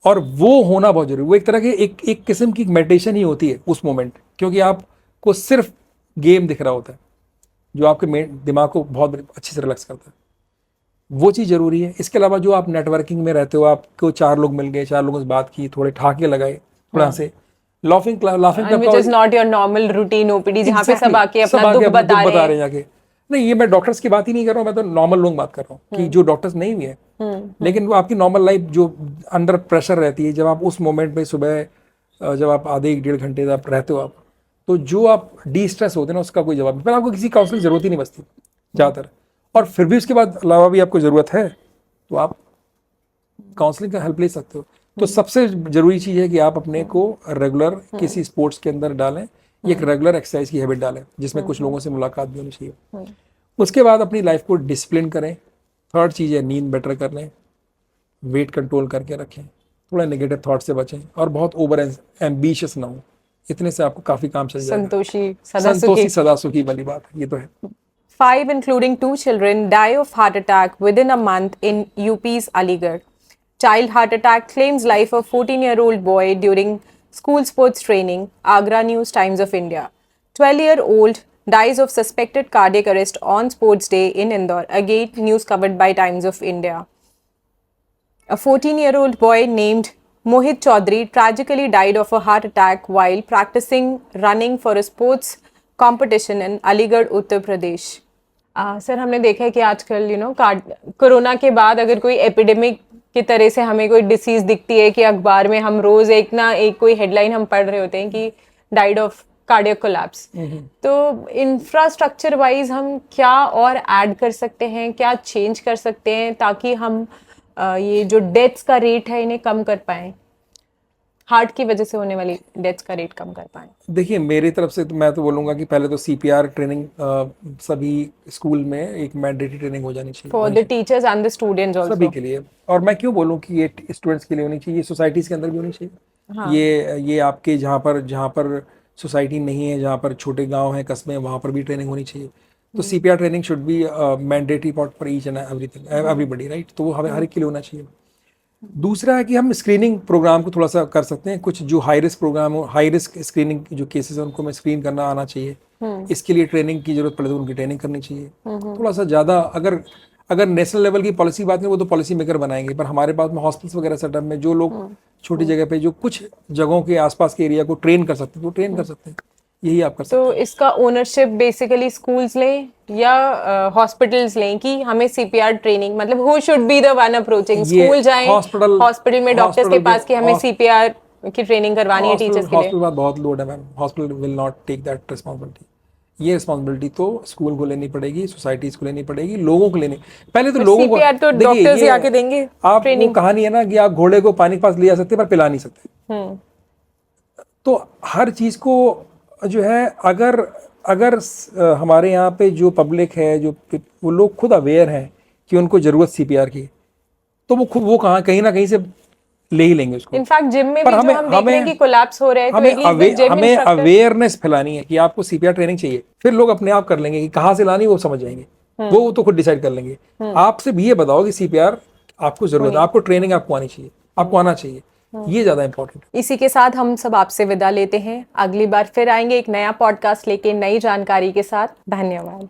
और वो होना बहुत जरूरी, वो एक तरह की एक किस्म की मेडिटेशन ही होती है उस मोमेंट, क्योंकि आपको सिर्फ गेम दिख रहा होता है जो आपके दिमाग को बहुत अच्छे से रिलैक्स करता है। वो चीज़ जरूरी है। इसके अलावा जो आप नेटवर्किंग में रहते हो, आपको 4 लोग मिल गए, 4 लोगों से बात की, थोड़े ठहाके लगाए, थोड़ा से laughing And which is not your normal routine OPD जहाँ पे सब आके अपना दुख बता रहे हैं। जाके। नहीं, ये मैं डॉक्टर्स की बात ही नहीं कर रहा हूँ, मैं तो नॉर्मल लोग बात कर रहा हूँ कि जो डॉक्टर्स नहीं भी है, लेकिन वो आपकी नॉर्मल लाइफ जो अंडर प्रेशर रहती है, जब आप उस मोमेंट में सुबह जब आप आधे 1-1.5 घंटे आप रहते हो, आप तो जो आप डी स्ट्रेस होते हैं ना, उसका कोई जवाब नहीं। फिर आपको किसी काउंसलिंग जरूरत ही नहीं बचती ज़्यादातर। और फिर भी उसके बाद अलावा भी आपको ज़रूरत है तो आप काउंसलिंग का हेल्प ले सकते हो। तो सबसे जरूरी चीज़ है कि आप अपने को रेगुलर किसी स्पोर्ट्स के अंदर डालें, एक रेगुलर एक्सरसाइज की हैबिट डालें जिसमें कुछ लोगों से मुलाकात भी होनी चाहिए। उसके बाद अपनी लाइफ को डिसिप्लिन करें। थर्ड चीज़ है नींद बेटर कर लें, वेट कंट्रोल करके रखें, थोड़ा नेगेटिव थॉट से बचें, और बहुत ओवर एम्बिशियस ना हो। इतने से आपको काफ़ी काम चल जाएगा। संतोषी सदा सुखी वाली बात है, ये तो है। 5, including 2 children, die of heart attack within a month in UP's Aligarh. Child heart attack claims life of 14-year-old boy during school sports training. Agra News Times of India. 12-year-old dies of suspected cardiac arrest on sports day in Indore. Again, news covered by Times of India. A 14-year-old boy named Mohit Chaudhary tragically died of a heart attack while practicing running for a sports competition in Aligarh, Uttar Pradesh. Sir हमने देखा है कि आजकल corona के बाद अगर कोई epidemic की तरह से हमें कोई डिसीज दिखती है कि अखबार में हम रोज एक कोई हेडलाइन हम पढ़ रहे होते हैं कि डाइड ऑफ कार्डियक कोलैप्स, तो इंफ्रास्ट्रक्चर वाइज हम क्या और ऐड कर सकते हैं, क्या चेंज कर सकते हैं ताकि हम ये जो डेथ्स का रेट है इन्हें कम कर पाएं, हार्ट की वजह से होने वाली डेथ्स का रेट कम कर पाएं? देखिए, मेरी तरफ से तो मैं तो बोलूँगा कि पहले तो CPR ट्रेनिंग सभी स्कूल में एक मैंडेटरी ट्रेनिंग हो जानी चाहिए for the teachers and the students also, सभी के लिए। और मैं क्यों बोलूँ कि ये स्टूडेंट्स के लिए होनी चाहिए, सोसाइटीज़ के अंदर भी होनी चाहिए। हाँ। ये आपके जहाँ पर सोसाइटी नहीं है, जहाँ पर छोटे गाँव हैं, कस्बे हैं, वहाँ पर भी ट्रेनिंग होनी चाहिए। तो CPR training should be mandatory for each and everybody, right. तो वो हमें हर एक के लिए होना चाहिए। दूसरा है कि हम स्क्रीनिंग प्रोग्राम को थोड़ा सा कर सकते हैं। कुछ जो हाई रिस्क प्रोग्राम हो, हाई रिस्क स्क्रीनिंग जो केसेस हैं उनको मैं स्क्रीन करना आना चाहिए। इसके लिए ट्रेनिंग की जरूरत पड़े तो उनकी ट्रेनिंग करनी चाहिए। थोड़ा सा ज़्यादा अगर नेशनल लेवल की पॉलिसी बात नहीं, वो तो पॉलिसी मेकर बनाएंगे, पर हमारे पास में हॉस्पिटल्स वगैरह सेटअप में जो लोग छोटी जगह पे जो कुछ जगहों के आसपास के एरिया को ट्रेन कर सकते हैं तो ट्रेन कर सकते हैं। यही आप कर सकते हैं। तो इसका ओनरशिप बेसिकली स्कूल्स लें या हॉस्पिटल्स लें कि हमें CPR ट्रेनिंग, मतलब who should be the one approaching? School जाएं, हॉस्पिटल में डॉक्टर्स के पास कि हमें CPR की ट्रेनिंग करवानी है टीचर्स के लिए? हॉस्पिटल बात बहुत लोड है ma'am, hospital will not take that responsibility. ये रिस्पांसिबिलिटी तो स्कूल को लेनी पड़ेगी, सोसाइटीज को लेनी पड़ेगी, लोगों को लेनी। पहले तो लोगों को CPR तो डॉक्टर्स ही आके देंगे। आप वो कहानी है ना कि आप घोड़े को पानी के पास ले जा सकते पर पिला नहीं सकते। तो हर चीज को जो है, अगर हमारे यहाँ पे जो पब्लिक है, जो वो लोग खुद अवेयर हैं कि उनको ज़रूरत CPR की, तो वो कहीं ना कहीं से ले ही लेंगे उसको। इनफैक्ट जिम में पर भी जो हम देख रहे हैं कि कोलैप्स हो रहे हैं, तो हमें at least the gym हमें instructor- अवेयरनेस फैलानी है कि आपको सीपीआर ट्रेनिंग चाहिए, फिर लोग अपने आप कर लेंगे कि कहाँ से लानी वो समझ जाएंगे, वो तो खुद डिसाइड कर लेंगे। आप सिर्फ ये बताओ कि सीपीआर आपको जरूरत है, आपको ट्रेनिंग आपको आनी चाहिए, आपको आना चाहिए, ये ज्यादा इंपॉर्टेंट है। इसी के साथ हम सब आपसे विदा लेते हैं। अगली बार फिर आएंगे एक नया पॉडकास्ट लेके, नई जानकारी के साथ। धन्यवाद।